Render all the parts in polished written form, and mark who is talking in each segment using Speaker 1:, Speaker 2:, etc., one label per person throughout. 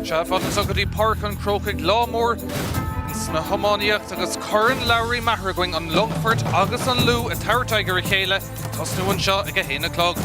Speaker 1: Se fátan sogadí park an Crocaig lámór na hománíocht agus Coran Lowry Mahargoing an Longford agus an Lou a Towertiger a chéile tosnú an seo ag a héna clog.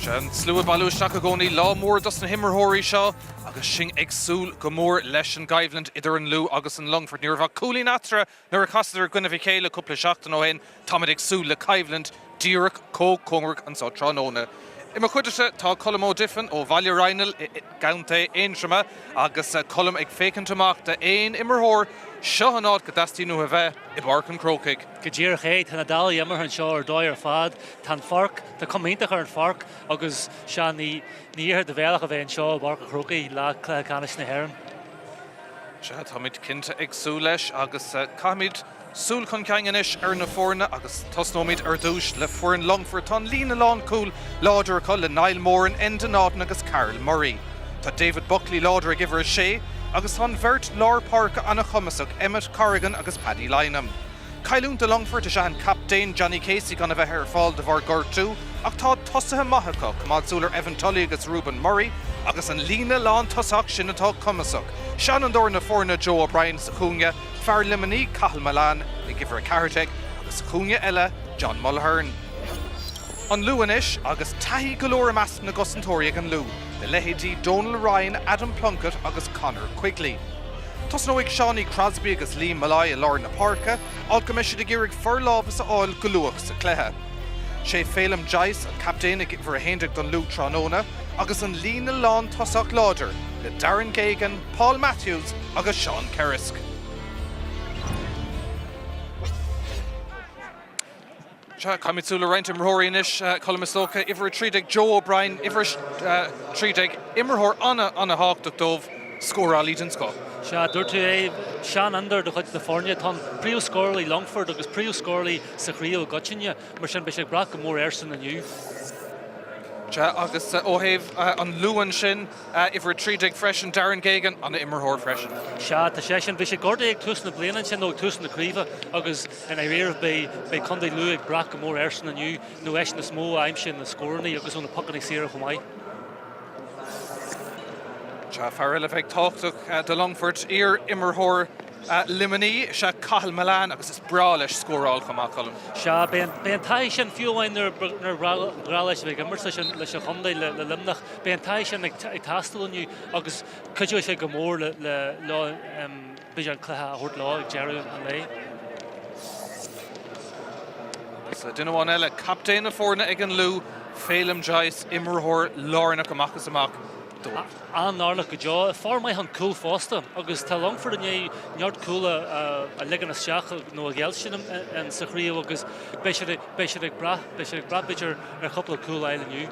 Speaker 1: Se an slú a balúisteach a gcónaí lámór dos na himmarthirí seo agus sin agsúil go mór leis an gaibhland idir an Lou agus an Longford. Níor bheith cúlín atra nuair a castaidir Guinevere chéile cúpla seachtain ó hain táid agsúil le caibhland díreach cócóngrach an sá tránóna. Ima chuidirse tá colm ó diffin ó Bhaile Reinil gaanta éonsrama agus colm ag fécant amach de éon immerthór seo an ád go dastíú a bheith I barc an Crocaig.
Speaker 2: Go ddír chéad tána dal immar an seo ar dóir fad tá farc tá comíntaach ar an farc agus se níor de bhéalach a bheith an seo barc an Crocaig le canis na hhéireann.
Speaker 1: Se táid cinnte agsú leis agus caimid súl chun ceanganis ar na fórna agus tosnóid ar dúis le fuair an Longford tá lína lán cúil láidir chu le Niall Moran Enda Náden agus Carol Murray. Tá David Buckley láidir a gibhar sé agus tá bhirt lár parca anna chumasach Emmett Corrigan agus Paddy Lynham. Cailún de Longford is an captain Johnny Casey gan a bheith ar fáil de bhar gortú ach tá tosathe maithacha cumáidsúlar Evan Tully agus Reuben Murray agus an lína lán tosach sin atá cumasach. Sean an dóir na fórna Joe O'Brien sa chúnge fear limení Cathal Milan I gibhar a Carteg agus chúnge eile John Mulhern. An Luanis agus taí golóir meas na gosantóri ag an Lou, the lehédí Donal Ryan, Adam Plunkett agus Conor Quigley. Tos nó ag Shawnee Crosby agus Liam Malai a lár na parca, áil go meisi de gírig furlábas a áil golúach sa cléthe. Sé Phelim Jice an captain ag gibhar a héinteach don Lou Tránóna agus an lína lán tosach láidir le Darren Gagan, Paul Matthews agus Sean Kerrisk. Caimitsúla reintim immerthóirínis colmastócha ifar trídeag Joe O'Brien ifar trídeag immerthór anna háach dómh scóra líden sco.
Speaker 2: Se dúirtu é Sean Under do chuid na fórne tá príú scóirlaí Longford agus príú scóirlaí sa chríomh Gotinne mar sin beis ag brach go mór airsan aniu.
Speaker 1: Agus óhéh an Luan sin ifar trídeag freisin Darren Gagan anna immerthór freisin.
Speaker 2: Se tá sé sin bhí sé gordaí ag tús na blianan sin ó tús na críomh agus in éireamh bé chundaí Lou ag brach go mór airsan aniu nó eis na smó aimim sin na scóirnaí agus óna pocannaí siar go maiid.
Speaker 1: Fearil a bheith táchtach de Longford ar immerthór limení se Cathal Milan agus is brá leis scóráil chumá colm.
Speaker 2: Se ben taí sin fiúháin nar brá leis bheith immer leis a chundaí le limnach ben taí sin ag tastalniu agus chuidú sé go mór le beidir an cluthe a thuirt lá ag dearú an lei.
Speaker 1: Duine bháin eile captain a fórna ag an Lou, Phelim Jice immerthór lárnach amachchas amach.
Speaker 2: An nárlach go deo, far mai an cool fásta, agus tá Longford in neart cool a ligan a seach nó a gheall sin an sa chríomh agus beis ag bra beidir ar chopla cool eile nniu.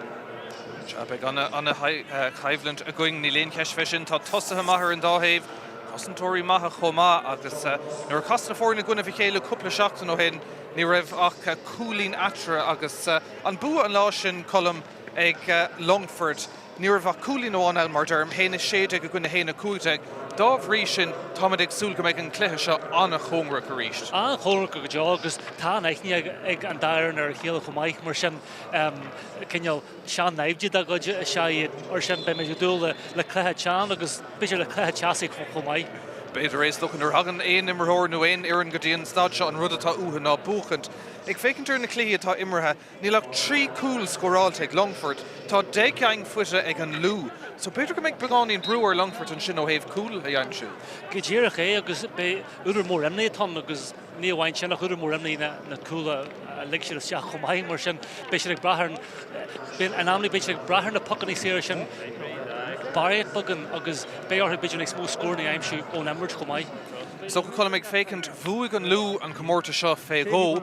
Speaker 1: Beag anna chaibhland a going ní léon ceis fesin tá tosathe maithar an dáhéh, cosantóirí maitha chomá agus nuair casna fórna Guinevere chéile cúpla seachtain ó hain ní raibh ach cúlín atra agus an bua an lá sin colm ag Longford níor bheith cúlín óháin el mar derm héna séide go gona héna cúteag dámh rí sin táid agsúil go méid an cluiche seo anna chóngrach a ríist.
Speaker 2: An chóngrach go deo agus tá éithní ag an dairn ar chéala chumáich mar sin cinneal Sean Naibdí a go sé ar sin be méid dúil le cluiche teán agus beidir le cluiche teasaigh chumáid.
Speaker 1: Beidir rééis looking ar hagan éon immerthór nó éon ar an go dtíon stad seo an rud atá uathe ná buchant. Ag fécintear na clí atá immerthe, nílach trí cúl scóráilte ag Longford, tá 10 fuite ag an Lou. So beidir go méid beáín breúir Longford an sin ó héh cúil a dhéansiú.
Speaker 2: Go ddíireach é agus úidir mór imnaí tá agus ní bhhain sin nach úidir mór imnaí na cúla leicseir seach chumáid mar sin beis ag brathairn an amlaí beis ag brathairn na pocannaí siar sin Barriet bugan agus béartha beidir ag smó scóirnaí aimimsú ón emmert chumáid.
Speaker 1: So go colm ag fécant bhuaigh an Lou an comórta seo fé go,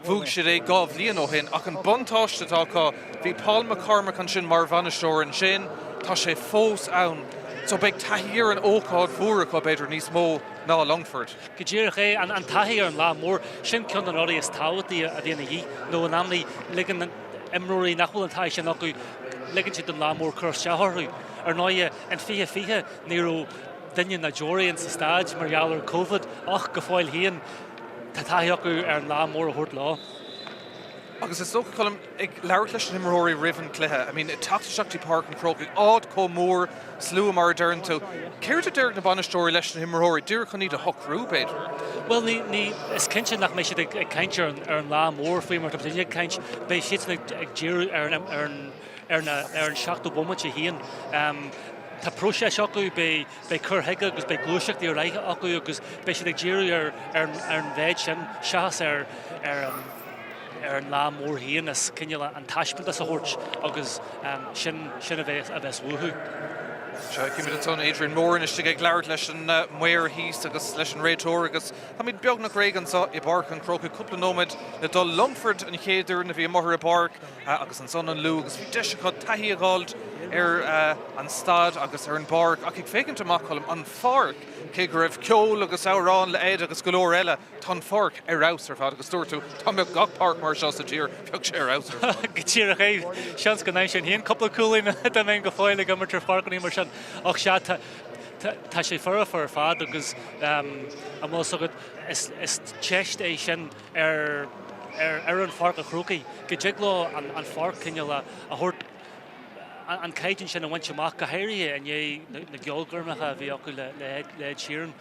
Speaker 1: bhuaigh siad é gábh líon ó hin ach an buntáiste tácha bhí Paul McCormack an sin mar bhainisteoir an sin tá sé fós ann. So beag taithíar an ócáid bhuairach a beidir níos mó ná Longford.
Speaker 2: Go ddíireach é an taithíar an lá mór sin ceann an áí is táhaí a dhéana dhí nó an amlaí ligan an imróí nachhfuil an taith sin acu ligann siad an lá mór chur teatharú ar náide an fiche níró duine na Jóiríonn sa stáid mar gheallar COVID ach go fáil híon tá taithí acu ar an lá mór a thuirt lá.
Speaker 1: Agus is socha colm ag leabhar leis an imreoirí rivan cluthe. I mean, tata seachtaí park an crocaigh ád có mór slú mar dearn tú. Céir a deir na banistóirí leis an imreoirí dúr chu ní a hochrú beidir.
Speaker 2: Well, ní is cinse nach mé si ag ceinte ar an lá mór faoi mar ag ceint bé si ag ddíú ar an seachtú bomate híon. Tá próise seacu be churthaige agus be glúiseachtaí ar raithe acu agus be si ag ddíú ar an bhéid sin seas ar an lá mór híon is cinne an taiispeanta a thuirt agus sin a bheith bhuathú.
Speaker 1: Seo cimid atá Adrian Moore is ag leabhar leis an muir híos agus leis an réiteoir agus tá míid beag nach réigeansa i barc an crocaigh cúpla nóid le dul Longford an chéidir na bhí mothar a barc agus an son an lú agus bhí deise chu taithí a gáild ar an stad agus ar an barc ach ag fécinint amach colm an farc cé go raibh ceol agus árán le éad agus go leor eile tá farc ar raus ar fad agus dúirtú tá mbeadh gach parc mar seo sa tír beag sé ar raus.
Speaker 2: Go tíar a chéh seans go sin híon coppla coolín den mé go fáile go mar farcaní mar sin ach se tá sé fur fad agus amógad is teist é sin ar an farc a chrócaí go dló an farc cinneala a thuirt an caiitin sin a bhaint amach go héirí an é na geolgurmacha bhí acu le tíran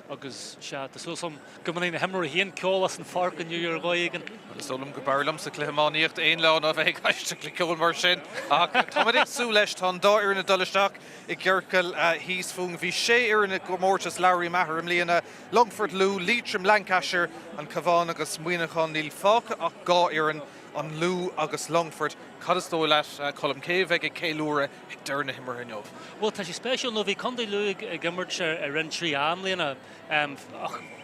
Speaker 2: agus se tasúsam go na himar híon ceolalas an farc an New York gáigen.
Speaker 1: Agus dólam go barlam sa cluimeáíocht aon lán a bheith caiiste le ceol mar sin. Ach táid sú leis tá dá ar na dolisteach i ggheorcail híos fún bhí sé ar na gomórtas Lowry Maher am líana Longford Lou, Leitrim Lancashire an Cavan agus Muinachán níl fáca ach gá ar an Lou agus Longford cadastó leis colm céh ag céúra ag dearna himar inneomh.
Speaker 2: Well, tá sé spéisiúil nó bhí condé lu ag gimmert ar rin trí am líana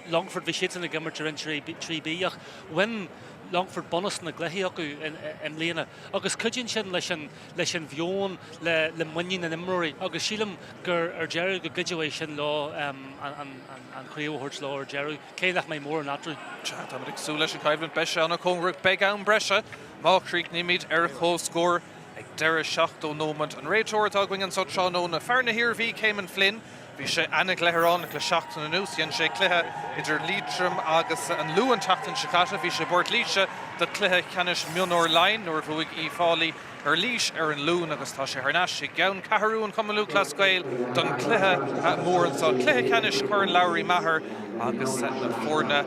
Speaker 2: Longford bhí siad na gimmert ar rin trí bíach when Longford bonus na glethaí acu in líana agus cuidiann sin leis an bheon le muine na imreoirí agus sílam gur ar dearú go gcuideéis sin lá an chríomhthirt lá ar dearú céadach mé mór an atrú.
Speaker 1: Tá ag sú leis an caibhann beise anna congrúach beag an breise má chríoch níimiid ar chóscór ag deire seachtó nómad an réiteoir agoing an sotseánó na fearna hir bhí Céman Flynn bhí sé anna gléthrán le seachtain an nús dhéann sé cluthe idir Leitrim agus an Luan tachtain sicata bhí sé bord líse de cluthe ceannis mionóir lein nuair bhuaigh í fálaí ar líis ar an lún agus tá sé thnáis sé gceann catharún cumú glascail don cluthe mór an sa cluthe ceannis chu an Lowry Maher agus na fórna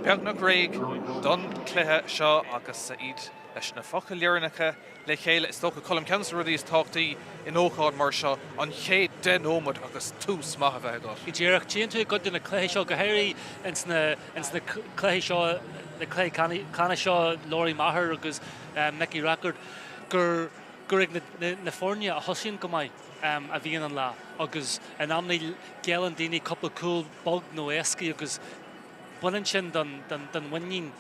Speaker 1: beag nach réig don cluthe seo agus iad leis na focha léarnacha le chéile is tócha colm ceansa rudí is táchtaí in ócháid mar seo an chéad den ómad agus tús maith a bheith agat.
Speaker 2: I ddíireach tíon tú go duna cléthe seo go héirí ins na cléthe seo na clé canna seo Lowry Maher agus Mickey Rackard gur ag na fórne a thosaíonn go maiid a bhíon an lá agus an amnaí gealan daoine coppla cool bog nó éascaí agus buinn sin don winning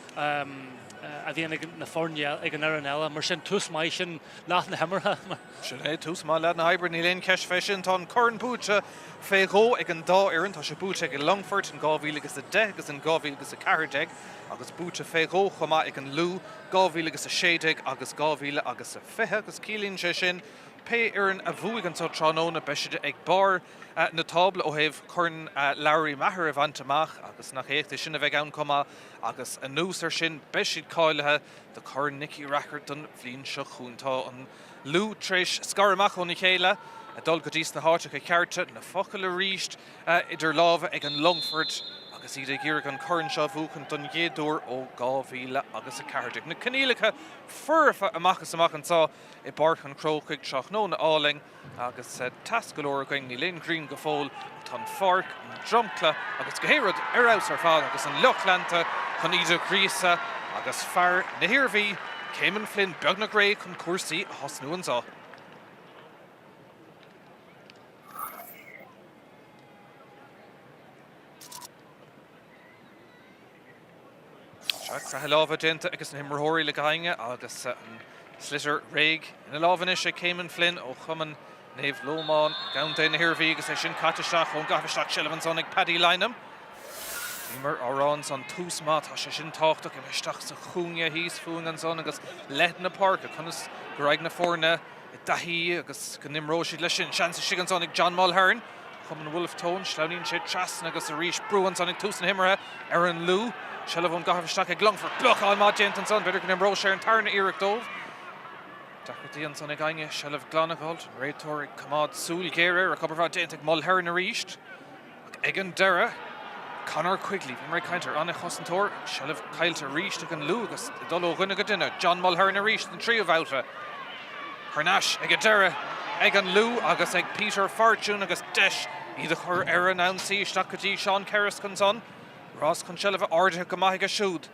Speaker 2: a bhíon na fórne ag an an eile mar sin tús mai sin láth na himartha.
Speaker 1: Sin é tús má le na haibr ní léon ceis fé sin tá corn búte féró ag an dá éireann tá sé búte ag Longford an 2010 agus an 2014 agus búte féró chumá ag an Lú 2016 agus 2020 agus cílíonn sé sin pe ar an a bhuaig an tróna beisiide ag bar na tabla ó héh chun Lowry Maher a bhaintach agus nach éachta sin a bheith ann comá agus an nús ar sin beisiad cáilethe de chun Nicky Rackard don bhblionn seo chuúntá an Lú tréis scaramach ónna chéile a dul go dtí na háteach a cearta na focail a ríist idir lábh ag an Longford agus iad ag iarg an chun seo bhuachan don ghéadúir ó 2000 agus a ceardeach. Na canílacha furfa amachchas amachchantá i barc an crocaigh seach nó na áling agus tascalóir going ní linn green go fóil tan farc an dromcla agus gohéad ar aus ar fád agus an Lochlanta chun iad chríosa agus fear na hirbhí Céman Flynn beag nach ré chun cuasaí a thosnú an sá. Sa lábha dénta agus an himreóirí le gainge agus an slitir réig ina lábhaine sé Céman Flynn ó chuman néomh Lómáin gaanta na hirbhí agus é sin caiiteach ón gabhaisteach Sullivan Sonic Paddy Lynham. Nímar árán san tús má tá sé sin táchtach i bheisteach sa chúne híos fún an son agus leith na park a chunas go raig na fórne i dahíí agus go nimró siad lei sin seansa si an Sonic John Mulhern Cumann Wolf Tone, Slaunin sé Trasna agus a ríis Bruin son ag túsan himmartha Aaron Lou, Shellavon Gahavistach ag Longford, Bloch on Mad Jenkinson, better can Bro Sharon Tarn Eric Dove. Dacartian son ag Ainge, Shellav Glanagold, Ray Torri, Kamad Soul Gera, recover fra Jentic Mulher na ríist. Egan Dara, Conor Quigley, Vimray Counter, Anna Hossentor, Shellav Kylta ríist ag an Lou agus Dolo Gunnagadina, John Mulher na ríist and trio of outa. Hernash, ag Dara, Egan Lou, agus ag Peter Fortune, agus Desh, either her Aaron Nancy, Stakati, Sean Kerriskinson, Ross Conchellava, Arda Gamahiga Shood.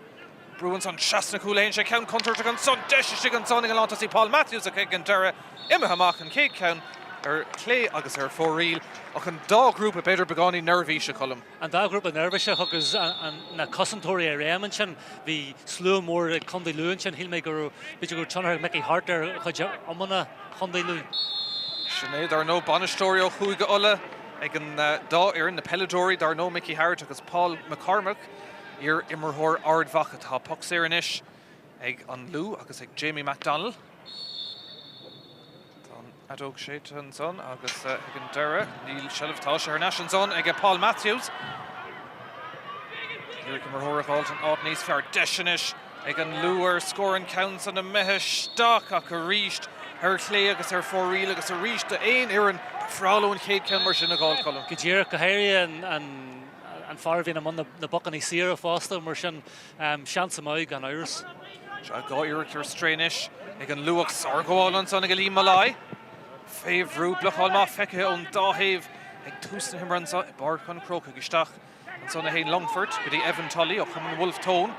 Speaker 1: Bruins on Shasna Coulain, she count Contour to Gunson, Desh, Shigan Sonning, and to see Paul Matthews, a Kegan Dara, Immahamach and Kate Count, her Clay, agus her for real, a can dog group of better begoni nervisha column.
Speaker 2: And that group of nervisha huggers and na Cossentori Reamenchan, the slow more Conde Luanchan, he'll make a Bijugo Chunner, Mickey Harter, Amana, Conde Lu.
Speaker 1: Sinead, there are no Bonastorio, Huiga Ulla, Egan Da Erin, the Pelladori, there are no Mickey Hart, because Paul McCormick, Ear Immerhor, Ard Vacat, Ha Pucks Erinish, Egg on Lou, agus ag Jamie MacDonald. Don Adog Shaitan son, agus Egan Dara, Neil Shelf Tosh, Hernash son, Egg Paul Matthews. Ear Immerhor, Alton, Otney's Fair Deshinish, Egan Lure, scoring counts on the Mehish, Stock, a reached. Her Clay agus her for real agus a reached the ain Aaron Frollo and Kate Kilmer in a goal column.
Speaker 2: Gajira Kahari and Farvin among the Buckany Sierra Foster Mershan Shansamoy and Iris.
Speaker 1: Go Eric your Strainish, Egan Luach or go on son Gali Malai. Fave Root Bloch Alma Feke on Dahave, Eg Tusen him runs Barcon Croak Gistach and son Hain Longford, Giddy Evan Tully or Cumann Wolf Tone.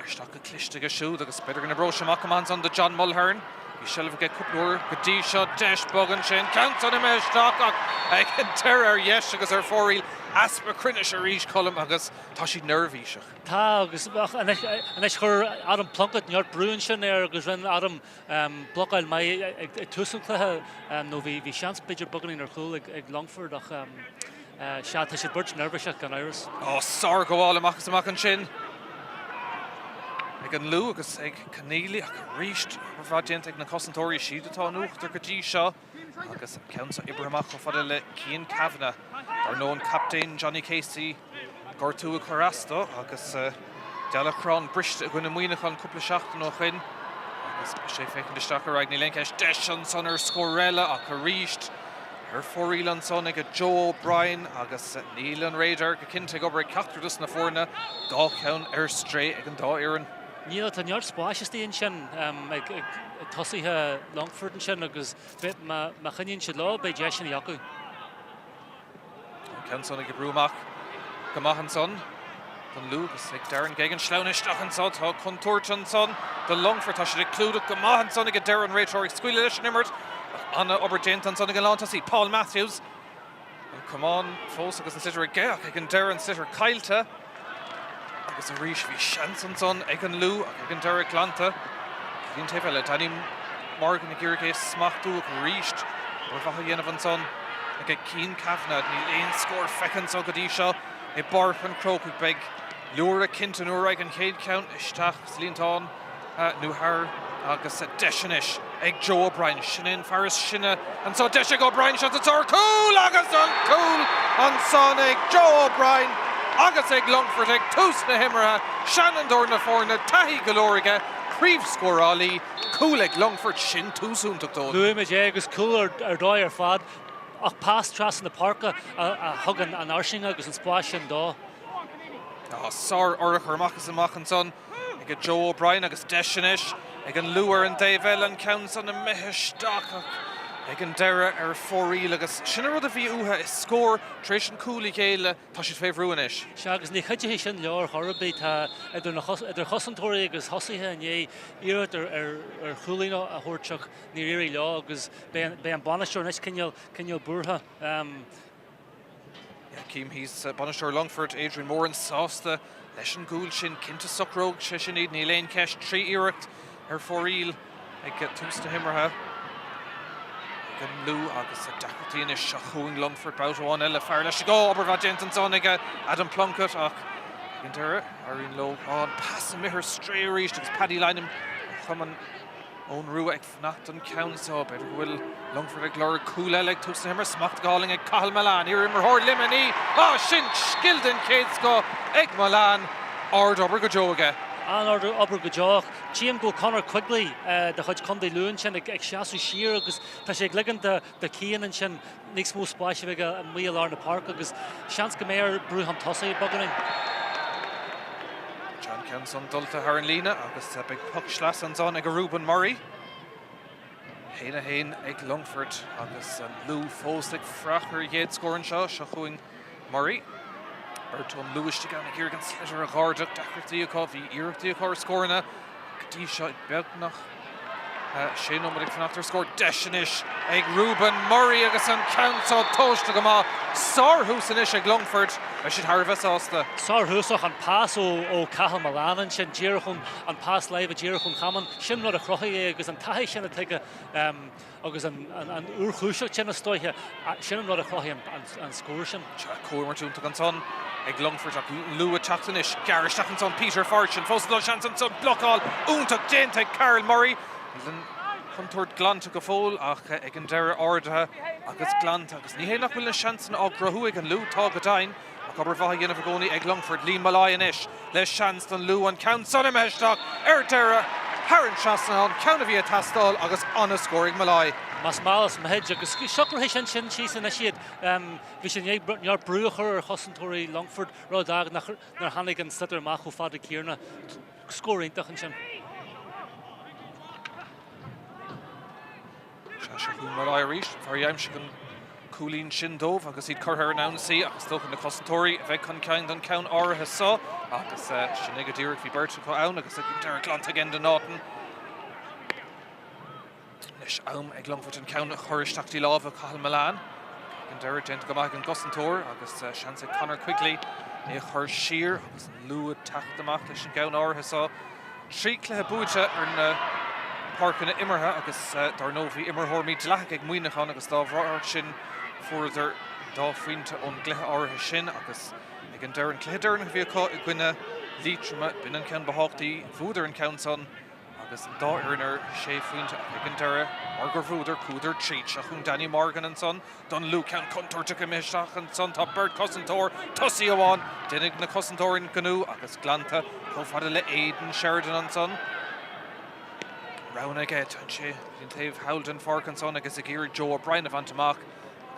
Speaker 1: Stock a clishtig a shoe, agus better gonna bro Shamakamans on the John Mulhern. You shall have get Kupur, Gadisha, Desh, Bogan, Shin, counts on him as stock. I can terror, yes, because her for real Asper Crinish a reach column, agus Tashi nervy.
Speaker 2: Agus and I her Adam Plunkett, Yard Bruinshin there, because when Adam Blockal my Tussel no vi chance bidger Bogan in her cool like Longford, Shat Tashi Birch nervous can Iris.
Speaker 1: Oh, Sargo all a Shin. Egan Lou agus ag Keneally ag ríist ar bhd ag na Cossentori siad atá nuachtar go dtí seo agus ceann Ibrahimach go fada le Cian Kavanagh ar known captain Johnny Casey gortú a chorasta agus Delacron brist a gona muoinech an cúpla seachtain ó chuin agus sé fécinn de staach ar agni Lenkesh Desh an son ar scorella ach a ríist ar foríl an son ag Joe O'Brien agus Neil an Raider go cinnte go bre ceachtardas na fórna dá ceann ar stray ag an dá éireann.
Speaker 2: Níl tá neart spáisistí sin ag tosíthe Longford sin agus ma chainn si lá bei deis sin acu.
Speaker 1: Ceann son ag brúmach go maithan son don Lou agus ag Darren Gagan Sleaunisteach an son tá Contourton son the Longford tá si ag clúdach go maithan son ag Darren Raitor ag scuile leis nimmert Anna Obergent an son ag an lántasí Paul Matthews and come on fós agus an sitter ag Geach ag an Darren sitter Kylta agus a ríis bhí Shanson son ag an Lou ag an Derek Lanta Cín taobh le Danny Morgan ag Iorgé smachtú ag ríist ar bhatha dhéanamh an son ag Cian Kavanagh níl éon scór fechan so go dtí seo i barp an croc ag beag luaire cinnte nuair ag an chéad count isteach slíontáin nuair agus Deshinish ag Joe O'Brien Shannon Farris Shinna and so Desh ag O'Brien shot it's our cool agus an cool an son ag Joe O'Brien agus ag Longford ag tús na himmartha Shannon dór na fórna taithí golóige príomh scórálaí cool ag Longford sin túsúntaach dó.
Speaker 2: Luaim é agus cool ar dóid ar fad ach pás tras in na parca a thugan an airsinga agus an spáis sin dá.
Speaker 1: Sár orach ar machchas amach an son ag Joe O'Brien agus Deshinish ag an Luair an Dave Ellen counts on a mehisteach ag an Dara ar foríl agus sinna rud a bhí uathe is scór tréis an cúlaí chéile tá siad féh ruúis.
Speaker 2: Se agus ní chuide sin leor Thorabí tá idir chosantóirí agus hosaithe an é iad ar chuúlaí a thuirteach ní réirí le agus be an banisteir nes cinneal burtha.
Speaker 1: Cím hís banisteir Longford Adrian Moran sásta leis an gúil sin cinnte sucróg sé sin iad ní léon ceist trí iirecht ar foríl ag tús na himmartha. Gan Lou agus a dachatíine seachúing Longford boutáin eile fear leis go aber bha Jenton son ag Adam Plunkett ach gin dere ar in lo an pass a mihir stray ríist agus Paddy Lynham chuman Ón rua ag fnacht an council, beidir bhfuil Longford ag glóir cúla le túsna himar smacht gáling ag Cathal Milan. Iar imar thóir limení. Sin skilden céad go ag Milan. Ard obair go joga.
Speaker 2: An order obair go deach. Tíam go Conor Quigley de chuid chundé luúin sin ag seaú siar agus tá sé ag ligean de cían sin níos mó spáise bheith a míl na park agus seans go méir brúham tosaí baganin.
Speaker 1: John Kenson dulta thar an lína agus beag puck slas an son ag a Reuben Murray. Héna héin ag Longford agus Lou fóstig frachar héad scoran seo chuing Murray. Berton Lewis to go and here against Slitter a Gorduk, Dakar Coffee, Eric Diakor scorna, Kadisha Belknach, Shane Omadik from after scored Deshinish, Egg Reuben Murray agus an Council Tosh to Gama, Sar Husanish ag Longford, I should harvest Osta.
Speaker 2: Sar Husach an pass o Cathal Milan and Shin Jerichon an pass live at Jerichon Hammon, Shim not a Crohi agus an Tahi Shin take a agus an Urchushach Chin a stoy Shin not a Crohi and Scorshin.
Speaker 1: Cormer to Ganson. Ag Longford ag Lua Chachtanish, Gary Stachenson, Peter Fortune, Fosdal Shanson, Blockall, Untak Jane, Carol Murray. Then come toward Glant to go full, ach ag an Dara Orda, agus Glant, agus ní hénach will na Shanson og Grahuig and Lou Togadain, ach obervahi yin of Agoni, ag Longford, Lean Malayan-ish, Les Shanston, Lou and Count Sonny Meshtock, Dara, Haran Shaston, Count of Tastal, agus Anna scoring Malay.
Speaker 2: Mas malas mahedge agus shocker hishan shin cheese na shit vision yar brucher Hossentori Longford rodag nach Hannig and Stutter Machu Fader Kierna scoring tachin.
Speaker 1: Shashahu Malay Rish, Faryam Shikan Coolin Shindov, agus he'd Curher now see, agus Stoken the Hossentori, Vekon Kind on Count Aura Hassa, agus Shiniga Dirk vi Bertuko Aun, agus Derek Glant again to Norton. Ag Longford and Count Choristachti Lava Cathal Milan. And Derek Gent go back and Gussentor, agus Chance Conor Quigley, Chor Shear, agus Lua Tachtamach, Lish and Gown Or Hassa. Shri Clehabuja in Park in Immerha, agus Darnovi Immerhormi Dlach ag Muinachan, agus Dav Shin further Dafwinta on Gleha Or Hashin, agus ag Darren Clehadern Viaco, Gwina Leitchma, Binan Count Bahokti, Vuder and Countson. Agus dá Erner sé fuint Dara, Margar Vuder, Cooder, Cheech, Achung Danny Morgan and son, Don Luke and Contour to Comishach and son, Top Bird, Cossentor, Tussie Owan, Dinig na Cossentor in Canoe, Agus Glanta, Cofadele Aiden, Sheridan and son. Rowan again, and she, Dintave, Howden, Fork and son, Agus Agir, Joe O'Brien of Antamach,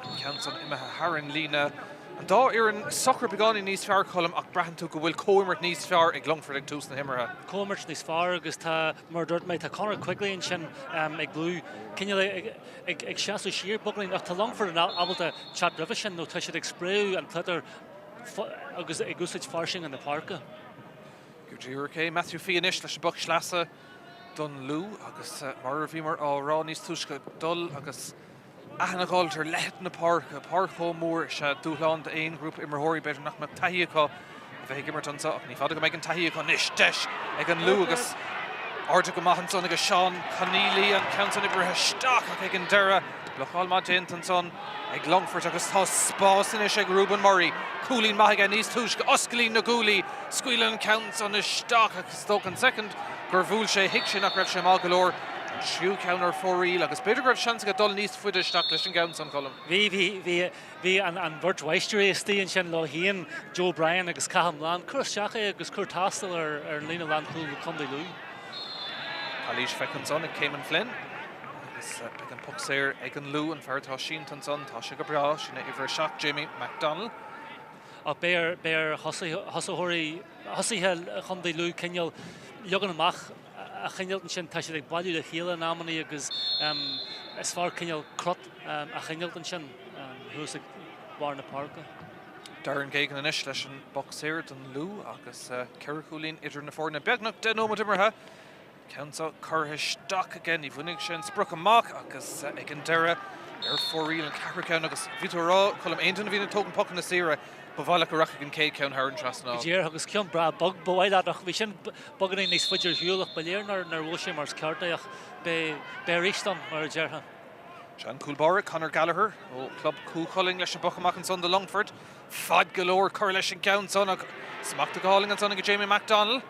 Speaker 1: and Council Imaha Haran Lena. And da Aaron soccer began in East Fair column, ach Brahan took a will Coimert East Fair, ag Longford ag Toos na Himmerha.
Speaker 2: Coimert East Fair, agus ta murdered me ta Conor Quigley and Shin ag blue. Can you ag Shasu Shear buckling ach ta Longford and able to chat Rivishin, no touch it ag Spray and Plitter agus ag Gusage Farshing in the park.
Speaker 1: Good Matthew Fianish, Lash Buck Schlassa, Dun Lou, agus Marvimer, or Ronnie's Tushka Dull, agus Ahna Galter, Let in the Park home more, Sha Duland, Ain group Immerhori, better not Tahiko, Vegimerton, so Nifadiga Megan Tahiko, Nish Desh, Egan Lou, agus Article Mahanson, agus Sean, Conneely, and Council Ibrahim Stock, Egan Dara, Lochalma Jentonson, Eg Longford, agus Toss Spawsinish, Eg Reuben Murray, Coolin Mahagan, East Tushka, Oskalin Naguli, Squealan Counts on the Stock, Stoke second, Gervulshe, Hickshin, Akrefshe Malgalore. Shrew counter for real, agus better grab chance get dull needs footage stock listen gown some column.
Speaker 2: Vi and Bert Weistery Steve and Shen Lohian, Joe Bryan agus Cathal Milan, Kurt Shaka agus Kurt Tastel or Lena Landpool Conde Lou.
Speaker 1: Kalish Feckenson and Cayman Flynn. Agus Began Puxair, Egan Lou and Ferret Hoshinton son, Tasha Gabra, Shina Iver Shock, Jamie McDonald.
Speaker 2: Bear Hossahori Hossihel Conde Lou Kenyal Yogan Mach. A Chinelton Shin Tashi like Badu the Hila Namani agus as far Kenyal Crot a Chinelton Shin who's a Warner Parker.
Speaker 1: Darren Gagan and Ishlesh and Boxer and Lou agus Kerrikulin Idr na Forna Begnuk Den Omatimmerha. Council Curhish Stock again, Ivunik Shin Spruck and Mock agus Egan Dara Air 4 Real and Capricorn agus Vitora Colum Ainton Vina Token Puck in the Sierra. Bavala Karakin K Count Haran Trasna.
Speaker 2: Jer agus Kion Bra Bug Boy that we shouldn't bugging in these Fudger Hulach Balier nor Washim or Scartayach be Richton or Jerha.
Speaker 1: Sean Coolborough, Conor Gallagher, Club Cool Culling, Lesha Buckamack and son the Longford, Fad Galore, Correlation Count, son of Smack the Calling and son of Jamie McDonald.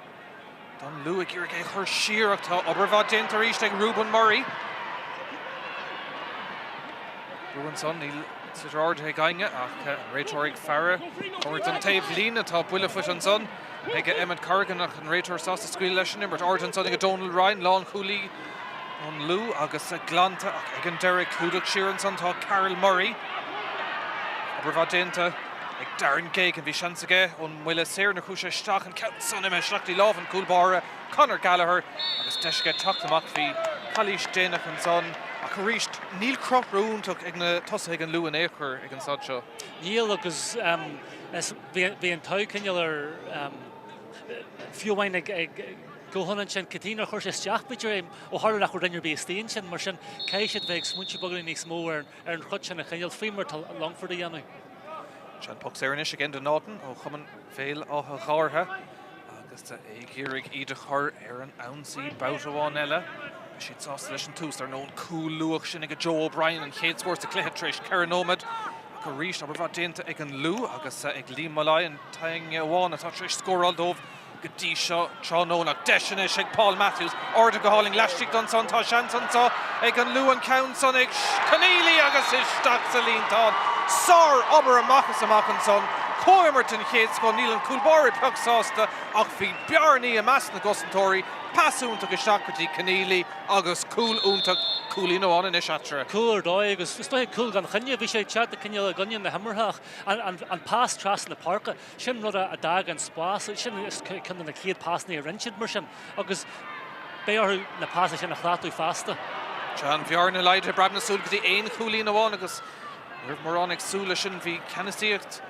Speaker 1: Don Luig Irge chur siarach tá obervad dénta ríist ag Reuben Murray. Rúan son níl sidrard ag gainge ach réitorig Farah. Chomart an taobh lína tá buile fut an son. Ag Emmett Corrigan ach an réitor sás a scuil leis an imbert. Ard an son ag Donald Ryan, Lán Cooley, an Lou agus glanta ach ag an Derek Clúdach Sheeran son tá Carol Murray. Obervad dénta ag Darren Gagan bhí seans aige ón bhfuil séir na chúise isteach an ceann son imime sleachtaí lámh an cúlbáire Conor Gallagher agus deisce tucht amach bhí Callís dénach an son ach a ríist níl crop rúntaach ag na tosa ag an Luan éachar ag an sad seo.
Speaker 2: Níl agus bhí an tau cinneal ar fiúhain ag gohann sin catína chuir sé isteach beidir ó thar nach chu dainir bí stíon sin mar sin caiisiad bheith smuinte bogaí níos mó ar an chud sin a chineal fémar Longford a dhéanamh.
Speaker 1: Sean Pucks Éireannis again to Naughton, ó chuman féil á chártha agus tá éigearig iad a chur ar an ansaí boutamháin eile. Siad sásta leis an tús ar nón cool luach sin ag Joe O'Brien an chéad scóir sa cluiche tríis Karen Omid go ríist obervad dénta ag an Lou agus ag Liam Malay an taing bháin atá tríis scóráil dómh go dtí seo trónónach deisenis ag Paul Matthews orda go háling leistigh don son tá seansan tá ag an Lou an count son ag Conneely agus isteach sa líntán. Sár obair amachchas amach an son Coimert an chéad scór níl an cúlbáir peagsásta ach bhí bearnaí a meas na gosantóirí pasúntaach isteach go dtí Conneely agus cúlúntaach cúlí nóán in isatre.
Speaker 2: Cúir dóid agus stoigh cúil gan chunne bhí sé teart a cinneal a gunnean na hamarthach an pás tras na parca sin rud a dag an spás sin is cin na chéad pásnaí a rinsead mar sin agus béarthú na pása sin a chláatú fásta.
Speaker 1: Sean bhearna leide brabna súil go dtí aon cúlí nóán agus mar ag súla sin bhí ceannaíocht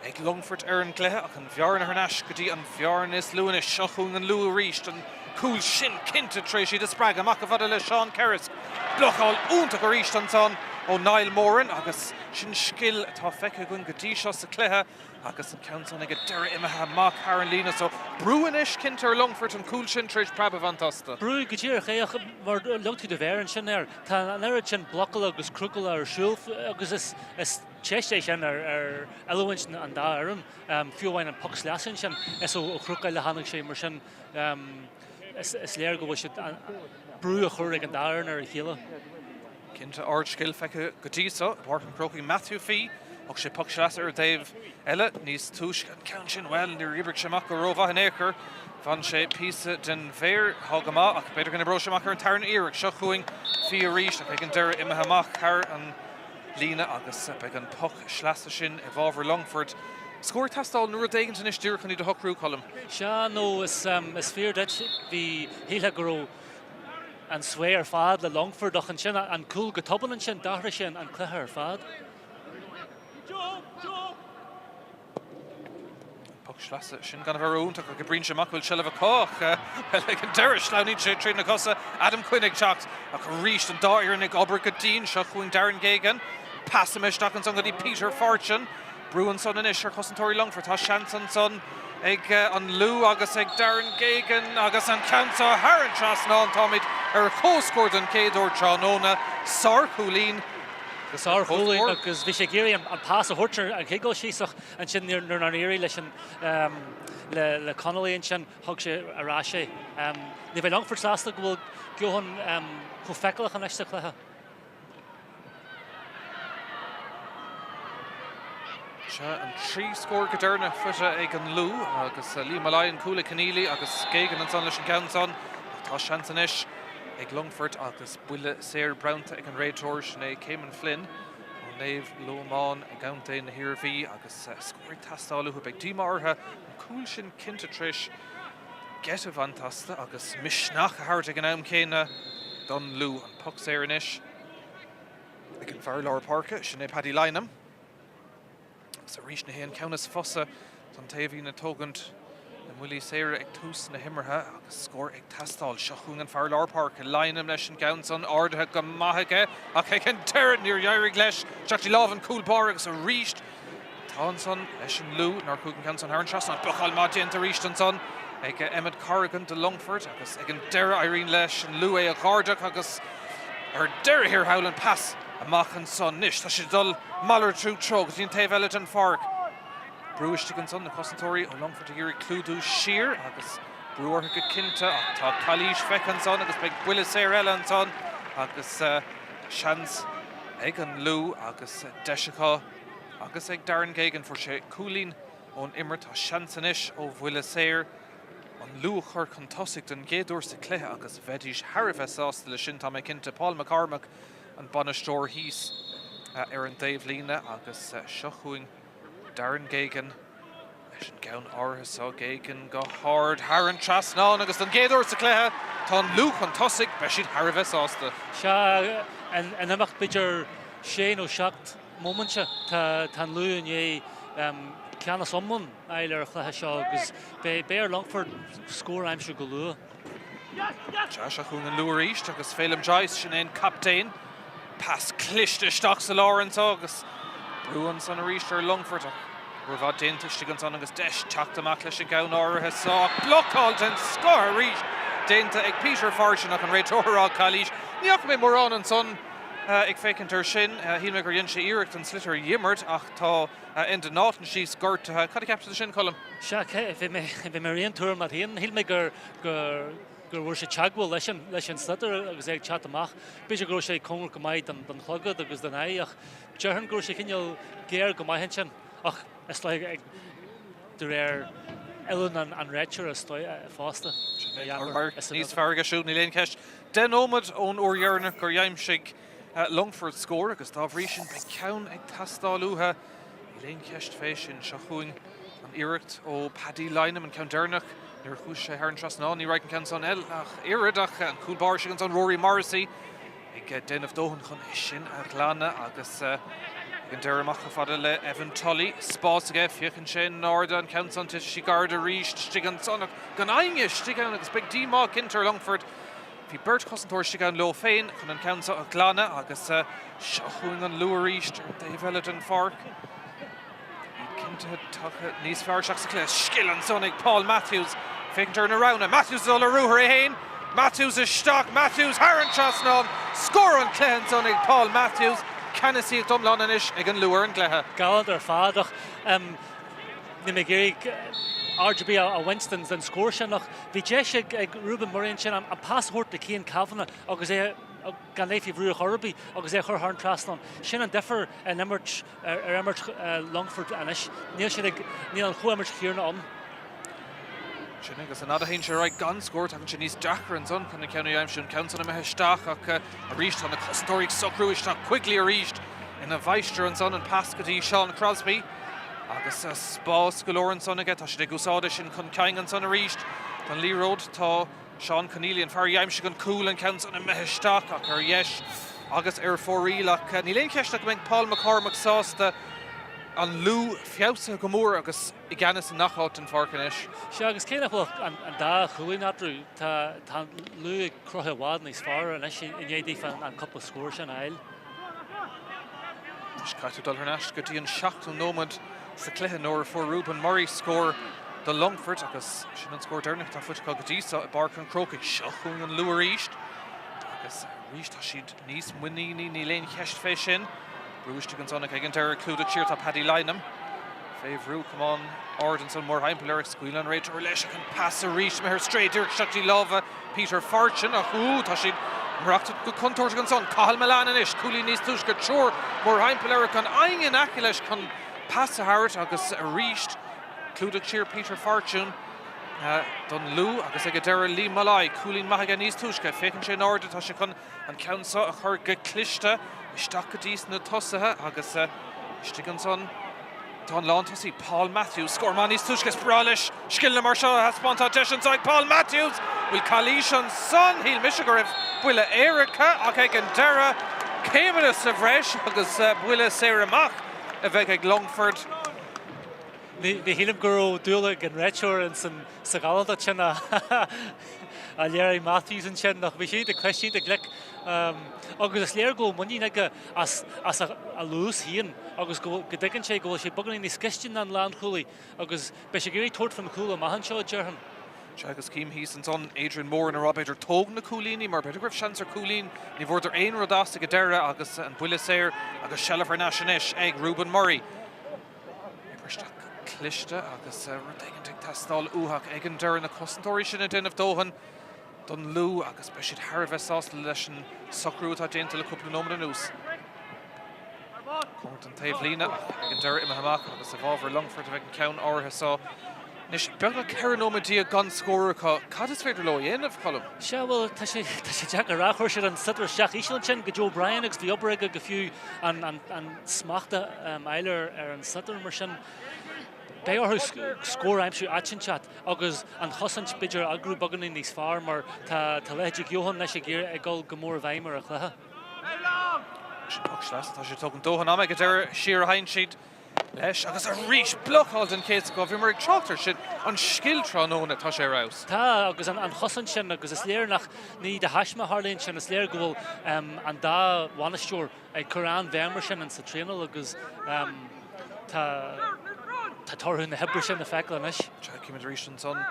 Speaker 1: ag Longford ar an cléthe ach an bhearna thnáis go dtí an bhearna is luúna seochún an luú ríist an cúil sin cinnte trééis siad a sppraag amach a bhada le Sean Kerris. Blochál úntaach a ríist an son ó Niall Moran agus sin scill atá feice gon go dtí seo sa cluiche agus an countán ag deire imethe Mark Harlan so brúanis cinnte ar Longford an cúil sin trééis praba fantasta.
Speaker 2: Brú go dtíir chéach mar lugtú de bhéir an sin air tá an air sin blocail agus crucail ar siúlh agus is Chesté sin ar ehaint an dá arm fiúhhain an Pucks leasan sin is ó crucail le hanach sé mar sin is léir go bhfuil si brú a chur ag an dáir ar chéile.
Speaker 1: Cinnte ard scill feice go dtí seo bhar an crochaí Matthew Fee ach sé Pucks leasa ar Dave eile níos túis an count sin well ní ribrich semach go rómha an éair fan sé písa den bhéir thugama ach beidir gan bro semach ar an tarn Iarach seo chuing fi a ríist ach ag an deire imethe amach thar an lína agus ag an Puck sleasa sin i bhábhar Longford. Scóir tastáil nuair a dtéigeann is dúr chun í do hocrú colm.
Speaker 2: Se nó is fear deit bhí híle go an swear fad le Longford ach an sin an cool go toban an sin dahra sin an cluiche ar fad.
Speaker 1: Puck sleasa sin gan bharúntaach go brín semach bhfuil seilehách ag an deire sleánín sé trí na cosa Adam Quinnig teacht ach ríist an dáir ag obair go dtín seo chuin Darren Gagan passamisteach an son go dtí Peter Fortune Brúan son inis ar chosantóirí Longford tá seansan son ag an Lou agus ag Darren Gagan agus an countá Haran trasná an táid ar chóscóir an céadúir tróna Sár Coolín
Speaker 2: Sár Coolín agus bhí sé géirí an pás a thuirtear an chéáil síosach an sin níor an éirí leis le Connolly an sin thug sé ará sé. Ní bheith Longford sásta go bhfuil gceohann chu feiceach an eiste cluiche.
Speaker 1: An trí scór go deirna fuise ag an Lou agus Liam Malay an cúla Conneely agus Gagan an son leis an countán tá seansan isis ag Longford agus buile séir brownta ag an réitor sinné Céimean Flynn ó naomh Loamán ag gaanta na hirbhí agus scóir tastála chu beag dímartha an cúil sin cinnte tríis geta fantasta agus misneach a thart ag an am céine don Lou an Pucks Éireannis ag an Fearlár Parca sinné Paddy Lynham. Sa ríis na héan ceannas fosa an taobhí na tógant na mhuilí séire ag tús na himmartha agus scór ag tastáil seo chuin an Fearlár Parca Lynham leis an count son ardathe go maithaige ach ag an deire níor dheirigh leis teachtaí lámh an cúlbáir agus a ríist tá an son leis an Lou nar chuig an count son Haran trasna blochail má déanta ríist an son ag Emmett Corrigan de Longford agus ag an deire Irene leis an Lou é a gárdach agus ar deire hir howlan pass amach an son níis tá sé dul mallar trú trog dtíon taobh eile an farc. Brúiste an son na cosantóirí ó Longford a géirí clúdú siar agus Brewer go cinnte ach tá Calís fechan son agus beag buile séir eile an son agus seans ag an lú agus deisiá agus ag Darren Geoghegan for sé cúlín ón immert tá seansan is ó bhuile séir an lú chur chun tosaigh den géadúir sa cléthe agus bheidís Haribh ásta le sin tá mé cinnte Paul McCormack an banastóir híos ar an Dave Lína agus seo chuing Darren Geoghegan leis an gceann áthas Geoghegan go hard Harran trasnán agus an géadúir sa cléthe tá an lú chun tosaigh be siad Haribh ásta.
Speaker 2: Se an amach beidir sé ó seacht momentse tá luúin é ceanna sommun eile ar chluthe seo agus bé ar Longford scór aimsú go luú.
Speaker 1: Tá se chuing an luúir ríist agus Phelim Joyce sin éon captain pas cliste isteach sa Lawrence agus brúan san a ríist ar Longford bhá déantaiste gan son agus deis teach amach leis an gceann áirithe sách blockháilt an scór ríist déanta ag Peter Fortune ach an réitorrá Calís. Níach mé mórrán an son ag fécintar sin hí me gur dhéon sé iirecht an slitar dhimmert ach tá in den nátan síos gortathe cad ceapta sin colm.
Speaker 2: Se bhí mé réon túr mar híon hí me gur bhfuair sé teagháil leis an slitar agus ag chat amach. Beidir gur sé conir go maiid den chlogad agus den é ach dearhan gur sé cinneal géir go maiid sin ach is le ag de réir Ellen an réitear a stoi fásta.
Speaker 1: Níos fearga siú ní léon ceist. Den ómad ón óhearna gur dhéimsigh Longford scór agus tá bhrí sin be ceann ag tastáilúthe í léon ceist fééis sin se chuing an iirecht ó Paddy Lynam an Counternach nuair chúis sé ar an trasná ní raig an ceann son eil ach iireach an cúlbáir sin an Rory Morrissey ag déanamh dóhan chun sin a glána agus an deir amach go fada le Evan Tully spás aige fiochan sin náda an ceann son tis si garda ríist stigan son gan aige stigan agus big dímá inter Longford. Bhí Bert Cosantóir si an lo féin chun an ceann a glána agus seochuing an luúir ríist ar Dave Ellington Fark. Cinnte tucha níos fearr seach sa clé skill an son ag Paul Matthews fécintar na rana. Matthews is all a rúthir é héin. Matthews is stock. Matthews Harran trasnán scór an cléan son ag Paul Matthews. Canna sí domlán inis ag an luúir an gléthe.
Speaker 2: Galad ar fádach ní mé géirí RGB a Winstons an scóir sin nach bhí deis ag Ruben Murray sin an passhort de cían cabhanna agus é gan léifí bhrú chorbaí agus é chur an trasnán. Sin an defer an immert ar immert Longford anis. Níl sin níl an chuimmert chiarna an.
Speaker 1: Sin agus an adahéin sé raig gan scóir an sin níos dachar an son chun na ceanna aimisiún ceann na meisteach ach a ríist an na Costóric socrúisteach quickly a ríist in a bhaistir an son an pascatí Sean Crosby. Agus spás go leor an son aige tá sé gúsáide sin chun ceann an son a ríist. Don Lee Road tá Sean Conneely an fear aimse an cool an ceann son na meisteach ach ar dheis agus ar fóríach ní léon ceiste go mbeidh Paul McCormack sásta an lú fiabhsa go mór agus I gceannas an nacháit an farcanis.
Speaker 2: Se agus céanach an dá chuúin atrú tá lú ag cruthe bhád níos fearr an in éidir an couple scóir sin eil.
Speaker 1: Caiú dul neist go dtí an seachtú nómad sa cluthe nóir for Ruben Murray scór do Longford agus sin an scór dearnach tá fuidir go dtíosa I bar an crocaigh seochuing an luúir ríist. Agus ríist tá siad níos muíní ní léon cheist fé sin. Brúiste an sonna ag an deir clúda tíir tá Paddy Lynam. Féhrú cumán Arden son mór haimpleir scuil an réidir or leis an pass a ríist me her straight dúir seachtaí láha Peter Fortune a chuú tá siad marachta go contóir an son Cathal Milan inis cúlí níos túis go teoir mór haimpleir chun aingin aici leis chun pass a hairt agus a ríist clúda tíir Peter Fortune don lú agus ag deir Lee Malai cúlín maithe níos túisce fécinn sé Arden tá sé chun an ceansa a chur go cliste isteach go dtís na tosathe agus stigan son Don Lantasí Paul Matthews scór man níos túisce sprális skillna mar seo haspántá deis an saig Paul Matthews bhfuil Calís an son híl mis go raibh buile éiricha ach ag an deire céimena sa bhreis agus buile séir amach a bheith ag Longford.
Speaker 2: Bhí hílim gur dúla an réiteir an sa galada sin a Larry Matthews an sin nach bhí siad a cléisiad a glic agus is léir go muí aige as a lús híon agus go dtuigeann sé go sé bogan ní scisteann an lán chuúlaí agus be sé gurí tuairt fan cúla maihan seo dearhan.
Speaker 1: Agus cím hís an son Adrian Moore na Rob idir tóg na cúlíní mar beidir gribh seansar cúlín ní bhór aon rodásta go deire agus an buile séir agus sellafar naisianis ag Ruben Murray. cliste agus rudagan ag tastáil úthach ag an deir na cosantóirí sin a déanamh dóhan don lú agus be siad Harbheith leis an socrútá déanta le cúpla nómara nús. Cónt an taobh lína ag an deir imime amach agus a bhábhar Longford a bheith an ceann áirithe sá. Nis beagna ceanómadí a gan scóracha, cad is féidir lo dhéanamh colm?
Speaker 2: Se bhfuil tá sé Jack a ráchir sin an sitar seach íslan sin go Joe Bryan agus bhí obraige go fiú an smachta eiler ar an sitar mar sin. Bé orthú scór aimsú atchinseat agus an chosant beidir agrú bagan in níos fearr mar tá leidig Johan leis a ggéir ag gáil go mór bhaimar a chluthe.
Speaker 1: Tá sé tugann dóhan am ag ar siar hain siad leis agus a rís blocháil den céit go bhí mar ag trátar siad an sciltránóna tá sé rás.
Speaker 2: Tá agus an chosant sin agus is léir nach ní de haisma Harlíonn sin is léir go bhfuil an dá bhaineisteoir ag chorán bhémar sin an sa tréanal agus Tá torthún na hebre sin na feicla is.
Speaker 1: Cimid rís an son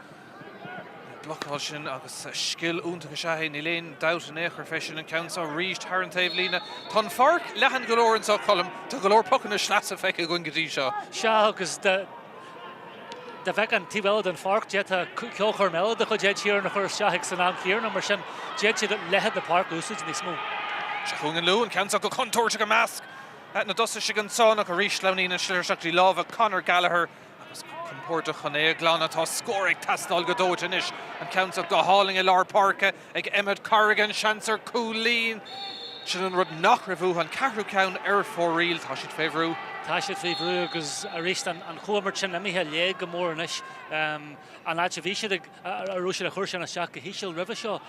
Speaker 1: blocháil sin agus scil únta go sé ní léon dat an éair fesin an ceansa ríist th an taobh lína. Tá farc lehan golóir an sá colm, tá golóir pocan na sleasa feice go gotí seo.
Speaker 2: Se agus de bheith an tíhil an farc jet a ceolchar meile de chu jet tíar na chur seaigh san am chéarna mar sin jet siad lehad na park úsid ní smó.
Speaker 1: Se chugan lú an ceansa go contoirte go measc. Na dosa sig an sána go rís leí na sliirseachtaí lábh Conor Gallagher agus compórta chuné glána tá scóir ag tastáil go dóitin is an ceansa go háling i lár parca ag Emmett Corrigan seansar Coolín sin an rud nach rahú an ceathrú ceann ar fóríl tá siad féhrú.
Speaker 2: Tá siad féhrú agus a rééis an chomar sin na mithe lé go mór is an áte bhí siad arú a chuir sin na seach go híisiil rih seo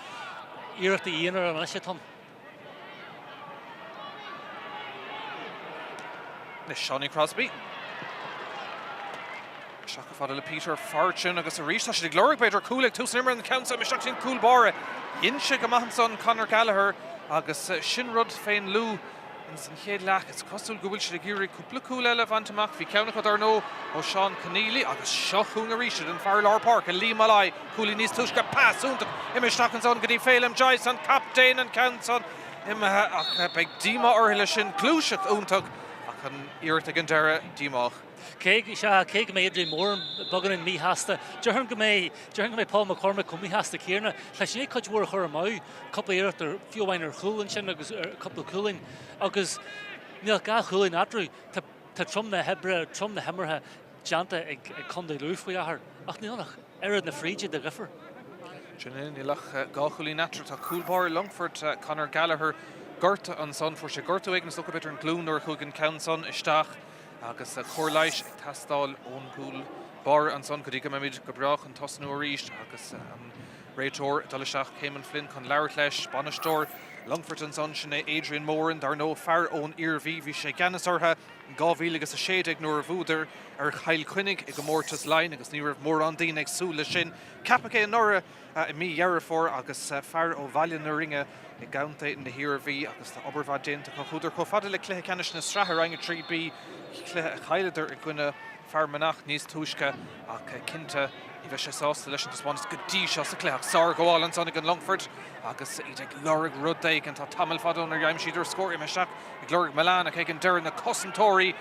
Speaker 2: iireachta íonar an eise tom.
Speaker 1: Shawnee Crosby. Seacha fada le Peter Fortune agus a rís tá siad glóric beidir cúlaigh tús nimmer an ceansa me seach sin cúlbáre. Inse go maithan son Conor Gallagher agus sin rud féin lú in san chéad leach is cosúil go bhfuil siad géirí cúpla cúil eile bhaintach bhí ceannach ar nó ó Sean Keneally agus seochún a ríisiid an fear lár park a Lee Malai cúlaí níos tuisce pasúnta iime stachan son go dtí félam Joyce an captain an ceanson iime ach beag díma orthaile sin clúiseach úntach an iireachta an deire dímach.
Speaker 2: Cé go mé idir mór bagan in mí hasta. Dearn go mé Paul McCormick chun mí hasta céarna. Tá sé chuid mhór chur amá, coppla iireachtar fiomhhain ar chuúlainn sin agus coppla cúlainn agus níl gá chuúlainn adrú tá trom na hebre, trom na hemarthe deanta ag chundé luúfaí ahar. Ach níonach airad na fríide de gifar.
Speaker 1: Sin ní lech gá chuúlaí natr tá cúlbáir Longford Conor Gallagher Gorta an son for sé gorta ag na socha bitir an glún or chugan ceanson isteach agus chorlais ag tastáil ón cúl bar an son go dtí go méid go breach an tosnú a ríist agus réitóir daliseach Céimean Flynn chun leabhar leis banistóir Longford an son sinna Adrian Moran dar nó fear ón iarmhí bhí sé ganasartha 2006 ag nuair a bhúdar ar chail cuinnig ag go mórtas lein agus ní raibh mór an daine ag súla sin capacé an nora i mí dhearafór agus fear ó bhaile na ringe I gaunta in the hiarmhí agus tá obair déanta go chuidir cho fada le cluiche ceannis na strathe rang 3B cluiche chaileidir I gcuine fearmanach níos túisce ach cinnte I bheith sé sásta leis an taspánas go dtí seo sa cluiche sár goháil an sonnig an Longford agus iad ag glóric rudaig an tá tamil fadón ar gheim siidir scóir iime seach I glóric Milan ach ag an deir na cosantóirí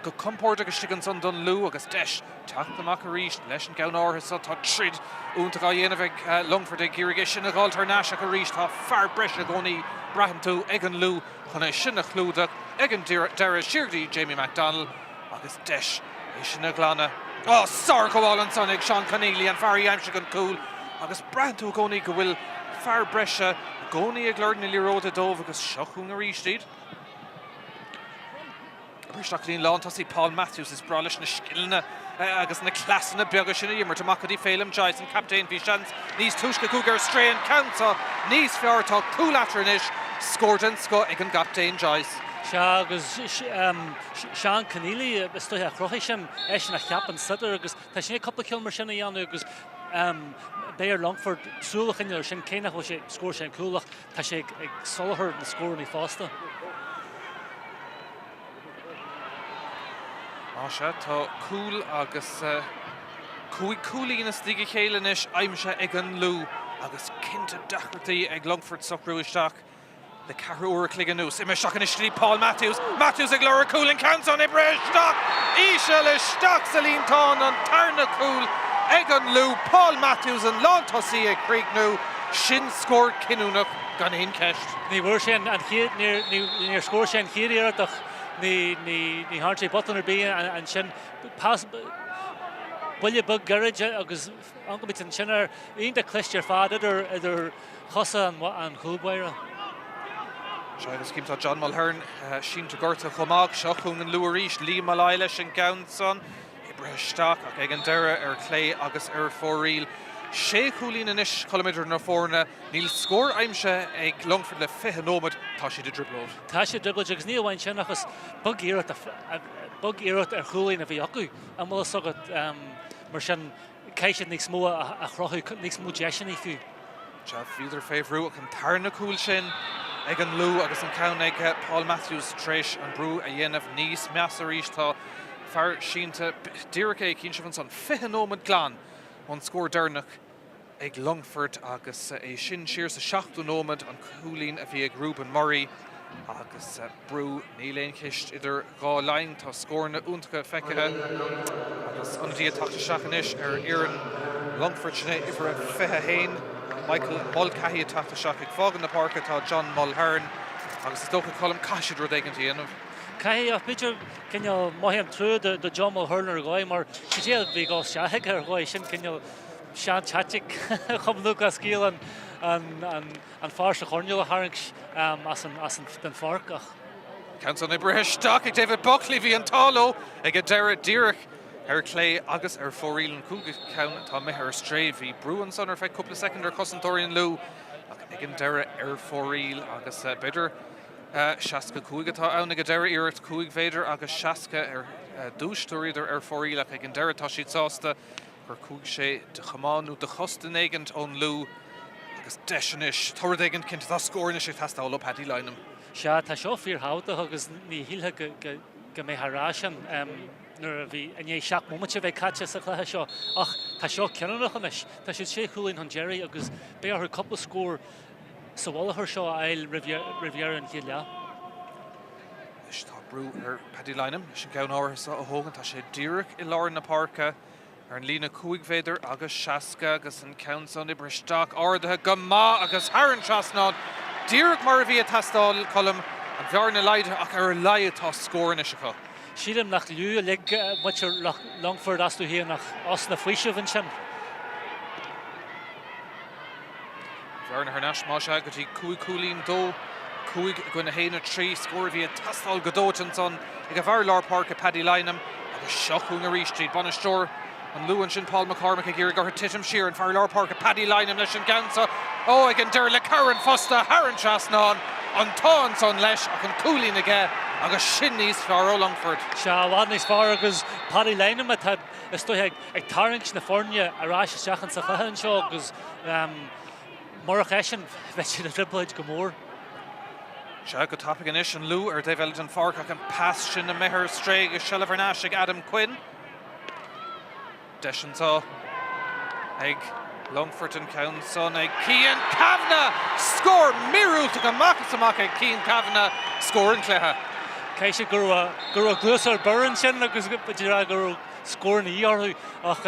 Speaker 1: go compórta agus stigan son don lú agus deis teach amach a ríist leis an gceann áthas tá trid únta á dhéanamh Longford ag ggéirigh sin a gáiltar náiseach a ríist tá fear breis a gcónaí braham tú ag an lú chun é sin a chlúdaach ag an deire siirdaí Jamie McDonnell agus deis é sin a glána sár goháil an son ag Sean Keneally an fearí aimse an cúl agus braham tú gcónaí go bhfuil fear breise gcónaí ag lordan na líróda dómh agus seochún a ríist iad. Bristeach líon lán tasí Paul Matthews is bra leis na skillne agus na clasanna beaga sinna dhémar tamach dí félam Joyce an captain bhí seans níos túisce cúgar strain ceanta níos fearrtá cúlatrinis scóir an sco ag an captain Joyce.
Speaker 2: Se agus Sean Keneally stoithe chrochaí sin na cheapan sidir agus tá sin coppla kilmar sinna dhéanú agus Béir Longford súlachan ar sin céine chu sé scóir sin cúlach tá sé ag solthir na scóirnaí fásta.
Speaker 1: Se tá cúl agus cúlaí na stíige chéalanis aimse ag an lú agus cinnte dachirtaí ag Longford socrú isteach le carúr cliganús. Ime seach an istí Paul Matthews. Matthews ag glóir cool in Council i bre stock. Isha le stock sa líntán an tarna cool. Ag an lú Paul Matthews an lántosí ag Creeknú. Sin scór cinúnach gan hén ceist.
Speaker 2: Ní bhfuair sin an níor scóir sin chéiríarach ní hart sé botán ar bí an sin pas buile bug garage agus angabit an sin ar ionta clistear fad idir chosa an chúbhaire.
Speaker 1: Agus címtá John Mulhern sínta gorta chomag seachún an luaríis Lee Malai leis an Gaunson i breisteach ach ag an deire ar clé agus ar fóríl. Sé chúlín inis kilometr na fórna níl scór aimse ag Longford le 5 nómad tá si de driblód.
Speaker 2: Tá si driblód agus ní bhain sin agus bug iirecht ar chúlín a bhí acu a mó sogad mar sin caiisiad níos mó a chrothú níos mó deisian í fiú.
Speaker 1: Tá fiúidir féhrú ach an tarna cúil sin ag an lú agus an cán ag Paul Matthews tréis an brú a dhéanamh níos meas a ríis tá fear sínta dírecha cín se san 5 nómad glán an scór dernach ag Longford agus é sin siar sa 7 nómad an chúlín a bhí ag Reuben Murray agus brú níléon cist idir gá lein tá scórna úntacha feicithe agus an dí tata seachanis ar ian Longford sinna ifar 5 Michael Mulcahy tata seach ag fágan na parca tá John Mulhern agus is dócha colm caiisiad ru ag an tíanamh.
Speaker 2: Caihí ach beidir cinneal maitham trú de John Mulhern ar gáid mar sé bhí gá seaigh ar gáid sin cinneal sean chatic chum Lucas Giel an farsa chorneal a harings as an den farcach.
Speaker 1: Council na breisteach ag David Buckley bhí an tálo ag a deire díreach ar clé agus ar fóríl an cúga ceann tá mithir stréh hí brúan son ar feith cúpla second ar cosantóiríon lú ag an deire ar fóríl agus beidir seaca cúigatá ann ag a deire iirecht cúig féidir agus seaca ar dústóiríidir ar fóríl ag an deire tá siad sásta gur cúg sé de chamáú de chostan éigent ón lú agus deisanis tuair éigent cinnte tá scórne sé testáil op Paddy Lynam.
Speaker 2: Se tá seo fíor háta agus ní híilthe go mé harráisian nuair a bhí ané seach mumaite bheith caite sa chluthe seo ach tá seo ceannach anis tá siad sé chúlainn an Jerry agus bé ar coppla scór sa bhalathir seo eil riviera an chéad le.
Speaker 1: Is tá brú ar Paddy Lynam sin ceann áir sa a hógan tá sé díreach i lár na parca ar an lína cúig féidir agus seaca agus an Council i breisteach áirithe go má agus Haran Trasnád díreach mar a bhí a testáil colm an bhear na leide ach ar leid tá scórne se chu.
Speaker 2: Sílim nach liú le muir Longford asú hí nach os na faoisehann sin.
Speaker 1: Bhear na Harneis má se go dtí cúig cúlín dó cúig go na héine trí scóir bhí a testáil godóin son ag a bhar lár parc a Paddy Lynam agus seachún a ríistí banisteoir an luúan sin Paul McCormick ag gur titim siar an fear lár parc a Paddy Lynam leis an gansa ag an deir le Karen Fosta Haran Trasnád an táin son leis ach an cúlín aige agus sin níos fear ó Longford.
Speaker 2: Se bhhad níos fearr agus Paddy Lynam is ag tarint na fórne arás seachan sa chuthann seo agus marach éisin bheith sin a tripleid go mór.
Speaker 1: Se go tapig an isis an lú ar David an farc ach an pass sin na mithir stré agus Shella Vernash ag Adam Quinn. Deisintá ag Longford an Council ag Cian Kavanagh scór mirúta go machchas amach ag Cian Kavanagh scór an cléthe.
Speaker 2: Caiise gur a glúsar burin sin agus gur scór na íorthú ach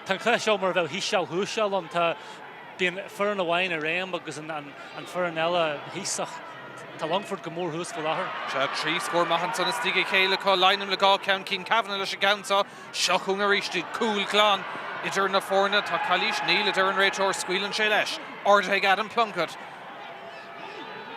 Speaker 2: tan chluthe seo mar bheith híseáil thuúseáil an tá bíon fear na bhain a réim agus an fear an eile hísach tá Longford go mór thuús go láthair.
Speaker 1: Se trí scór maihan san is tíige chéile có Lynam le gá ceann Cian Kavanagh leis a gansa seachún a ríistí cúil chlán idir na fórna tá cailís níl idir an réiteoir scuilann sé leis ard ag Adam Plunkett.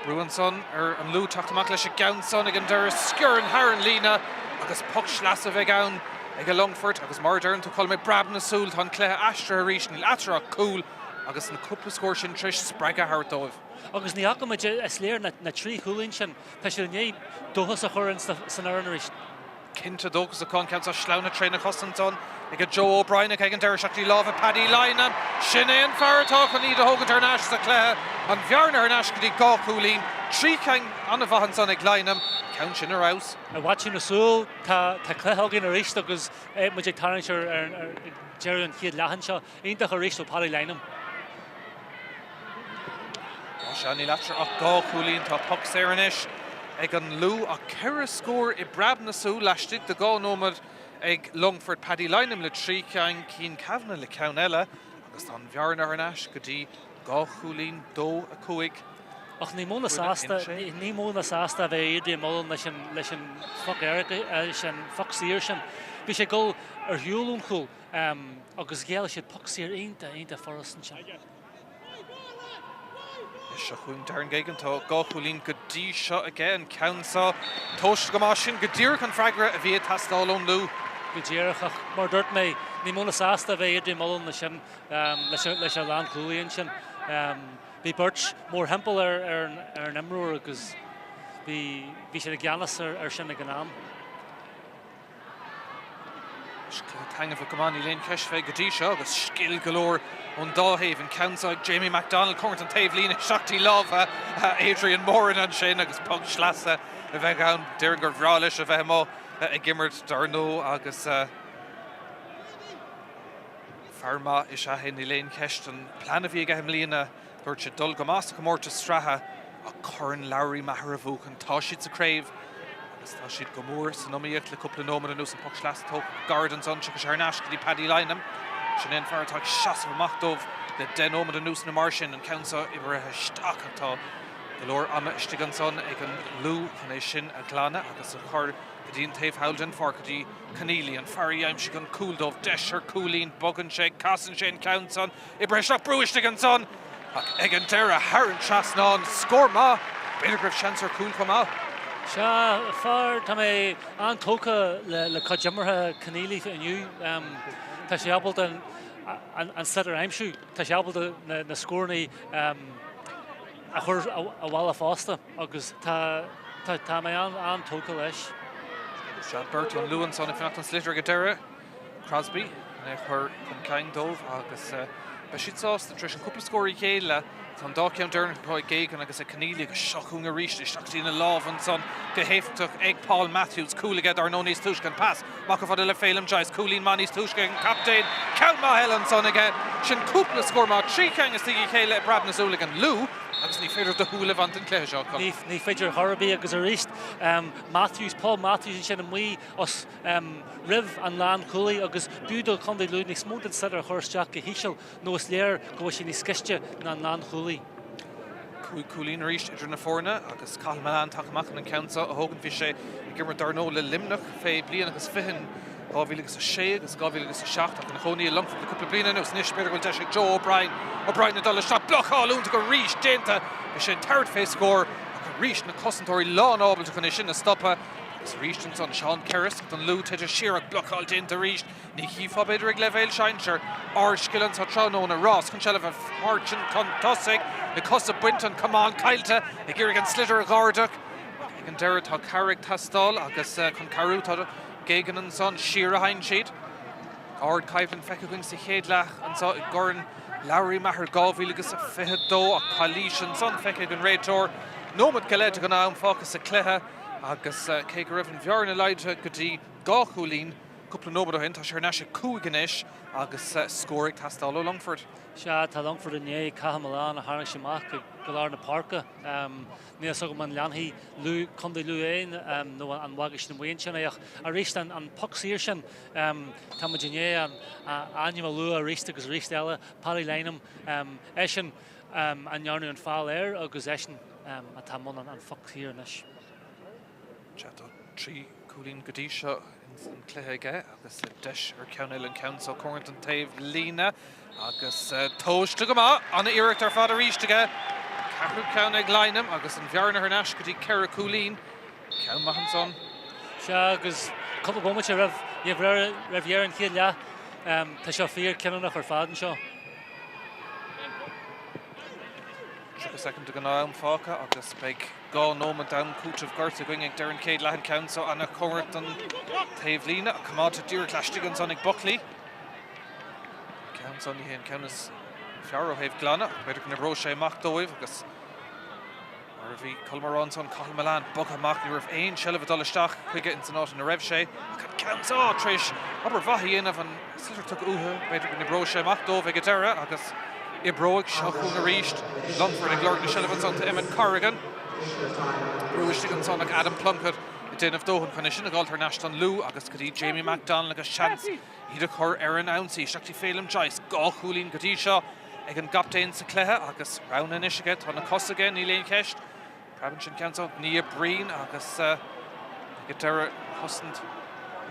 Speaker 1: Brúan son ar an lú taachtamach leis a ganson ag an deir scior an Haran lína agus puck sleas a bheith ann ag a Longford agus mar deirn tú colm brab na súl tá cléthe astra a ríis níl atra cúil agus na cúpla scóir sin tris spreag a hartóibh.
Speaker 2: Agus ní acaid is léir na trí chúlín sin tá sé né dóchas a churann san airnaéis.
Speaker 1: Cinnte dóchas a concant a slána tréna chosantón ag a Joe O'Brien ag an deir seachtaí láh a Paddy Lynam sin é an fearrtá chu iad a thógan ar náis sa cléthe an bhearna ar náis go dtí gá chúlín trí ceann anna bhahan san ag Lynam ceann sin ar aus.
Speaker 2: A bhaitsin na súl tá cléthagin a ríist agus mu ag tarint ar Jerry an chiad lehan seo ionintach a ríist ó Paddy Lynam.
Speaker 1: Shani Latcher ach gá chúlín tá puck séranis ag an lú a ceire scór I brab na sú leistigh de gá nómad ag Longford Paddy Lynam le trí ceann cín Cavanagh le ceann eile agus tá bhearna ar an eis go dtí gá chúlín dó a cuaig.
Speaker 2: Ach ní móna sásta a bheith idir mó leis an fuck Eric sin fuck sír sin. Bhí sé go ar hiúlún chúl agus géal sé puck sír einta forrastan sin.
Speaker 1: Se chuin darn gaigen tá gá chúlín go dtí seo aige an ceansa tóiste go máis sin go dtír chun freigra a bhí tastáilón lú.
Speaker 2: Go ddíireach mar dúirt mé ní móna sásta a bheith idir mó na sin leis a lán cúlaíonn sin. Bhí Birch mór hempel ar an imreoir agus bhí sé gceannas ar sin ag an am.
Speaker 1: Tang of a Kamani Lane Keshfe Gadisha, agus skill galore on Dáhaven, Council Jamie MacDonald, Cornton Tavelina, Shakti Love, Adrian Moran and Shane, agus Pug Schlassa, a Vegan, Derringer Vralish, a Vemo, a Gimmert Darno, agus Farma Ishahin Lane Keshton, Planaviga Hemlina, Lurcha Dulgamas, Comorta Straha, a Corn Lowry Maharavuk, and Toshit's a Crave. Tá siad go mór san nóíocht le cúpla nómar an nús an puck slasta Gardens an tucha Sharnash go dtí Paddy Lynam. Sin in fearrtá seasamh amach le den nómar an nús na mar sin an ceansa ibrithe stachantá go leor ama istigh an son ag an lú chun é sin a glána agus a chur go dtíon taobh Howden far go dtí Caneely an fearí aimsigh an cúldómh deisir cúlín bogan sé casan sé an ceansan ibrithe seach brúistigh an son ag an deire Haran Trasnán scór má beidir gribh seansar cúl chumá.
Speaker 2: Se far tá mé antócha le cadjimmartha Caneely aniu tá sé abalt an set ar aimsú tá sé abalt na scórnaí a chur a bhla fásta agus tá mé antócha leis.
Speaker 1: Se Bert an Luan son fannacht an slitter go deire Crosby chur chun ceann dómh agus be siad sásta tris an cúpla scóirí chéile Tá dá ceann dearna chuid géigean agus a Caneely go seachún a ríiste seachtaí na lámh an son go héifteach ag Paul Matthews cúlaige ar nó níos túisce an pass mac fada le félam deis cúlín má níos túisce an captain ceann má heile an son aige sin cúpla scór má trí ceangas tí chéile brab na súlaigh an lú agus ní féidir do thuúla bhaint an cléir seo.
Speaker 2: Ní féidir Thorabí agus a ríist Paul Matthews sin an mí os rih an lán cúlaí agus búdal chun lú ní smód an seidir chuirteach go híseal nó léir go sin ní sciiste na lán cúlaí.
Speaker 1: Cúlín ríist idir na fórna agus Cathal Malan takeach an ceansa a thugann bhí sé i gimar darnó le limnach fé bliana agus fihin 2006 agus 2007 ach na choníí Longford le cúpla bliana agus níos beidir bhfuil deise Joe O'Brien na dul shot blockháúnta go ríist dénta bhí sé third face scór go ríist na cosantóirí lán ábalta chun é sin na stoppa agus ríist an son Sean Kerris don lú teidir siarach blockháil dénta ríist ní híá beidir ag levéil seinseir áirskillan sa tránó na Ross chun seileh Martin chun tosaigh na cosa buintan cumán cailte ag ggéir an slitter a gárdach ag an deire tá Carrick tastal agus chun carú tá géigean an son siar a hain siad Ard caiimhan feicigún sa chéad leach an sa Goran Lowry Maher gábhíle agus a fithedó a chalís an son feicigh an réitor nómad go leite go ná an fágus a cléthe agus cé go raibh an bhearna leide go dtí gá chúlín cúpla nómad ó hin tá sé neise cúigenis agus scóraigh tastal ó Longford.
Speaker 2: Se tá Longford in é Cathal Malan a Harang Simach go lá na parca ní so man leanhí lú chundé lú éin nó an wagus na muon sin ach a ríist an puck sír sin tá dinné an animal lú a ríiste agus ríist eile Paddy Lynam é sin an nearnú an fáil air agus é sin a tá món an puck sír leis.
Speaker 1: Trí cúlín go dtí seo an cluthe aige agus deis ar ceannail an council Cornton Tavelina agus tóiste go má anna iirecht ar fad a ríisteige Ceathrú ceann ag Lynam agus an bhearna ar neis go dtí Ceara cúlín ceann maithan son.
Speaker 2: Se agus cuppa bomate raibh dhear an chéad le tá seo fíor ceannach ar fádan seo.
Speaker 1: Tríocha second go ná an fáca agus beidh gá nómad down cúitimh gorta going ag deir an céad leathan council anna Cornton Tavelina a cumáta dúir leistigh an son ag Buckley. Ceann son í hén ceannas fear ó héh glána beidir go na bhró sé amach dóibh agus mar bhí Colmarán son Cathal Malan bog amach ní raibh aon seileadh dul isteach chuige in san áit na raibh sé ceann tríis aber bhaithí inmh an slitir tuach uthe beidir go na bhró sé amach dóibh ag deire agus Ibroig, Shachun Arist, Longford and Gordon Shillivan son to Emmett Corrigan. Ruishtigan son like Adam Plunkett, Den of Dohan Condition, a Galter Nashton Lou, August Kadi, Jamie McDonald, like a chance, Ida Cor, Aaron Ouncy, Shakti Phelan Joyce, Gaw Coolin Gadisha, Egan Gaptain Sakleha, August Round and Ishiget, on the Cost again, Elaine Kesht, Provincial Council, Nia Breen, August Guitar Husand.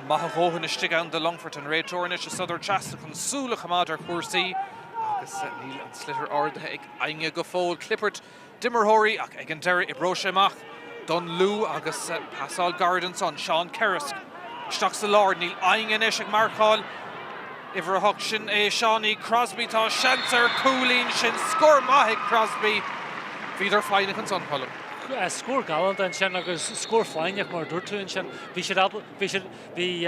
Speaker 1: Mahahohan is stigan the Longford and Ray Tornish, a Southern Chasta, Consula Hamader Kursi, Agus Neil and Slitter Ardeg, Anya Gofol, Clippert, Dimmerhori, Egan Derry, Ibroshemach, Don Lou, Agus Pascal Gardenson, Sean Kerrisk, Stocks the Lord, Neil Anya Neshek Markhal, Ivra Huckshin, Shawnee, Crosby, Ta Shancer, Coolin, Shin, Score Mahik Crosby, Feeder Flying and Son Column.
Speaker 2: Score gallant and Shan agus score fine mar dúirtu and Shan vi should be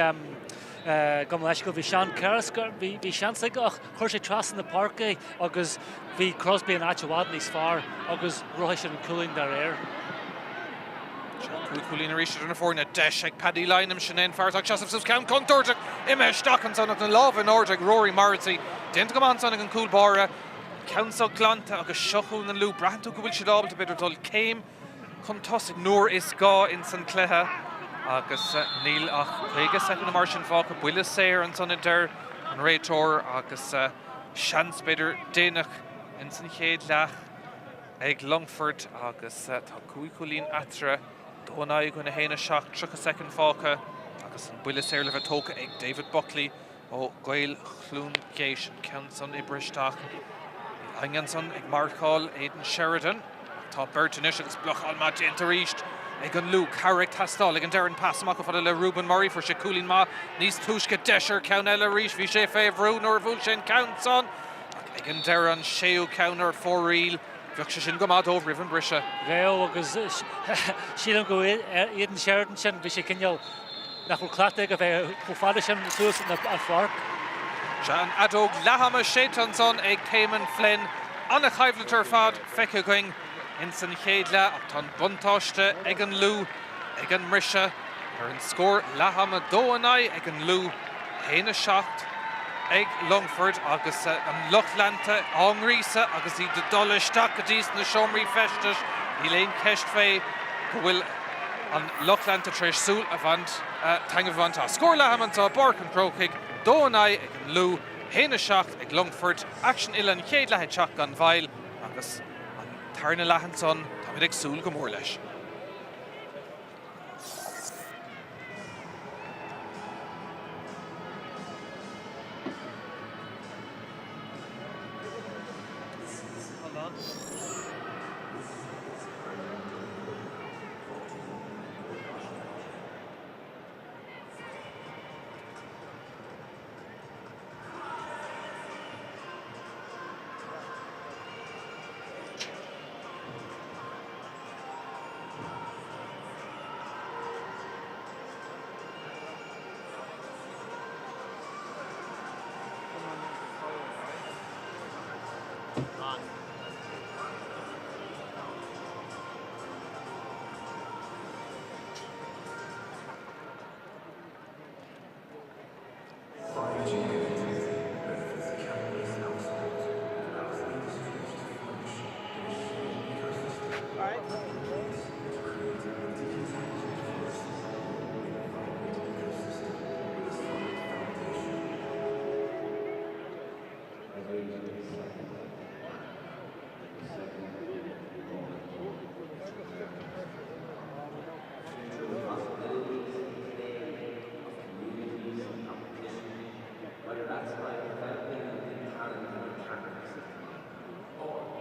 Speaker 2: Gomlashko vi Sean Kerrisker vi Shansig ach chuir tras in the park agus vi Crosby and Achawad níos far agus Rohish and Cooling their air.
Speaker 1: Coolin Richard in a forna Deshek Paddy Lynham Shannon Fartak Joseph Count Contortic Imesh Stockinson of the Love and Orteg Rory Marzi Dent Gamanson and Cool Bora Council Glanta agus Shachun and Lou Brantu Kubil Shadab to better dull came Contosig Noor Isga in St. Cleha agus Neil ach Vega second Martian Falk Willis Sayer and Son Der and Ray Tor agus Shans Bidder Denach in St. Lach Egg Longford agus Takui Colleen Atra Donai going to Hena Shock Truck a second Falka agus Willis Sayer Live Toka Egg David Buckley O Gail Cloon Gate Council Ibristach Hangenson Egg Markhall Aidan Sheridan Top Burton Issues Bloch on Matt Interreached. Egan Luke, Carrick Tastal, Egan Darren Passamaka for the Ruben Murray for Shakulin Ma, Nis Tushka Desher, Counella Reach, Vishay Favru, Nor Vulchen Countson, Egan Darren Sheo Counter for real, Vukshin Gomad over Riven Brisha.
Speaker 2: Reo agus she don't go Eden Sheridan Shan Vishay Kenyo. Nachul Klatek of a Fadishan Sus in the Fark.
Speaker 1: Jan Adog Lahama Shaitanson, Egg Payman Flynn, Anna Hivleter Fad, Feka going. Inson Hedla, Ton Buntoshte, Egan Lou, Egan Mrisha, Erin Score, Lahama Doanai, Egan Lou, Hena Shocked, Egg Longford, Agus and Lochlanta, Ongrisa, Agus the Dullish Takadis, and the Shomri Festus, Elaine Keshtfe, Will on Lochlanta Trish Sul Avant, Tangavanta, Score Lahamanta, Bark and Crokig, Doanai, Egan Lou, Hena Shocked, Egg Longford, Action Ilan Hedla had shotgun Vile, Agus. Tarna Lahanson, Dominic Soul Gomorlesh.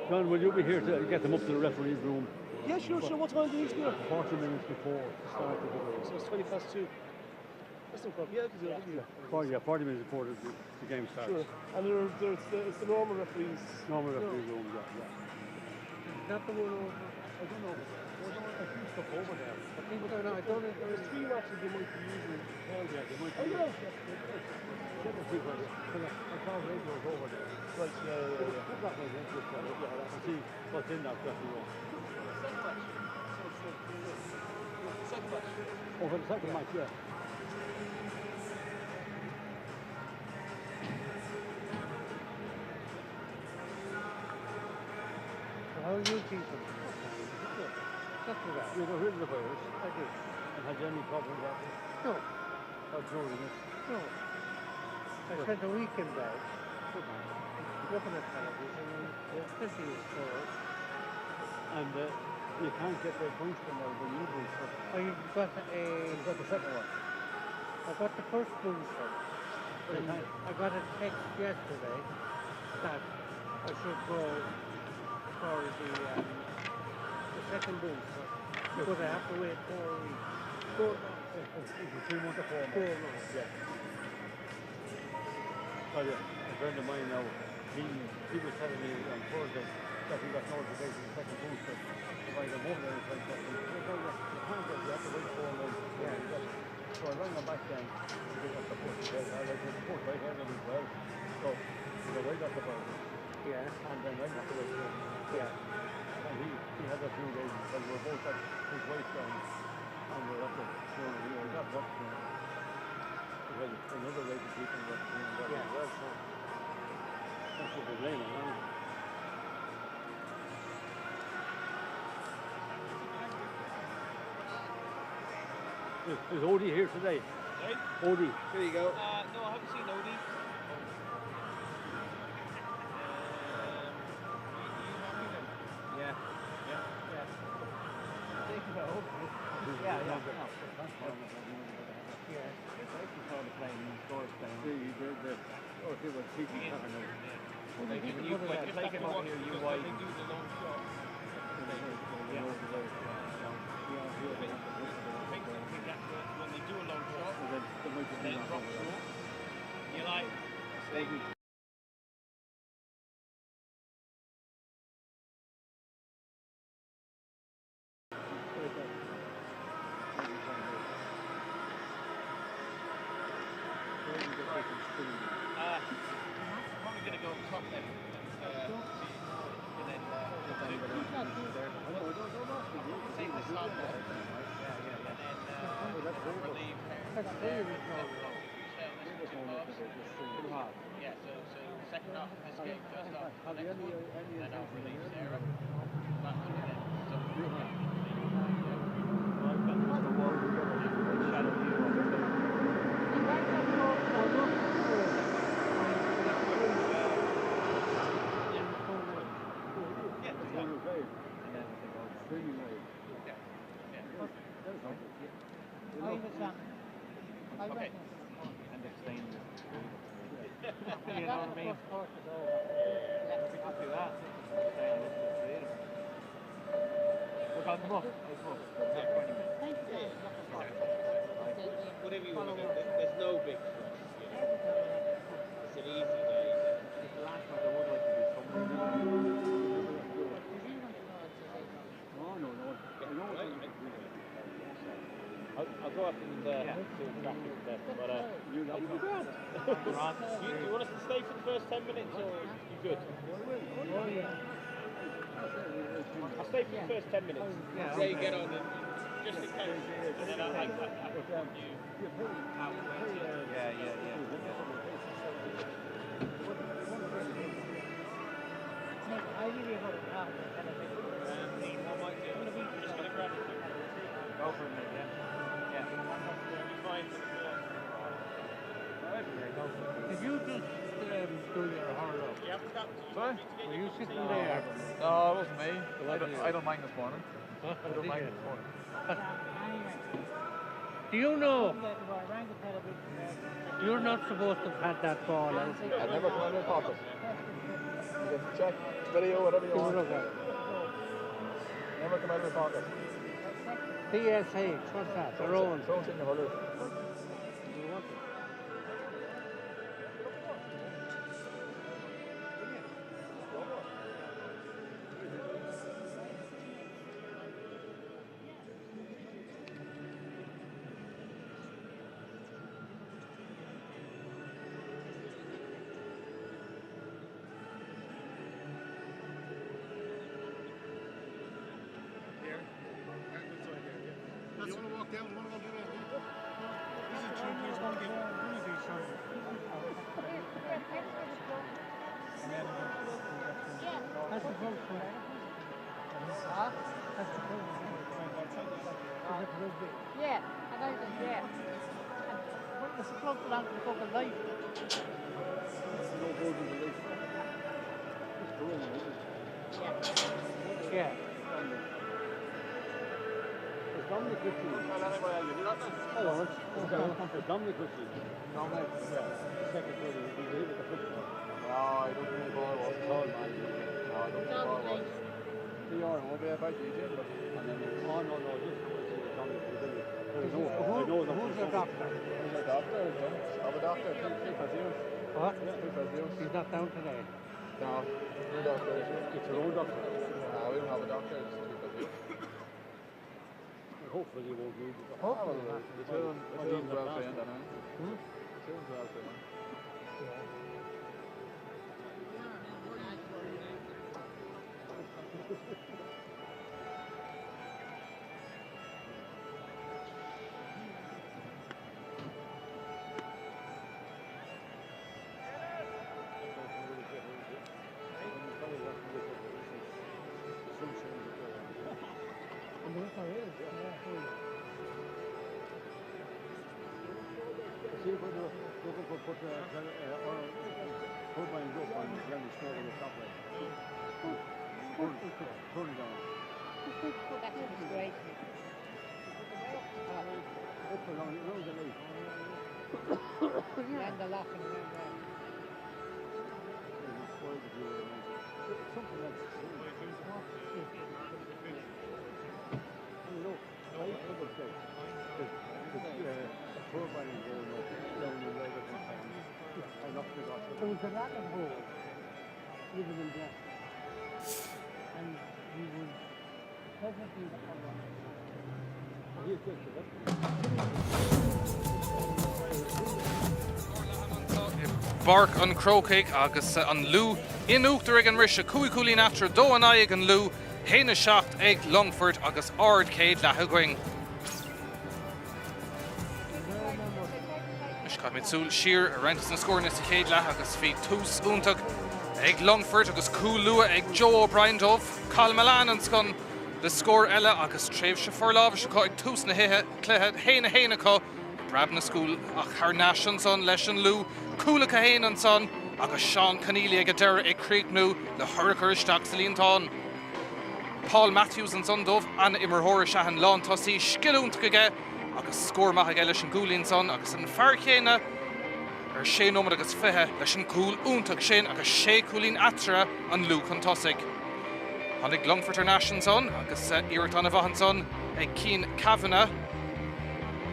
Speaker 3: John, will you be here to get them up to the referee's room?
Speaker 4: Yeah, sure. What time do you need to be there?
Speaker 3: 40 minutes before the start of the game.
Speaker 4: So it's 20 past 2. That's no problem. Yeah,
Speaker 3: Yeah, 40 minutes before the game starts.
Speaker 4: Sure. And it's the normal referees.
Speaker 3: Normal referee's room, yeah.
Speaker 4: Not the one over.
Speaker 3: I don't know. There's a few stuff over there.
Speaker 4: I think, but I don't know. There's 3 matches they might be using.
Speaker 3: Oh, yeah, they might be.
Speaker 4: Oh, yeah.
Speaker 3: Check the people. I saw radios over there.
Speaker 4: Right, yeah.
Speaker 3: Put that way, let's look at it. And see what's in that referee room.
Speaker 4: Second match.
Speaker 3: Oh, for the second match, yeah. new people. That's what
Speaker 4: You got rid of the virus.
Speaker 3: I did.
Speaker 4: And had you any problems after?
Speaker 3: No,
Speaker 4: Ignoring it.
Speaker 3: no. I spent a week in bed, looking at television, and plenty of stores.
Speaker 4: And you can't get the booster now, the new booster.
Speaker 3: I've got
Speaker 4: You've got the second one.
Speaker 3: I got the first booster.
Speaker 4: But you
Speaker 3: And
Speaker 4: can't.
Speaker 3: I got a text yesterday that I should go for the second booster. But I have to wait 4 weeks. 4 months.
Speaker 4: Is it 3 months or 4 months?
Speaker 3: 4 months.
Speaker 4: Yeah. Oh yeah, a friend of mine now, he was telling me on Thursday that he got notification of the second booster. If I go over there and try to you can't get, you have to wait 4 months. Yeah. So I rang him back then to get the first day. I like the first I had it as well. So I got the first.
Speaker 3: Yeah.
Speaker 4: And then I got the wait.
Speaker 3: Yeah.
Speaker 4: And he had a few days because we were both at his waist down and we were up there. So we got up well, another way to people were doing that as well. So that's what we're blaming now. Is Odie here today?
Speaker 5: Right?
Speaker 4: Odie.
Speaker 5: Here you go. No, I haven't seen Odie. Yeah. They do the long shot. When they do a long shot, then it drops short. You like stay. Probably going to go top then. Take this half off. Relieve. Yeah, so second half of this game, first half of the next one, then I'll relieve Sarah. Back to the net. Okay. And explain this. You know what I mean? We could do that. We've got them up. Whatever you want to do, there's no big stress, you know. It's an easy day. It's the last one I would like to do something. I'll go up and do a traffic test, but you go. You want us to stay for the first 10 minutes, or you good? I'll stay for the first 10 minutes. Yeah. So you get on, and just in case, and then I'll you out.
Speaker 3: I really hope it's not.
Speaker 5: What might do? I'm just going to grab it.
Speaker 2: Go for a minute, yeah.
Speaker 5: Fine for the first.
Speaker 3: Did you just do your horror up?
Speaker 5: You haven't got
Speaker 6: Sorry?
Speaker 3: Were you sitting there?
Speaker 6: No, it wasn't me. I don't mind this morning. I don't mind this morning.
Speaker 3: Do you know you're not supposed to have had that ball out?
Speaker 6: I never come out of my pocket. You can check video, whatever you want. Never come out of my pocket.
Speaker 3: PSH, what's that? The Rowan.
Speaker 6: Throw it in your holder.
Speaker 3: That's the first one.
Speaker 7: Yeah, and I was, yeah.
Speaker 3: It's a plug along the fucking light.
Speaker 4: No gold in the race. It's growing, isn't it?
Speaker 3: Yeah.
Speaker 4: It's Dominic Ritchie. Oh, it's Dominic Ritchie.
Speaker 6: Dominic.
Speaker 4: Yeah, secretary. He's able to fix it.
Speaker 6: No, I don't think ball was tall, man. No, I don't think ball was. PR will be about DJ, but
Speaker 4: And then, oh, no, just Dominic Ritchie.
Speaker 3: Who's your doctor?
Speaker 6: he's a doctor, of a doctor, two Brazils.
Speaker 3: What?
Speaker 6: Two Brazils.
Speaker 3: He's not down today.
Speaker 6: No, two doctors.
Speaker 4: It's your own doctor.
Speaker 6: We don't have a doctor, it's two Brazils.
Speaker 4: Hopefully you won't need it.
Speaker 3: Hopefully not.
Speaker 6: The children's well trained, I know. The children's well trained.
Speaker 4: See if we're looking for put turbines up on the ground, it's not on the top way. Turn it down.
Speaker 7: That's disgraceful.
Speaker 4: Up along the lake.
Speaker 7: And the lock and around there.
Speaker 4: Something else. You know, right for the sake. The turbine is going up down the way that I knocked it off.
Speaker 3: There was a lot of holes living in there. And he was perfectly
Speaker 4: He's good for that.
Speaker 1: Bark an Crocaig agus an Lou inúachtar ag an rise cúi cúlín atra dó an ag an Lou héna seacht ag Longford agus ard céad lethagoing. Is caiid súil siar a rentas na scórna sa céad leth agus bhí tús úntach ag Longford agus cúil lua ag Joe O'Brien dómh Cal Milan an scon the scór eile agus tréimh se forlábh se ag tús na hithe cléthe héna có brab na scúil ach thar naisian son leis an Lou cúla a héana an son agus Sean Conneely ag a deire ag Creeknú le thurachar isteach sa líontáin. Paul Matthews an son dómh anna imirthóra seahan lán tosaí sciúnta aige agus scór maith aige leis an gúlín son agus an fear chéine ar 6 nómad agus 5 leis an cúil úntaach sin agus 6 cúlín atra an Lou chun tosaigh. Tháinig Longford naisian son agus iirecht anna bhahan son ag Cian Kavanagh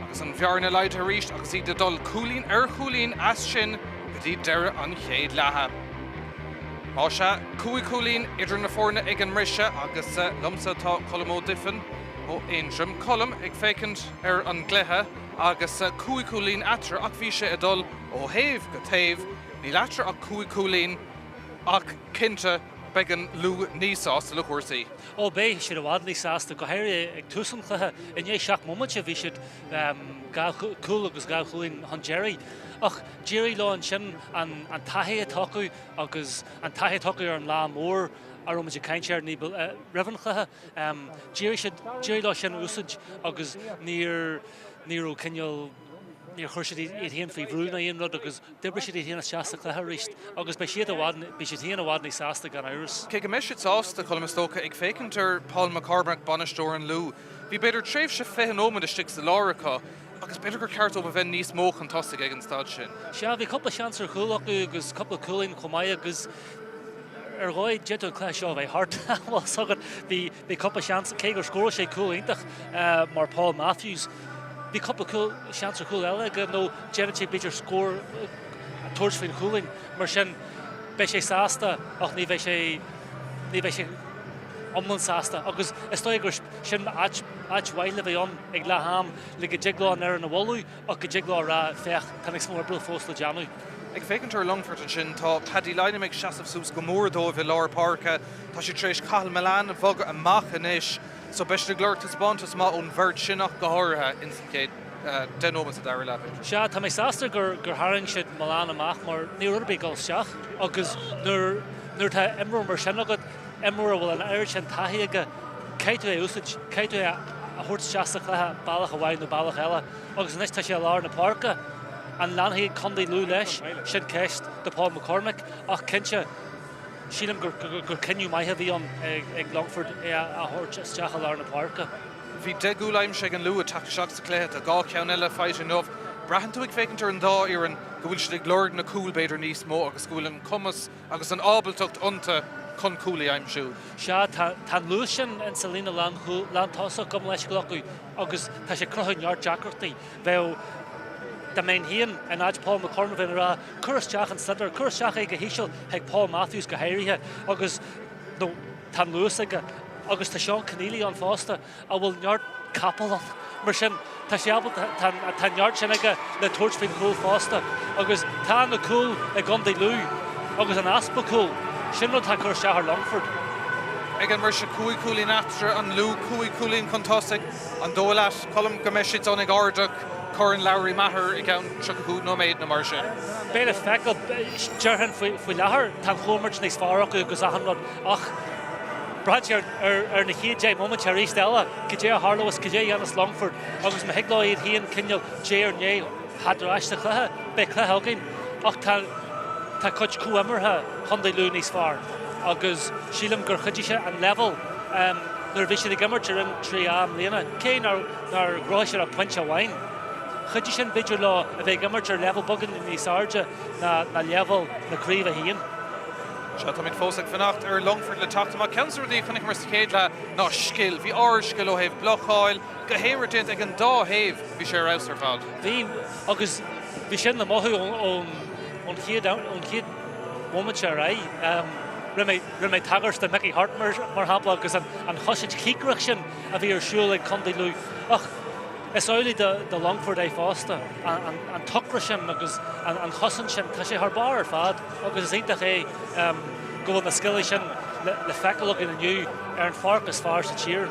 Speaker 1: agus an bhearna leid a ríist agus iad a dul cúlín ar chúlín as sin go dtí deire an chéad lethe. Má se cúi cúlín idir na fórna ag an rise agus lomsa tá colmó difin ó Aintrim colm ag fécint ar an gléthe agus cúi cúlín atra ach bhí sé a dul ó thaobh go taobh ní leatra ach cúi cúlín ach cinnte began Lou níosás le cuasaí.
Speaker 2: Ó bé siad a bhád níosásta go héir ag túsam chluthe in é seach mumaite bhí siad cúil agus gá chuúin an Jerry. Ach Jerry lá an sin an taithé atácu agus an taithé atácu ar an lá mór ar muidir caiintear ní rihan chluthe. Jerry lá sin úsid agus níor cinneal níor chuirse iad héan faoi bhrúna aon rud agus dibre siad iad héana seasta chluthe ríist agus be siad héana a bhád níosásta gan áras.
Speaker 1: Cé go meisiid sásta colmastócha ag fécintar Paul McCormack banistóir an Lou. Bhí beidir tréimh se féthe nómad a stig sa láracha agus beidir gur ceart ó bheith níos móch an tosaigh ag an stad sin.
Speaker 2: Se bhí coppla seansar chuúlacha agus coppla cúlainn chomáid agus ar gáid jeú clé seo bheith hart bhil sagad bhí coppla seansar cé gur scóir sé cúlaintach mar Paul Matthews. Bhí coppla seansar cúil eile go nó genetí beidir scór a tuairs faoin cúlainn mar sin be sé sásta ach ní bheith sé omlan sásta agus is dóigh gur sin áithhaile bheith an ag le ham le go diglán ar na bhú ach go diglá rá feach tan ag smór bil fós le deanú.
Speaker 1: Ag fécintar Longford an sin tá Paddy Lynam ag seasamh sús go mór dóibh i Lár Parca tá sé trééis Cal Milan a bhog amach inis so beis na glóirtas bantas má ón bhirt sinach go háirithe in céad denómas a dair lefa.
Speaker 2: Se tá mé sásta gur haing siad Milan amach mar ní rubí gáil seach agus nuair tá imreú mar sin agad imreú bhfuil an air sin taithí aige caiú é úsait, caiú é a thuirt seasta chluthe bailach a bhain na bailach eile, agus inis tá sé lár na parca, an leanthaí condaí lú leis, sin ceist de Paul McCormick, ach cinse sílam gur cinniú maithe bhí an ag Longford a thuirt isteach a lár na parca.
Speaker 1: Bhí de gúlaim sé an luú a take seach sa cléthe a gá ceann eile fáid an nómh. Brahan tú ag fécintar an dá ar an go bhfuil si ag glóir na cúlbéidir níos mó agus gúlaim cumas agus an ábaltocht ionta chun cúlaí aimimsú.
Speaker 2: Se tá luú sin in Salina landtása go leis glochu agus tá sé cruthneart Jackartaí bheith the main hían an áid Paul McCormick in ra chuteach an Center, chuteach ag go híisiil ag Paul Matthews go héirithe agus nó tá luús aige agus tá Sean Keneally an fásta a bhfuil neart capal an mar sin tá sé abal tá neart sin aige le tuairt cool fásta agus tá na cool ag gondaí lú agus an aspa cool sin nó tá chuteach ar Longford.
Speaker 1: Ag an mar se cúig cúlín after an lú cúig cúlín contásigh an dólas colm go meisiid an ag ardach Corin Lowry Maher ag an trúd nó méid na mar sin.
Speaker 2: Béle fecail dearhan faoi lethir tá chomart níos fárach agus ahanrod ach Bradger ar na chéad moment ar ríos eile, go a Harlow go Janis Longford agus me heagláid híon cinneal ar né hadráiste chluthe be chluthe agin ach tá chuid cuamartha chundaí lú níos far agus sílam gur chuidise an level nuair bhí sé ag gimmart ar an trí am léana cé nar gráisiir a puinte amháin. Chuide sin beidir lá a bheith gimmart ar level bogan níos áirde na level na críomh a híon.
Speaker 1: Se tá ag fósach fannacht ar Longford le taachtamach ceansaí chunig mar sa céad le ná scill, bhí áirsciil ó héh blocháil, go héir déint ag an dá héh bhí sé raibh ar fád.
Speaker 2: Bhí agus bhí sin na mothú ón chiad momente ar ri mé tagart de Mickey Hart mar hapla agus an chosid cícrach sin a bhí ar siúil ag condaí lú. Ach, is áilí de Longford é fásta an tucra sin agus an chosan sin tá sé th bar ar fad agus is intach é go bhfuil na sciile sin le fecail in aniu ar an farcas far sa tír.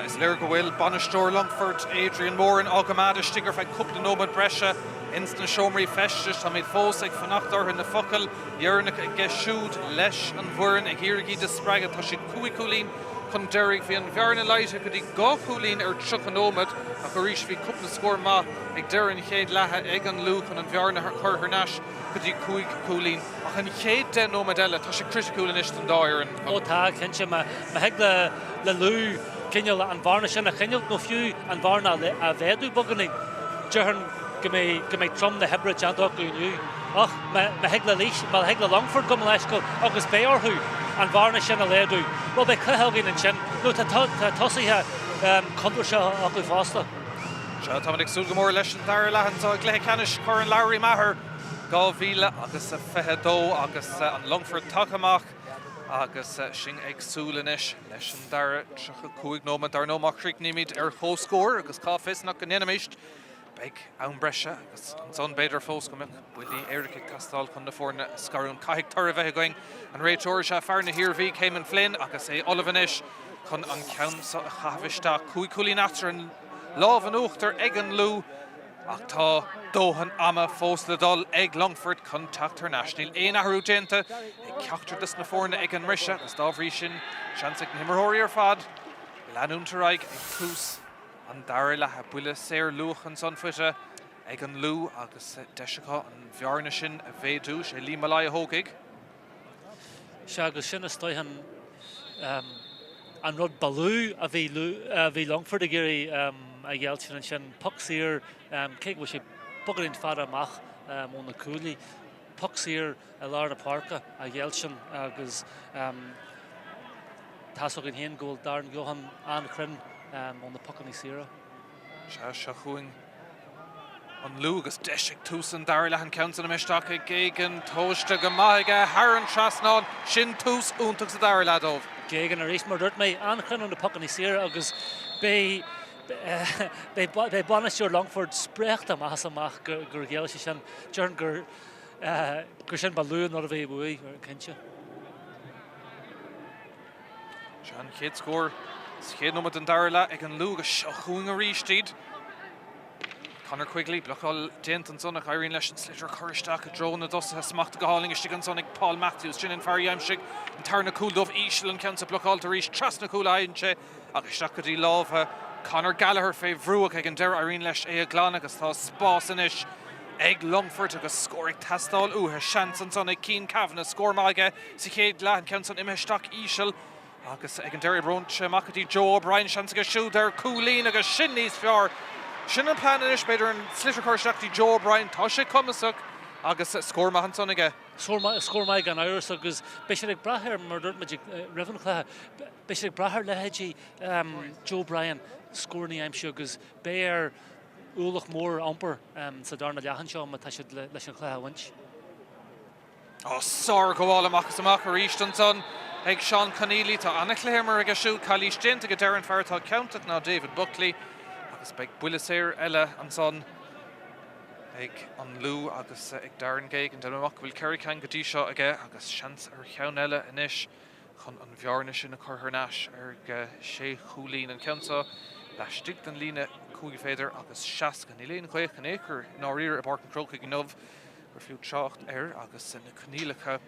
Speaker 1: Is leir go bhfuil banistóir Longford Adrian Moore an ágamada stigar feid cúpla nómad breise instan seomraí festis tá méid fósaigh fannacht ortha na focail dhearnach ag geisiúd leis an bhuireann ag hiirigí de spreagad tá si cúig cúlín chun deireadh bhí an bhearna leite go dtí gá cúlín ar tro an nómad a go rís bhí cúpla scór má ag deireadh chéad lethe ag an lú chun an bhearna chur neis go dtí cúig cúlín ach an chéad den nómad eile tá sé crisiciúil inis an dáir an
Speaker 2: ó tá cinse me heag le lú cinneal an bharna sin a chineal nó fiú an bharna a bhéadú boganí dearhan go mé trom na hebre teanach go nniu ach me heag le lís me heag le Longford go leis go agus béorthú an bharna sin a léadú bhil be chutheginn an sin nó tá tosaithe contra se a go fásta.
Speaker 1: Se tá ag súl go mór leis an dair lehan tá léthe canis Corin Lowry Maher 2000 agus 22 agus an Longford takeamach agus sin agsúlanis leis an dair chuig nómad ar nómachríc níimiid ar chóscóir agus cá fisnach an inimist beag ann breise agus an son beidir fós gomach builí Éirice Castal chun na fórna scarún caiigh tar a bheith going an réiteoir se fear na hirbhí Céimen Flynn agus é Olivanis chun an ceann sa chahabhiste cúig cúlín aftar an lámh an uachtar ag an lú ach tá dóhan ama fós le dul ag Longford chun teachtar naisníl éon athhrú déanta ag ceachtar dus na fórna ag an rise agus dábhrí sin seansaigh na himreóirí ar fad leanúntaráig ag tús an dair le ha buile séir luach an son fuite ag an lú agus deisiá an bhearna sin a bhéadú sé lí malai a hógaigh.
Speaker 2: Se agus sin is stoithan an rud balú a bhí Longford a géirí a gheall sin an sin pucsír cé bhfuil sé bogarín fada amach ó na cúlaí pucsír a lár na parca a gheall sin agus táso an héon ggóil darn Johan an crin on the puck on Isira.
Speaker 1: Se chuing an lú agus deisiigh tús an dair lehan ceann an meisteach ag géigean tóiste go maithaige thar an trasnáin sin tús úntaach sa dair ledómh.
Speaker 2: Géigean ar éis mar dúirt mé an crin on the puck on Isira agus bé banisteúir Longford spreacht amach amach gur gheall sé sin dearn gur sin balún ar a bheith buí ar cinse.
Speaker 1: Sean chéad scór chéad nómad an dair le ag an lú agus seo chuing a ríistíd Conor Quigley, Blochall Dent and son of Irene Lesh and Slitter Curristack, a drone of Dust, Smacht Galling, Stigan Sonic, Paul Matthews, Jinin Farriamshig, and Tarna Cooldove, Ishel and Council Blochall to reach Trasna Cool Ainche, Agashakadi Love, Conor Gallagher, Fay Vrua, Kegandera, Irene Lesh, Ea Glanagas, Thos Bossanish, Egg Longford, Agus Scoring Tastal, Uha Shans and Sonic, Keen Kavanagh, Score Maga, Sikade Lan, Council Imeshtak, Ishel, Agus Egandera Brunch, Makati Joe O'Brien, Shansiga Shooter, Coolin, Agus Shinnies Fjord. Shinnan Planish, Bader and Slitter Curristack, Joe O'Brien, Toshe Comasuk, Agus Score Mahan Soniga.
Speaker 2: Score my gan Irish agus Bishop Braher murdered magic Reverend Clah Bishop Braher Leheji Joe Bryan scoring I'm sure because Bear Ulach more umper Sadarna Jahanshaw Matashid Leshan Clah Winch.
Speaker 1: Oh, sorry, go all a Makasamaka Eastonson, Egg Sean Conneely to Anna Claimer, Agashu, Kalish Jin to get Darren Fartog counted now David Buckley. Agus beg Builisir, Ella and son Eg on Lou, Agus Eg Darren Gag and Denmark will carry Can Gadisha again, Agus Chance or Hiaun Ella Inish, Con on Viarnish in a Curhernash, Erg Shea Hulin and Council, Lash Dick and Lena Coogie Fader, Agus Shask and Elaine Quake and Acre, Norir, a Barton Croaking Nov, Refute Shacht, Agus and Conelica.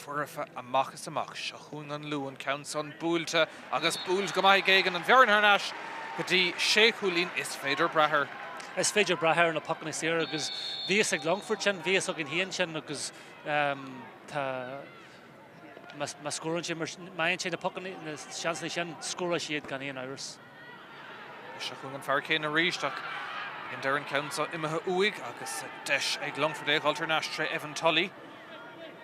Speaker 1: Furfa a Machas a Mach, Shahun on Lou and Council on Bulta, Agus Bult Gamai Gagan and Viarnash. Gadi Sheikh Hulin is Fader Braher.
Speaker 2: Is Fader Braher in a pocket this year because Vias like Longford Chen, Vias like in Hien because Mascoran Chimmer, Mayan Chen a pocket in the chance they shan score she had Ghanaian Iris.
Speaker 1: Shakung and Farkane a Reishtak. In Darren Council, Imaha Uig, Agus Desh, Egg Longford Egg, Alternash, Evan Tully.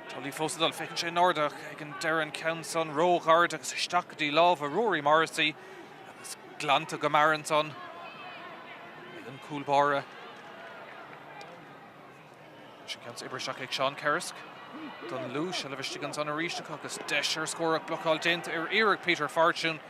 Speaker 1: Tully Fosadal, Fikin Nordach, Egg and Darren Council, Ro Gardak, Stakadi Love, Rory Morrissey. Glanta Gamaranson, Megan Coolbara. She counts Ibrashak Sean Karisk. Dunloo, Shalavistigans on a Rishtak, Agus Desher, Score, Blochall Dent, Eric Peter Fortune,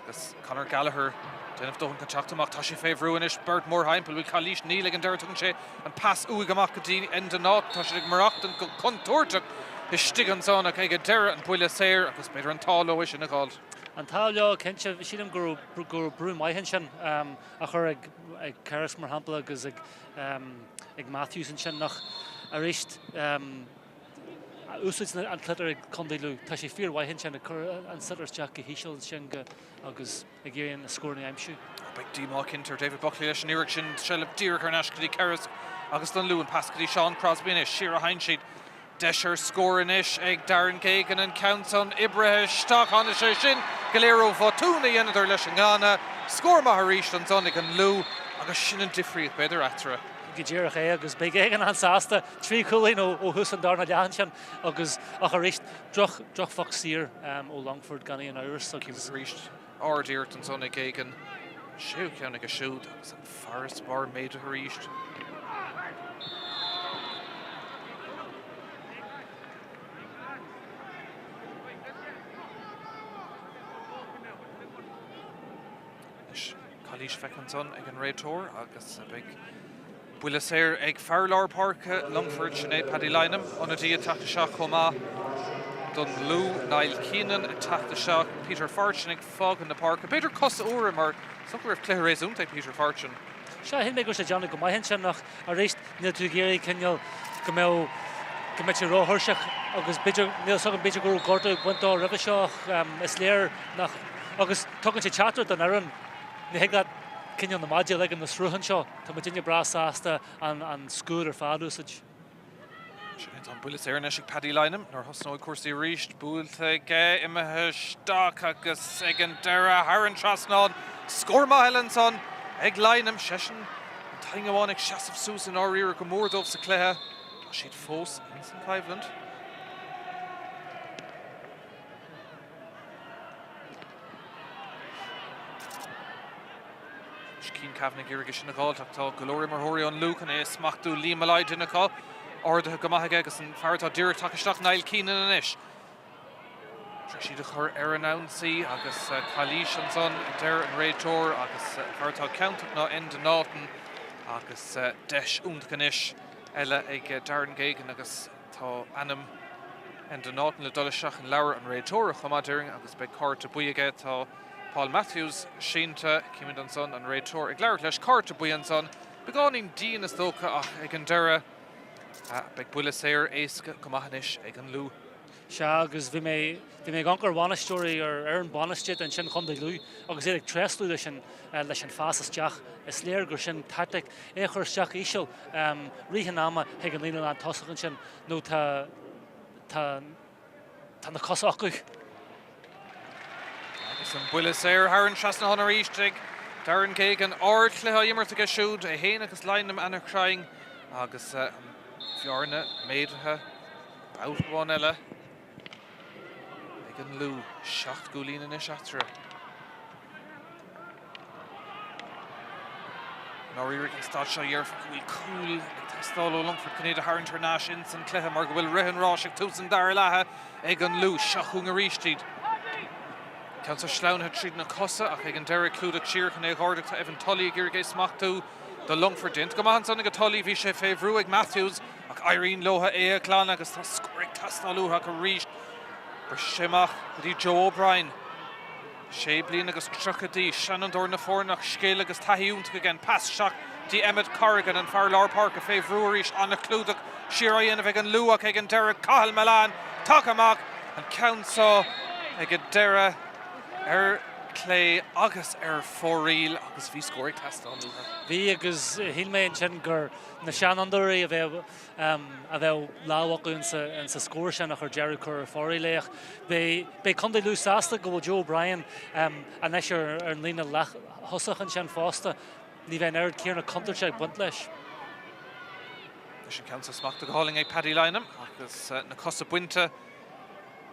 Speaker 1: Agus Conor Gallagher, Denif Dohan Kachaktamak, Tashi Fav Ruinish, Bert Moorheim, will Kalish, Neelig and Derrick and pass Uigamakadi, Endanot, Tashig Marakton, Contortuk, his Stigans on a Kagadera and Builisir, Agus Peter and Talo, wish in a call.
Speaker 2: Antalya Kencha Shidam Guru Brew my henshan achar ag Karis Marhampla agus ag Matthews and Shen nach arist Usits and Clutter Condilu Tashi Fear why henshan and Sutters Jackie Hishel Shenga agus again scoring I'm sure.
Speaker 1: Big D Mark Inter, David Buckley, Lesh and Ericsson, Shellip Deer Carnash Kadi Karis, Agus Dunloo and Pascadi Sean Crosby and Shira Heinsheet. Desher scoring-ish, Egg Darren Kagan and counts on Ibrahim Stock on the Shin, Galero Fortuna and their Leshangana, score Maharish and Sonic and Lou, Agus Shin and Diffrey at Better Atra.
Speaker 2: Gajira agus big Egan and Sasta, Tree Coolin o Husan Darna Janshan, Agus Acharish, Droch Fox Sear, O Longford Gunny and Iris, so he was
Speaker 1: reached or Deert and Sonic Kagan, Shoe Kianig a shoot, and Forest Bar made to Harish. Kalish Feckenson again Raytor, Agus a big Builisir Egg Farlar Park, Longford, Sinead Paddy Lynham, on a D attack the shot Homa, Dunloo, Niall Keenan attack the shot, Peter Fortune, Fog in the park, Peter Costa Urim or somewhere of Clare Rezunte, Peter Fortune.
Speaker 2: Shah hin megos Johnny go my henshan nach arist Neil Tugeri Kenyal Gamel Gamechi Ro Hirschach agus Bidger Neil Sogan Bidger Guru Gorto Gwento Rivashaw Islair nach agus talking to chatter than Aaron they got Kenyan the Magia like in the Sruhanshaw to Virginia Brass Asta and Scooter Fad usage.
Speaker 1: Sinead on Builisir Neshik Paddy Lynham, nor Husno of course he reached Builte Gay Imahish Stock Agus Egandera Haran Trasnon Score Mahelanson Egg Lynham Sheshin Tangawanik Shasif Susan or Eric Mordov Secleha She'd force Vincent Cleveland. Keen Kavanagh irrigation call to Glory Mahori on Luke and Ace Machdu Lee Malai Dinaka or the Gamahagegas and Farata Deer Takashtak Niall Keenan and Ish. Trashi de Chur Eranaunsi, Agus Kalish and Son, Der and Ray Tor, Agus Farata Count na End Norton, Agus Desh Undkanish, Ella Eg Darren Gagan, Agus Ta Anam, End Norton, Le Dolashach and Laura and Ray Tor, Hamadering, Agus Beg Cor to Buyaget, Paul Matthews, Sheenta, Kim Son and Ray Tor, Iglarclash, Cor to Buyanson, Begánin dín is dócha ach ag an dura beag buile séir éasca gomachnis ag an lú.
Speaker 2: Se agus bhí mé ganar bhaineisteúirí ar an banisteid an sin chun luú, agus é ag tresú leis an fásasteach is léir gur sin taitic é chuirteach ísio ríthe ama ag an lína an tosachan sin nó tá na cosa acu.
Speaker 1: Agus an buile séir haar an trasna honna rístig, Darren céig an ord chlutha immert ag siúd a héana agus leinam anna crying agus fiorna méidethe báutháin eile ag an lú 7 gúlín is atra. Nóirí an stad seo dhearfa go bhfuil cool ag testáil ó Longford Cnéad a Har International san cluiche mar go bhfuil rihan ráiseach túsan dar lethe ag an lú 7 a rístíd. Council Sloan had treated a cosa ach ag an Derek clúdach siar chun é gháirdeach tá Evan Tully gur géis smachtú the Longford dint. Go maith an Tully bhí sé féhrú ag Matthews ach Irene Loha é a chlán agus tá scorig tastalúha go ríist bar séach go dtí Joe O'Brien. Sé blian agus truchadí Shannon Dorn na fórnach scéil agus taíúnt go gin pass seach dí Emmett Corrigan an Farlar Park a féhrúéis anna clúdach siar a dhéanamh ag an luach ag an Derek Cathal Milan take amach an Council ag an Derek clé agus fóríl agus bhí scóir testáil.
Speaker 2: Bhí agus híl mé sin gur na seananúirí a bheith láhaún sa scóir sin nach chu Jerry chur fóríléach. Bé chundé luú sásta go bhfuil Joe O'Brien a neis ar an lína thosachan sin fásta ní bheith aird céarna contúirte ag buint leis.
Speaker 1: Leis an Council smacht go háling ag Paddy Lynam agus na cosa buinte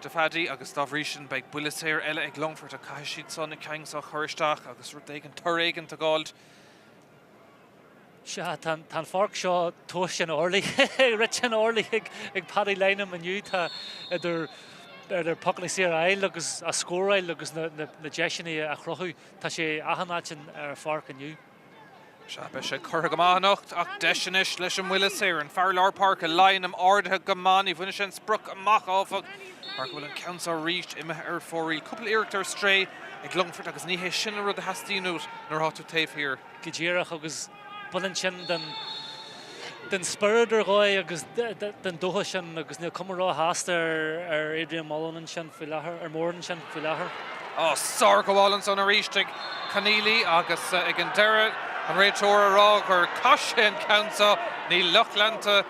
Speaker 1: de fadí agus dáhrísin beag buile séir eile ag Longford a caiisiid son na ceings a chuiristeach agus ru ag an turéigen a gáilt.
Speaker 2: Se tá farc seo tó sin orlaigh ri sin orlaigh ag Paddy Lynam aniu tá idir pocanna sé eil agus a scóráil agus na deisinaí a chrothú tá sé ahannáitin ar farc aniu.
Speaker 1: Se be sé chur go mánacht ach deisenis leis an bhuiile séir an Farlar Park a Lynam ardthe go máí bhuine sin spruc amach áfach mar bhfuil an Council ríist imime ar fóríl cúpla iarachtar stré ag Longford agus ní hé sin rud a hastíúd nar háú taobh hir.
Speaker 2: Go ddíireach agus bulan sin den spiridir gáid agus den dótha sin agus níl cumrá háasta ar Adrian Mullinan sin fi láthair ar mórdan sin fi láthair.
Speaker 1: Sár go bhálann son a ríistigh Canílí agus ag an deire an réiteóir ará gur caiise an Council ní Lochlanta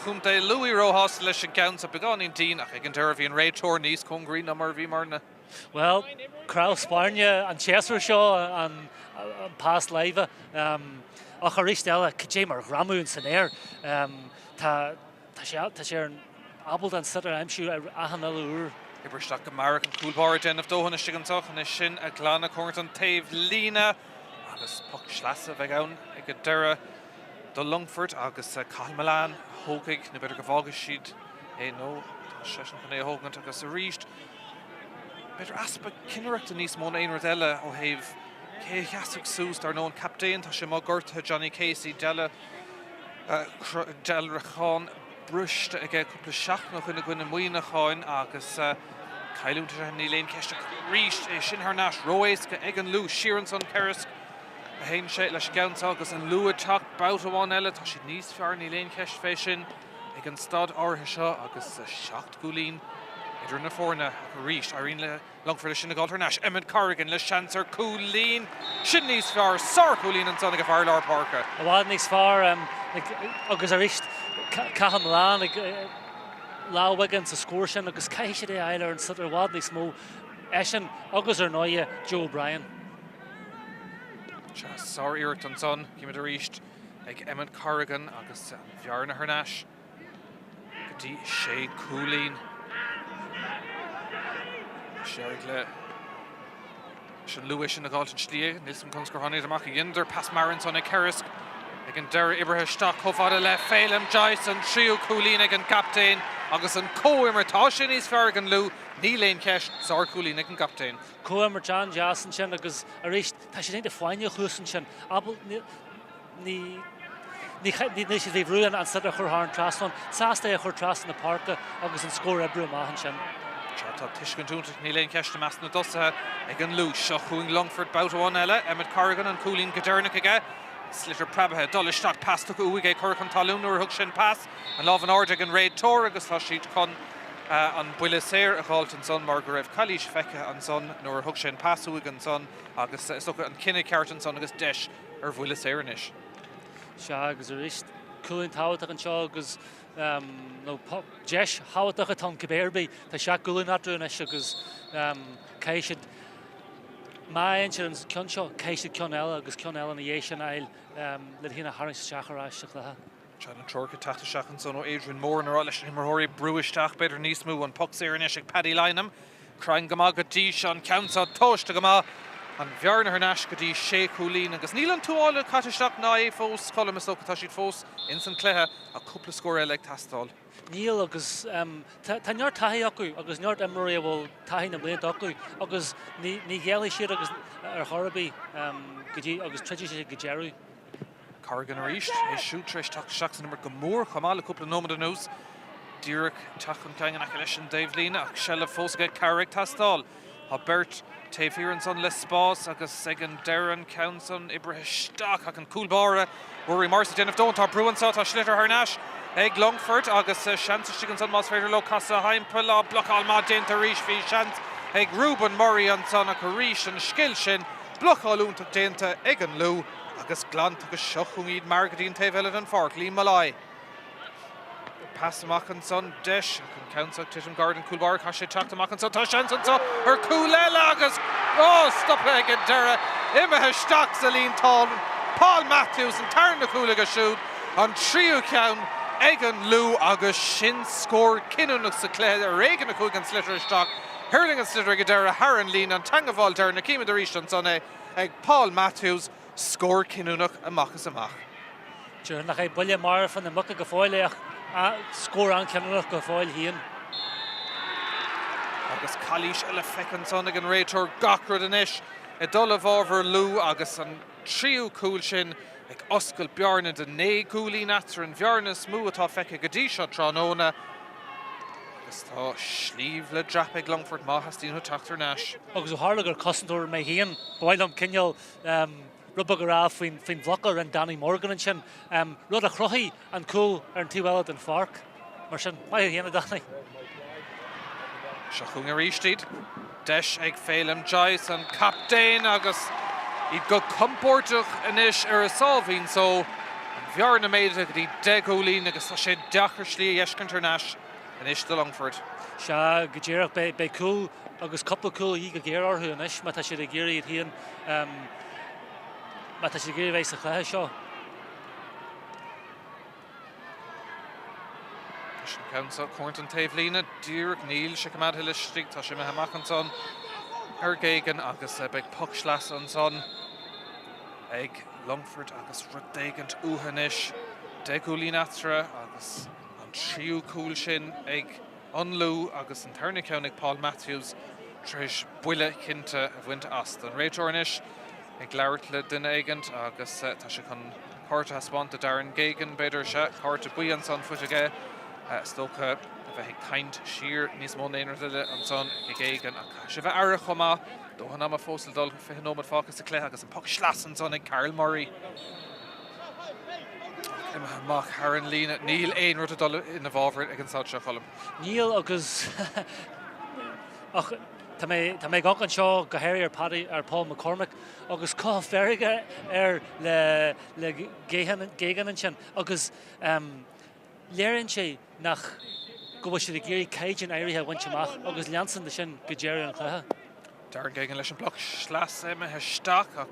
Speaker 1: chunta Louis Rojas leis an Council begáin dín ach ag an deire bhí an réiteóir níos congrí na mar bhí marna.
Speaker 2: Well, Kraus Spáine an Chester seo an past leive ach a ríist eile cé mar gramún san air tá sé an abal an sitar aimsú ahan eile úr.
Speaker 1: Ibristeach go mar an cúlbáir déanamh dóhanna sigantoch na sin a glána cuairt an taobh lína agus puc slasa bheith ann ag go deire do Longford agus Cathal Milan thógaigh na beidir go bhágas siad é nó tá sé sin chun é thógant agus a ríist. Beidir aspa cineireachta níos mó éonar eile ó thaobh cé cheasach sús ar nó an captéin tá sé má gortha Johnny Casey deile Rachán brust ag cúpla seach chuna gine muoine cháin agus caiúnta ní léon ceiste ríist é sin th náis roiéisce ag an lú siaran son Cerisc a héin sé leis Council agus an luúa teach boutamháin eile tá si níos fear ní léon ceist fé sin ag an stad áthe seo agus 7 gúlín idir na fórna go ríist Irene le Longford sin na gáiltarnáis Emmett Corrigan le seansar cúlín sin níos fear sár cúlín an son ag Farlar Parka.
Speaker 2: A bhád níos fear agus a ríist Cathal Milan láhagan sa scóir sin agus caiise é eile ar an sitar bhád níos mó sin agus ar náide Joe O'Brien.
Speaker 1: Sár iirecht an son cíimiid a ríist ag Emmett Corrigan agus bhearna thnáis go dtí sé cúlín. Sérig le sin luis sin na gáiltin slí níos an conscurthaí amach a dhéanidir pas marin son ag Cerisc ag an deire ibrithe isteach chomhfada le Phelim Joyce an tríú cúlín ag an captéin agus an cóimmartá sin níos fear an lú ní léon ceist sár cúlín ag an captéin.
Speaker 2: Cóimar John Jason sin agus a ríist tá sé de fáine chuúsan sin abal ní sé bhí ruúin an sitar churthar an traslan sásta a chur tras na parka agus an scóir ebrú amach sin.
Speaker 1: Tá tuiscin túnta ní léon ceiste meas na dosathe ag an lú seo chuing Longford boutamháin eile Emmett Corrigan an cúlín go deirnach aige Slitter Prabha, Dullishtak pass to Uige Kurkan Talun or Hukshin pass, and Love and Ordig and Raid Tor, Agus Hashid Con on Builisir, a Halton son, Margaret Kalish Feka and son, nor Hukshin pass Uigan son, Agus Suka and Kinnick Carton son, Agus Desh, or Builisir Nish.
Speaker 2: Shags are ist cooling Tawatag and Shags, no pop, Jesh, Hawatag at Tom Kiberby, the Shak Gulin after an Eshagus, Kaishid. My insurance Kunshaw, Kaishid Kunella, Agus Kunella and the Asian Isle, Lidhina Harris Shacharash.
Speaker 1: Shannon Chorka Tachta Shachan son o Adrian Moore and Orlish Himorori Brewish Tach Better Nismu and Puxir and Ishik Paddy Lynham, Crying Gamaga Dish on Council Tosh to Gama and Vjarna Hernashka Sheikh Hulin and Gasnilan to all the Katishak Nai Fos, Columbus Okatashid Fos, Instant Cleha, a couple of score like Tastall.
Speaker 2: Neil agus Tanyar Tahi Aku, Agus Nyart Emery will Tahi na Blade Aku, Agus Nigeli Shir Agus Horriby, Agus Trejish Gajeru.
Speaker 1: Corrigan or East, his shoot Trish Tach Shacks number Gamor, Kamal, a couple of nomad news. Derek Tachon Kang and Akalish Dave Lina, Shella Fosga Carrick Tastall, Habert, Tafir and son Les Spas, Agus Segan Darren, Counson, Ibrahim Stock, Hakan Coolbara, Rory Marsden of Don't, Bruin Salt, Schlitter Harnash, Egg Longford, Agus Shantz Chickens on Mosfader Locasa, Heimpala, Block Alma, Denta Rish, Fi Shantz, Egg Ruben Murray and son, Akarish and Skilshin, Block Alun to Denta, Egg and Lou. Agus Glant agus Shochungid Margadine Tavelet and Farkley Malay. Pass Mackinson Desh Council Tisham Garden Coolbar Kashi Chakta Mackinson Tashanson so her Coolela Agus stop again Dara Imah Stock Celine Tallman Paul Matthews and Tarn the Coolaga shoot on Trio Count Egan Lou Agus Shin score Kinun of Saclay Reagan the Coogan Slitter Stock Hurling and Slitter Gadara Haran Lean and Tangaval Darn Nakima the Rish on Sunday Paul Matthews score Kinunuk and Machas Amach.
Speaker 2: During the Bully Mar from the Mucka Gafoyle, score on Kinunuk Gafoyle Hien.
Speaker 1: Agus Kalish Elefekan Sonigan Raitor Gokra Danish, a Dolavar Lou Agus and Trio Coolshin, like Oscar Bjarna de Ne Cooley Natzer and Bjarna Smuata Feka Gadisha Tranona. Agus Tha Schlievle Drapeg Longford Mahastino Tachter Nash.
Speaker 2: Agus Harlager Cossentor May Hien, Boylum Kinyal. Rubbagaraf fin Vlocker and Danny Morgan and Shin, Rudda Crohi and Cool and Tiwell and Fark. Marshin, why are you Danny?
Speaker 1: Shachunga Rishtid, Desh Egg Phelim Joyce and Captain Agus. He'd go Comportuch Anish Solving so Vjarna made it the Degolin Agus Sashed Dachershli Yeshkanter Nash and Ish the Longford.
Speaker 2: Sha Gajerach by Cool Agus couple Cool Yiga Gerar who and Ish Matashirigiri Hien. But I should give a show.
Speaker 1: Council, Cornton Tavelina, Dirk Neil, Shikamat Hillistrik, Tashima Hamakanson, Ergagan, Agus Big Puckschlass and son, Egg Longford, Agus Rudegant Uhanish, Degulinatra, Agus Trio Coolshin, Egg Unlu, Agus and Turnikonik, Paul Matthews, Trish Buille Kinta of Winter Aston, Raytornish. Ag Lartle den Agent, Agus Tashikon Corta Spont, Darren Gagan, Bader Shat, Corta Buyan son Futage, Stoka, Vehi Kind Sheer, Nismon Einerdille, and son Gagan, Shiva Arachoma, Dohanama Fossil Dol, Fehinomad Focus, the Clay, Agus and Puck Schlassen son, Carl Murray. Mach Haran Lean, Neil Ain Rutadol in the Volver against South Column.
Speaker 2: Neil Agus. Ta me gog an seo go Harry Paddy Paul McCormick agus cá ferige le gégan an sin agus léironn sé nach go bhfuil sé géirí caighdean éirithe bhaintteach agus leansan de sin go déir an chlutha.
Speaker 1: Darren Gagan leis an bloc Schlas Stock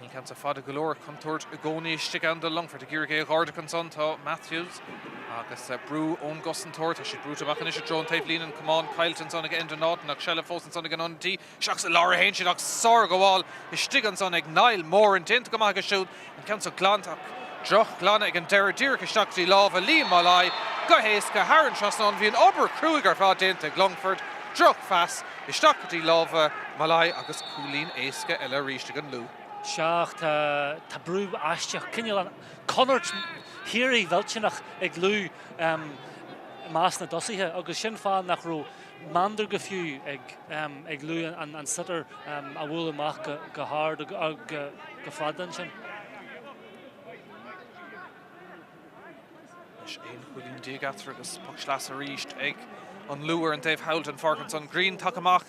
Speaker 1: Ní can sa fada galore contort a gcónaí stig an do Longford a Gyrgé Gardacan son tá Matthews agus Brew ón Gusson Tort a si brúta bach an is a drone Tavelin and come on Kyleton son again Donat and Shella Fosen son again on D Shocks a Laura Hain she docs Sor go all is stig an son ag Niall Moore and Dint go mag a shoot and can so Glanta Droch Glana again Derek Dirk is Stock Lava Liam Malai go Heska Haran Trosnon Vian Ober Kruger fa Dint ag Longford Droch Fass is Stock Lava Malai agus Coolin Eska Ella Rishtigan Lou.
Speaker 2: Seach tá brú aisteach cinneal an Connart hirí bhilteach ag lú más na dosithe agus sin fáil nach ró mandar go fiú ag lú an sitar a bhfuil amach go hard go fadan sin.
Speaker 1: Ein chuilín diagatra agus puck slas a ríist ag an luúr an Dave Howlton Farkinson Green takamach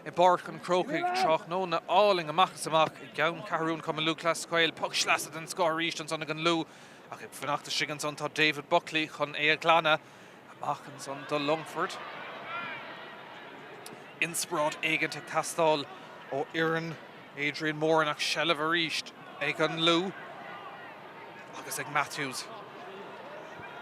Speaker 1: I bark an crocaig troch nó na áling amachchas amach I gawn carún cum lú clas scoil puck slasad an score ríist an son ag an lú ach ag fannachta sigan son tá David Buckley chun é a glána amach an son do Longford. Innsbruck éigent ag tastáil ó Iran Adrian Moore nach sellh a ríist ag an lú agus ag Matthews.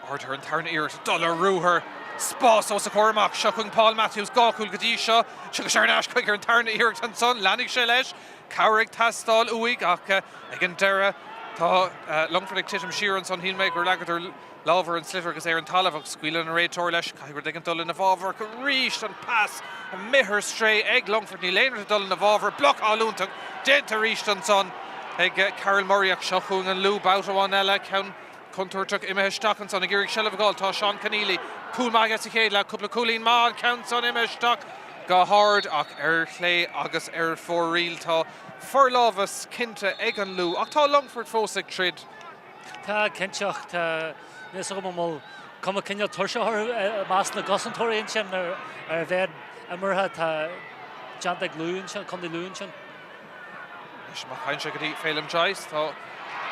Speaker 1: Arthur an tarn iirt dollar rúher spás ó sa chormach seachung Paul Matthews gácúil go dtí seo tugus Arnash quicker an tarn iirt an son leannig sé leis Carrick tastáil uig ach ag an deire tá Longford ag titim siar an son hín méid gur legatar lábhar an slitter agus an talamh scuile an réiteir leis caigur ag an dul in na bhábhar go ríist an pass a mithir stray ag Longford ní léanaar dul in na bhábhar bloc áúntaach déanta ríist an son ag Carol Murray ach seachún an lú boutáin eile ceann Contourtuck imethe staach an son ag Iric Shellh gáil tá Sean Keneally cúl maigad sa chéad le cúpla cúlín má ceann son imethe staach go hard ach chlé agus fór riil tá forlábhas cinnte ag an lú ach tá Longford fós ag trid.
Speaker 2: Tá cinseach tá nes go mó cum cinne tuirseir más na gosantóiríonn sin ar bheith amurtha tá John ag lún sin chun lún sin.
Speaker 1: Is má chain se go dtí félim Joyce tá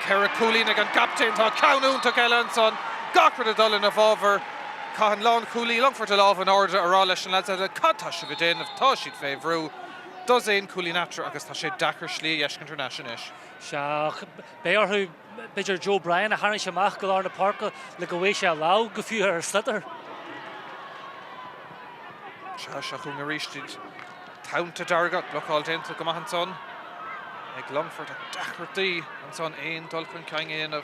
Speaker 1: Cerra Coolín ag an captain tá ceanúntaach eile an son gachford a dul in na bhábhar Cahan lán Coolí Longford a lábh an orda ará leis an leid a cattá se go déanamh tá siad féhrú does éon Coolí natra agus tá sé dachar slí Eisc International.
Speaker 2: Seach béarthú beidir Joe Bryan a harann semach go lá na parca le go bhfuil sé lá go fiú ar slitter.
Speaker 1: Seachún a ríistid tánta dargad bloáil déanta go maithan son ag Longford a dachartaí an son éon dul chun ceang éanamh.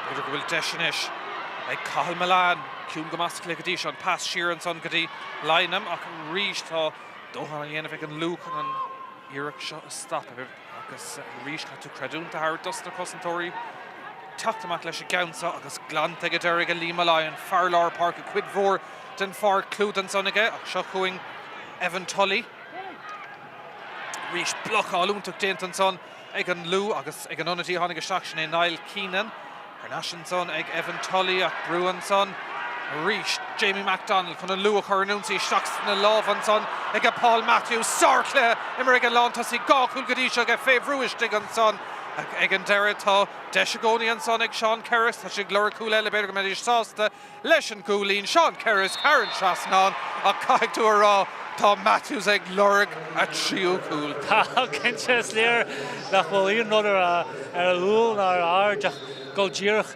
Speaker 1: Beidir go bhfuil deisinis ag Cathal Milan ciún go masc le go dtí an pass siar an son go dtí Lynham ach ríist tá dóthain a dhéanamh ag an lú chun an Iarracht seo stop agus ríist tú creadúnta thar dus na cosantóirí teachtamach leis a gceansa agus glanta go deir go Lima Lion Farlar Park a cuid mhór den far clúd an son aige ach seo chuing Evan Tully. Ríist blochálúntaach déanta an son ag an lú agus ag an onatí tháinig isteach sin é Niall Keenan Arnash an son ag Evan Tully ach brú an son ríist Jamie MacDonald chun an lú a chur anúnsaí isteach na lábh an son ag a Paul Matthews sarcla imar ag an lántasí gácúil go dtí seo ag féhrúiste an son ag an deire tá deisegóní an son ag Sean Kerris tá sé glóir cúil eile beidir go méidir sásta leis an cúlín Sean Kerris Karen Trasnán a caiig tú ará tá Matthews ag glórig a tríú cúil.
Speaker 2: Tá cinse léir nach bhfuil íon nóidir ar úil ná ard go ddíireach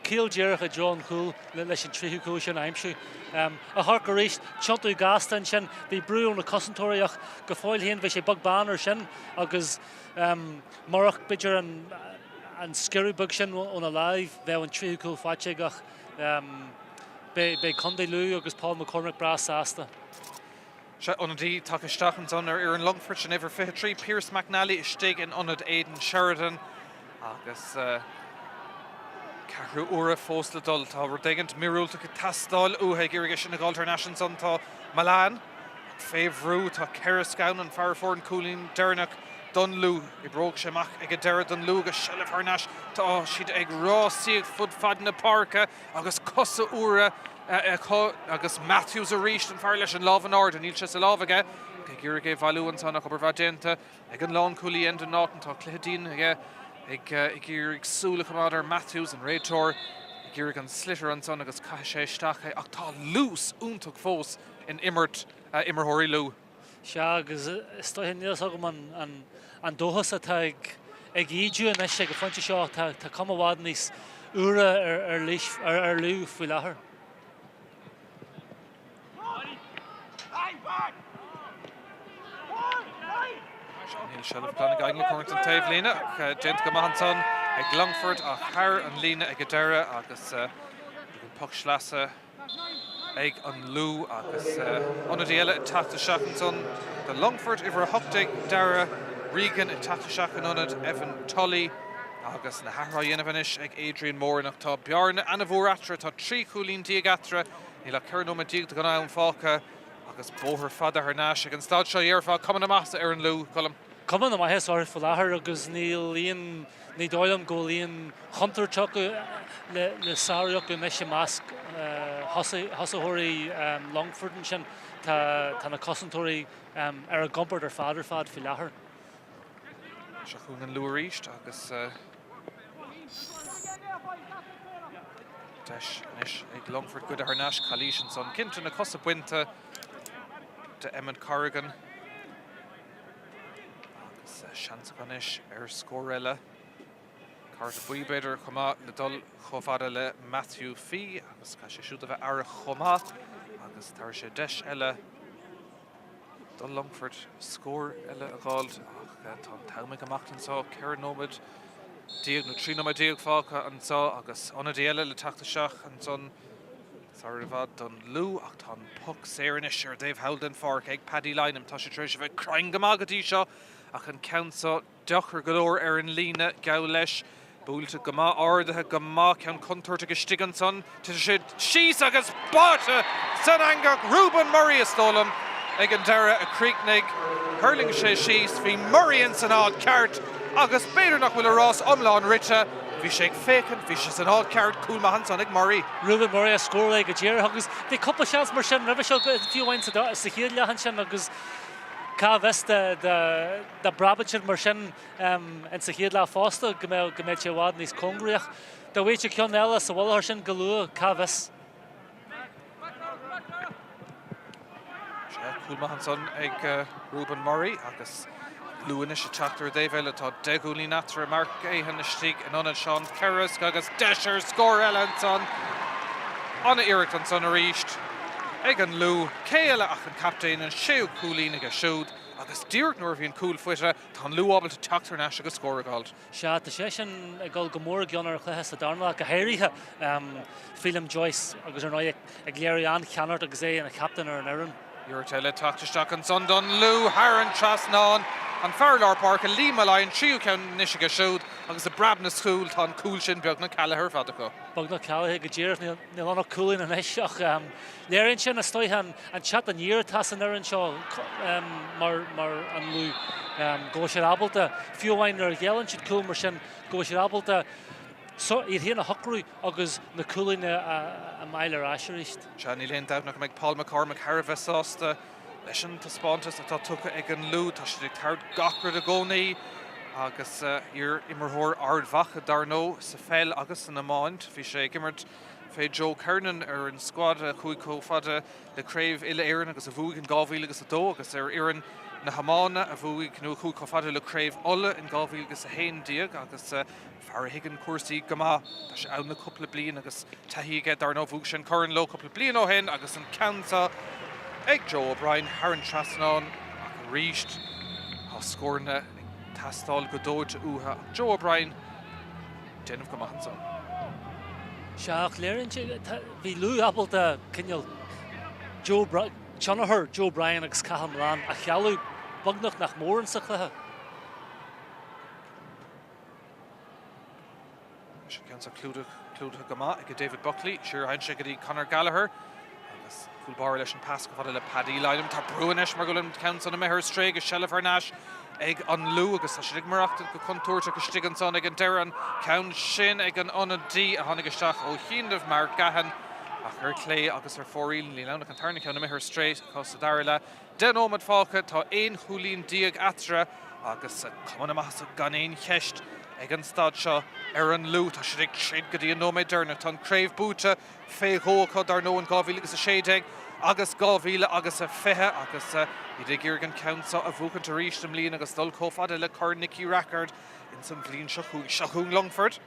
Speaker 2: cíal ddíireach a John Cool leis an tríú cúil sin aimimsú. A thar go ríist tiontaú gastain sin bhí brú na cosantóiríach go fáil híon bheith sé bag banar sin agus marach beidir an scary bug sin on a live bheith an tríú cúil fáte ach be Conde Lou agus Paul McCormick bras asta.
Speaker 1: Se onadí take isteach an son ar an Longford sin iver 53 Pierce McNally istig in onad Aidan Sheridan agus carú uair fósla dul tá rudéigent mirúlta go tastáil uhaig irige sin na International son tá Milan féhrú tá Kerriscown an Farford an Coolín Dernach Dunlú I bróg séach ag a deire Dunlú go Shellh Arnash tá siad ag rásaíag fud fad na parca agus cosa uair agus Matthews a ríist an fear leis an lábh an ard an íl se sa lábh aige ag irige bhú an son ach obair bhd déanta ag an lán Coolí end an nátan tá clédín aige ag irig súla chumáidir Matthews an réiteir ag irig an slitter an son agus cai sé isteach ach tá lús úntaach fós in immert immerthirí lú.
Speaker 2: Se agus stoithe níos agam an dóchas atá ag ídú an eiste go foiinte seo tá cum bhád níos ura ar lú faoi láthair.
Speaker 1: Níl Shellh plan ag aigla chuirt an taobh lína déint go maithan son ag Longford ach thar an lína ag a deire agus an puck slasa ag an lú agus onadí eile tata seach an son de Longford iver hochtaigh deire Regan tata seach an onad Evan Tully agus na harrá dhéanamhanis ag Adrian Moore nach tá bearna ana bhór atra tá trí cúlín diagatra ní le cearnó a díag go an fáca agus bóthir fada Arnash ag an stad seo dhearfá cumann amach ar an lú colm.
Speaker 2: Cuman am I sorry for lahar agus ní dóilm go líon chuntar tucha le sáireach go meisi másc hasaitheoirí Longford sin tá na cosantóirí ar a gompart ar fad fi láthair.
Speaker 1: Seachún an luaríist agus deis ag Longford go ar náis chalís an son cinnte na cosa buinte de Emmett Corrigan agus seansa ganis ar scór eile. Carta buí beidir chumá le dul chomhfada le Matthew Fee agus ca sé siúta bheith ar a chumá agus tar sé deis eile dul Longford scór eile a gáil tá taimig amachtain sá ceir nómid díag nó trí nómid díag fácha an sá agus anna déile le teachta seach an son Sorry bhd don lú ach tá puck séirnis ar Dave Howden Fark ag Paddy Lynham tá sé tréis bheith crying gomagadí seo ach an counsá deachar golóir ar an líne gá leis búlta gomá áirithe gomá ceann contoirte go stigan son tá sé síos agus báte san angach Ruben Murray istólam ag an deire a Creeknig hurling sé síos hí Murray in san ád ceart agus beidir nach bhfuil a rás omláin rite bhí sé ag fécin bhí sé san ád ceart cúil maithan son ag Murray.
Speaker 2: Ruben Murray a scór ag a dtíar agus bhí cuppa seans mar sin ribh seo fiúhain sa chéad leathan sin agus cá bheits de brabantin mar sin an sa chéad le fásta go méid sé bhád níos congriach. Tá bhfuil sé ceann eile sa bhfuilthir sin go luath cá bheits.
Speaker 1: Cúil maithan son ag Ruben Murray agus luúine sé teachtar Dave eile tá deúlí natra mar éhan na stíg an anna Sean Kerris agus deisir scór eile an son anna iirecht an son a ríist ag an lú céile ach an captain an séú cúlín ag a siúd agus dúirt nuair bhíon cúil fuite tá an lú ábalta teachtar neis agus scór a gáil.
Speaker 2: Se tá sé sin ag gáil go mór gcionar chuthe sa darna go héirithe Phelim Joyce agus ar ag léirí an cheanart agus é an captain ar an airan.
Speaker 1: Dúirt eile teachtarteach an son don lú Haran Trasnán an Farlar Park a líma lein tríú ceann níos go siúd agus a brabna school tá an cúil sin beag na Callagher fada go.
Speaker 2: Bag na Callagher go ddíireach níl anna cúlín an éiseach léironn sin a stoithe an chat an díir tas an airann seo mar an lú go sé abalta fiúhhain ar ghealann siad cúil mar sin go sé abalta iad híana a hocrú agus na cúlín a maiile asisiríist.
Speaker 1: Se ní léon damhnach meid Paul McCormack Harvestásta leis an taspáintas atá tucha ag an lú tá sé ag tart gacrad a gcónaí agus ar imirthóir ardhacha darnó sa féil agus san amáint bhí sé gimmert fé Joe Kernan ar an squad chuig cófada le craobh ile éireann agus a bhuaigh an 2000 agus a dó agus ar iireann na hamána a bhuaigh nó chuig cófada le craobh ola in 2000 agus a haon díag agus farhigan cuasaí gomá tá sé ann na cúpla bliain agus taithíige darnó bhuaigh sin churann lo cúpla bliain ó hen agus an cansa ag Joe O'Brien Haran Trasnán ach an ríist á scórna tastáil go dóid uatha Joe O'Brien déanamh go maithan son.
Speaker 2: Seach léironn bhí lú abalta cinneal Jonathan Joe Bryan agus Cathal Milan a chealú bagnach nach mór an sa chluthe.
Speaker 1: Sé ceann sa clúdach gomá ag David Buckley siúr hain sé go dtí Conor Gallagher agus cúlbáir leis an pas go fada le Paddy Lynham tá brúinis mar go le ceann san na methir stréig a sellh ar náis ag an lú agus tá sé ag marachta go contúirte go stigan son ag an deirean ceann sin ag an anadí a tháinig isteach ó chiandamh mar gahan ach ar clé agus ar fóríl ní lena an tarna ceann na methir stréit cos darile den ómad fácha tá éon chúlín díag atra agus cumanna maithe gan éon cheist ag an stad seo ar an lú tá sé ag tríd go dtí an nóméid dearna tá craobh búta féthócha dar nó an 2000 agus a séideag agus 2000 agus a fithe agus i d ggéirgan countsa a bhuachan a ríist am líon agus dul cófada le chur Nicky Rackard in san bhliain seachún Longford.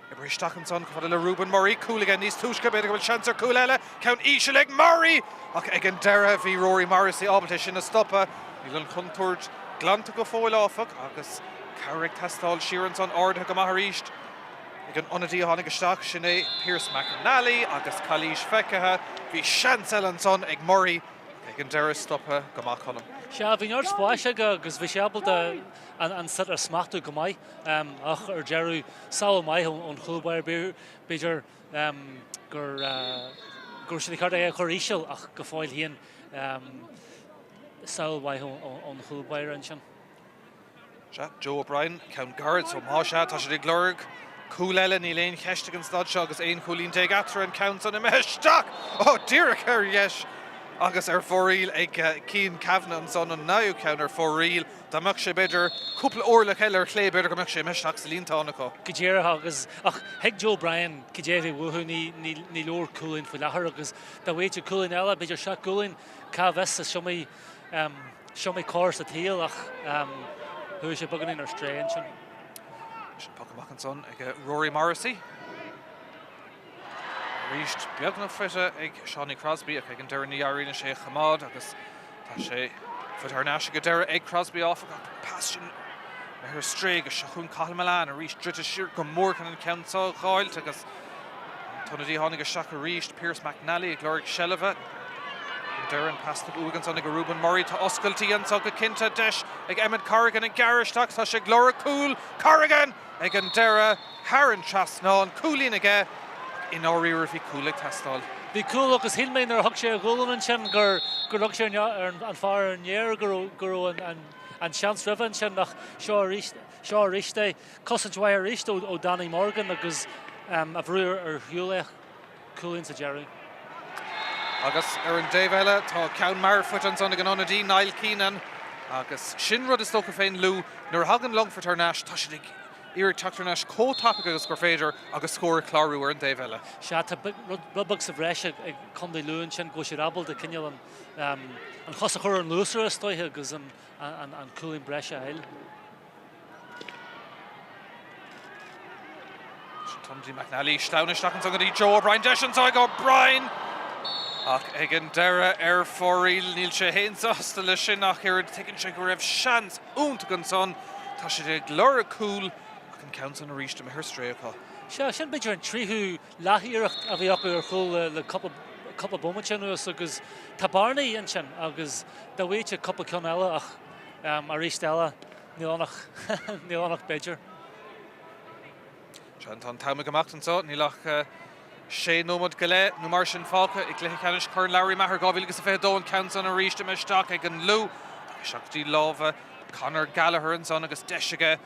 Speaker 1: I bristeach an son cófada le Ruben Murray cúil again níos túisce beidir go bhfuil seansar cúil eile ceann íse le Murray ach ag an deire bhí Rory Morrissey ábalta sin na stoppa í le contúirt glanta go fóil áfach agus Carrick testáil siar an son áirithe go maith ríist ag an onadí a tháinig isteach sin é Pierce McNally agus Calís Fecathe bhí seans eile an son ag Murray ag an deire stoppa go maith colm.
Speaker 2: Se bhí neir spáise agus bhí sé abalta an sit ar smachtú go maiid ach ar dearú saoil maiid ón chulbair beidir gur sin chuir é chur íseal ach go fáil híon saoil maiid ón chulbair an sin.
Speaker 1: Joe O'Brien, Count Guard, so Masha, Tasha de Glurg, Cool Ellen, Elaine Heshtigan Stodshog, agus Ein Coolín Take Atra and Counts on a mesh. Oh, dear, yes. Agus for real, Keen Kavanagh and son and now counter for real. The Makshe Bedder, couple Orla Keller, Clay Bedder, Makshe Meshnak, Celine Tonico.
Speaker 2: Gajera agus Heg Joe Bryan, Gajeri Wuhu ni lor Coolin for Lahar agus the way to Coolin Ella, Bidger Shot Coolin, Calvessa, show me course at heel, who is a bugging in our strange.
Speaker 1: Puckamack and son, Rory Morrissey. Reached Biogna Fitta, Shawnee Crosby, ag an Derry Arena Sheikh Hamad, agus Tashe for her Nash Gadera, Egg Crosby off, got passion. Her Strag, a Shahun Kalmalan, a reached Dritta Shir, Gomorkan and Council, Coil, agus Tonadi Honig, a Shaka reached Pierce McNally, a Gloric Sheleva. Darren passed the Ugans on a Ruben Murray to Osculty and Soka Kinta Desh, ag Emmett Corrigan and Garish Tax, Tashe Glora Cool, Corrigan, ag an Dera, Haran Chasnon, Coolin again. In our rear if he cool like Tastall.
Speaker 2: Be cool agus Hillmain or Huckshire Golan Chen gur Luxure and far and year guru and Chance Riven Chen nach Shaw Rishte Cosage Wire Richt o Danny Morgan agus a brewer or Hule coolin to Jerry.
Speaker 1: Agus Aaron Davella to Count Marfoot and son again on a D Niall Keenan. Agus Shinrod is stoke fein Lou nor Hagen Longford her Nash Tashidig. Eric Tuckternash co-topic agus Gorfader agus score Claru or Davella.
Speaker 2: Shata Rubbucks of Resha Conde Lewin Chen Goshirabel the Kinyal and Hossachur and Lucer Stoy agus and cooling Brescia Hill.
Speaker 1: Tomdi McNally, Stownish Stockton Joe O'Brien Deshan so I go Brian. Again Dara Air for real Neil Shahain Zostal Shinach here taking Shigrev Shans Untagunson Tashidig Laura Cool. Counts on a reach to her Strayco.
Speaker 2: Shin Bidger and Trihu Lahir Aviaka full the couple Bomachen agus Tabarni and Chen agus the way to couple Conella Aristella Nilonach Bidger.
Speaker 1: Chanton Tamagamacht and so Nilach Shea Nomad Gale, Numarshan Falca, Iklichanish Kern Larry Maher Govilgus of Don counts on a reach to Meshtak again Lou Shakti Lova, Connor Gallagher and son agus Deshiga.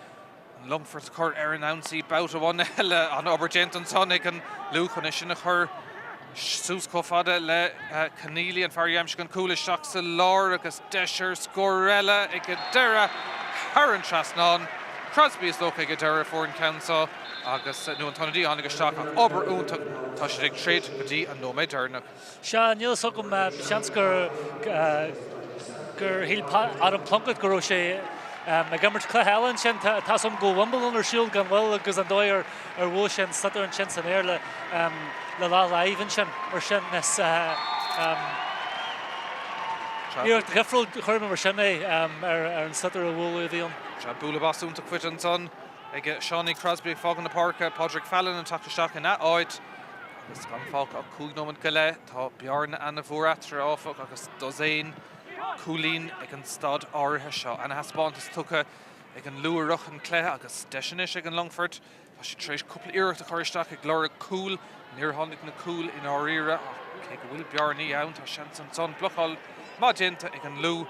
Speaker 1: Longford's court Aaron Ouncey bout one on Obergent and Sonic and Luke on a Shinachur Sus Kofada le Keneally and Faryamshkan Coolish Shocks to Laura agus Desher Scorella Igadera Haran Chasnon Crosby is look Igadera for in Council agus Nuan Tonadi on Shock Ober Untuk Tashidik Trade Gadi and No Medernuk.
Speaker 2: Sha Neil Sokum Shansker Gur Hill Adam Plunkett Goroshe Magammert Clahallen Chen Tasum go Wimbledon or Shield gan well agus an doir or Wosh and Sutter and Chen Air la live and Chen or Chen nes Here the Geffrel Herman or Chen and Sutter or Wool the on
Speaker 1: Bula Bassoon to quit and son. I get Shawnee Crosby Fog in the Park, Podrick Fallon and Taka Shock in that oid. Agus gan Falk of Coolnom and Gale, Top Bjorn and the Voratra off agus Dozain. Coolin again Stod or Heshaw and has spawned his tucka again Lure Ruch and Clay agus Deshinish again Longford. She trace couple ear to Corishtak a Glora Cool near Hondick na Cool in our era. Keg Will Bjarni out to Shanson Son Blochol Magenta again Lou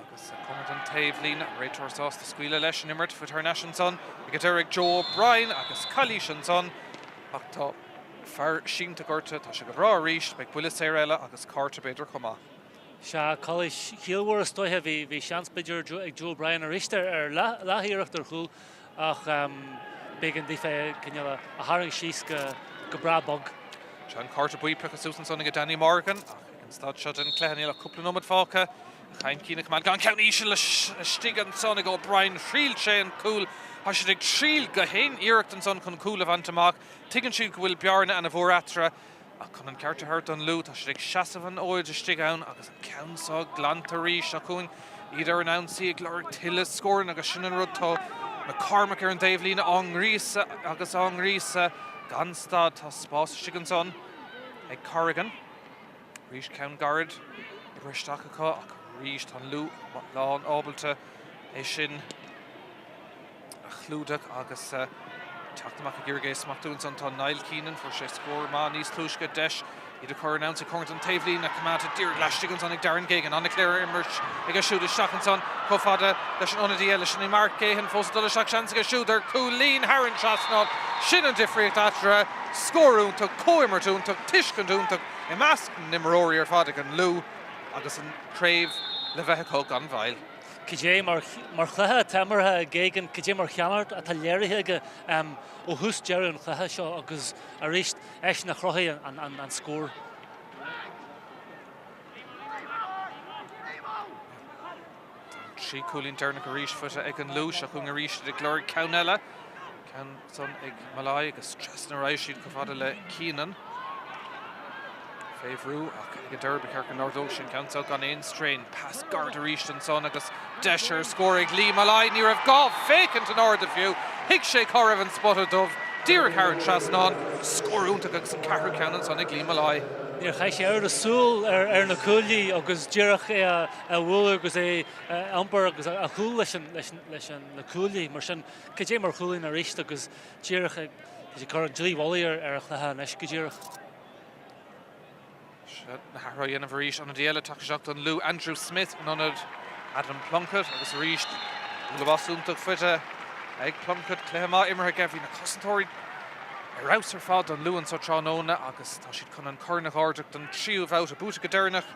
Speaker 1: agus Comerton Tavelin Rachel Sauce the Squeala Lesh Nimmert for her Nation Son. We get Eric Joe O'Brien agus Kalish and Son. Octo Far Sheen to Gorta Tashagabra reached by Willis Sarella agus Carter Bader Coma.
Speaker 2: Sha College Hilwar stoy heavy vi chance Bidger Joe Bryan or Richter la here after who ach big and dife Kenyala a haring she's go bra bug.
Speaker 1: Sean Carter Bui pick a Susan Son Danny Morgan. Instead shot in Clehanil a couple of numbered Falca. Chaim Keena Kamal Gan County Ishil Stigan Son go Brian Shield Shane Cool. Hashidig Shield Gahain Eric Son con Cool of Antamak. Tigan Shield Will Bjarn and a Voratra. Conan Carter hurt on Lou, Tashidik Shasavan Oid Stigown, agus Council, Glantari, Shakun, either announce Gloric Tillis scoring, agus Shinnon Rudto, McCormick and Davelina, Ongrisa, agus Ongrisa, Ganstad, Taspas, Shiganson, a Corrigan, Rish Count Guard, Rishtaka, Rish on Lou, Lawn Obalta, Eshin, Chludak, agus. Taktamak Girgay Smackdoon Son Niall Keenan for she score man East Klushka Desh Iad Cor announce a current on Tavelin a command to Dear Lashtigans on Darren Gagan on a clear emerge ag a shoot a shot and son Kofada leis an onadi Elish and Mark Gahan fós dul a shot chance ag a shooter Coolleen Harren Chasnod Shin and Diffriat Atra Scorún to Coimertún to Tishkandún to Imask Nimrori or Fadigan Lou agus an Crave Levehico gan Vile.
Speaker 2: Cé mar chluthe tamartha gégan cé mar cheanart a tá léirithe ó hús dear an chluthe seo agus a réist eis na chrothaí an scór.
Speaker 1: Trí Coolín Derna go ríis futa ag an lúis a chun a ríis de glóir Caunella can son ag Malai agus stress na ráis siad go fada le Keenan. Favorú ach ag a derby Kirk an Nordocean counts out gan ein strain pass guard a ríis an son agus Desher score ag Lee Malai ní rah gá fécant an ard a fiú hic sé Corrivan spotted dove Dear Karen Chasnon scoreúnta agus an Cahar Canan son ag Lee Malai.
Speaker 2: Níor chaith sé ar a súl ar na cúlaí agus dearach a bhfuil agus é ambar agus a chúil leis an na cúlaí mar sin cé mar chúlaí na réist agus dearach sé chu dlíhhaí ar a chluthe leis go dearach.
Speaker 1: Na Harra dhéanamh ríis an déile take seach an Lou Andrew Smith an anad Adam Plunkett agus a ríist le basúntaach fuite ag Plunkett cléimá imar gefhí na cosantóirí Raus ar fad an Lúan sa Tránóna agus tá siad chun an cornach ordeach an tríú bheit a búta go deireanach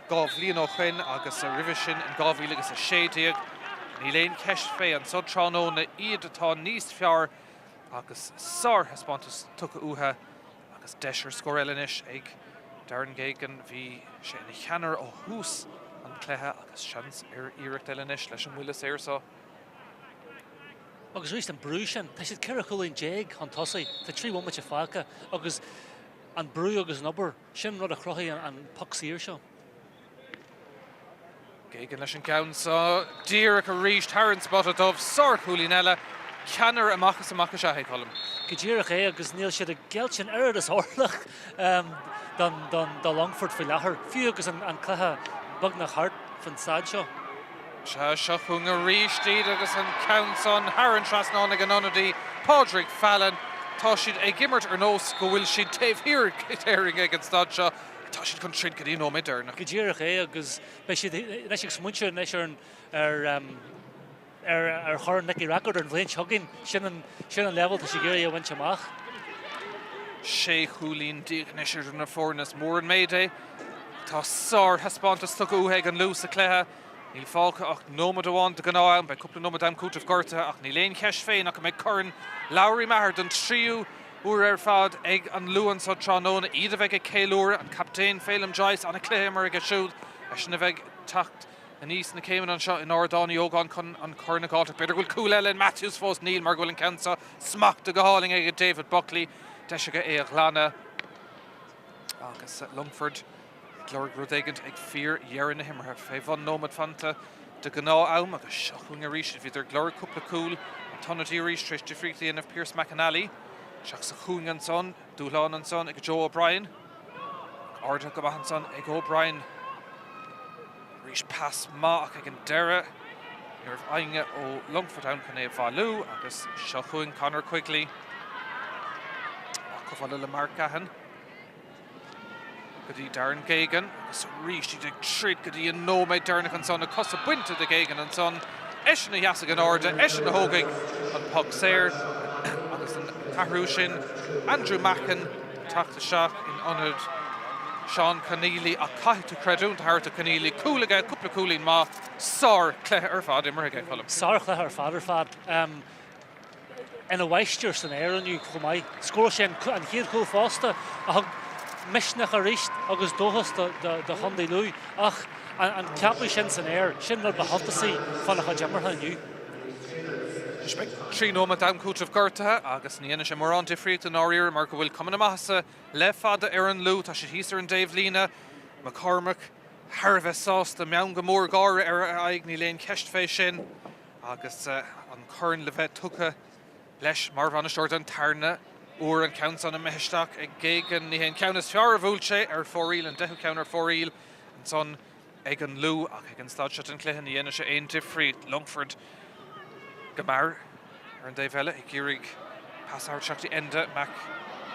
Speaker 1: gáh líon ó chuin agus a ribh sin an gábhí agus a sédaíag ní léon ceist fé an sa Tránóna iad atá níos fearr agus sár hespántas tucha uthe agus deisir scóréilenis ag Darren Gagan bhí sé na cheanar ó hús an cléthe agus seans ar iirecht eilenis leis an bhuiile séirsá.
Speaker 2: Agus rís an brú sin, tá siad ceir chulainn déag an tosaí, tá trí bhfuil a fáca agus an brú agus an obair sin rud a chrothaí an puck sír seo.
Speaker 1: Gagan leis an ceann Díreach a ríist Harran spotted dubh sár Coolín eile ceanar amachchas sé colm.
Speaker 2: Go ddíreach é agus níl siad a geilt sin air is orlach don Longford fi lethir. Fiú agus an chluthe bug nach hart fan sad seo.
Speaker 1: Seo chun a ríistíad agus an ceann Harran Trasnán ag an onadí Padraig Fallon tá siad ag gimmert ar nós go bhfuil siad taobhthír éiring ag an stad seo tá siad chun trin go dtí nó midéirnach.
Speaker 2: Go ddíreach é agus leis ag smuintear leis ar chur Nicky Rackard ar an bhléin seogin sin an level tá sé géirí a bhaint amach.
Speaker 1: Sé Coolín díagnéisiir na fórnas mór an méidé tá sár hespántas tucha uthe an lús a cléthe níl fáilcha ach nómad amháin de gnáim bei cúpla nómad am cútah gorta ach ní léon ceist féin ach méid churann Lowry Maher don tríú uair ar fad ag an Lúan sa Tránóna iad a bheith ag céúra an captéin Phelim Joyce anna cléim mar ag a siúd leis na bheith tacht a níos na céimean an seo in ordáí ógáin chun an cornagáilteach beidir bhfuil cool eile Matthews fós níl mar bhfuil an cansa smacht a go háling ag David Buckley deise go é a chlána agus Longford glóir grúdéigent ag fíor dhearan na himmartha fé bhan nómad fanta de gná am agus seachún a ríis bhí glóir cúpla cúl an tonadí ríis tríis difriúltaí inmh Pierce McAnally seach sa chuún an son dúláán an son ag Joe O'Brien áirtha go baithean son ag O'Brien ríis pass má ag an deire nuair ainge ó Longford ann chun é bhálú agus seachún Conor Quigley a cofaile le Mark Gahan go dtí Darren Gagan agus ríist ag tríd go dtí an nóméid Darnach an son a cosa buinte de Gagan an son eis na heasag an áirde eis na hógaigh an puck séir agus an cathrú sin Andrew Mackin tachta seach in anad Sean Conneely a caiithú creidúnta harta Conneely cúlaige cúpla cúlín má sár cléthe ar fad imar colm.
Speaker 2: Sár cléthe ar fad in a bhaistir san éireanniu chumáid scóir sé an chéad cúil fásta a misnach a ríist agus dóchas de chundaí luí ach an ceapú sin san air sin mar behantasaí fannach a demartha aniu.
Speaker 1: Trí nómad am cútah gortathe agus níana sé mór an difriúcht an áíir mar go bhfuil cumanna maithe le fada ar an lú tá sé híar an Dave Lína McCormack Tharbheith sásta meann go mór gáire ar aig ní léon ceist fé sin agus an churn le bheith tucha leis mar bhana seir an tarna uair an count an a meisteach ag Gagan ní hen ceannas fear a bhúil sé ar fóríl an 10 ceann ar fóríl an son ag an lú ach ag an stadseat an cluiche ní dhéana sé aon difriúcht Longford Gamar ar an Dave eile ag gúrig passáir seachtaí enda Mac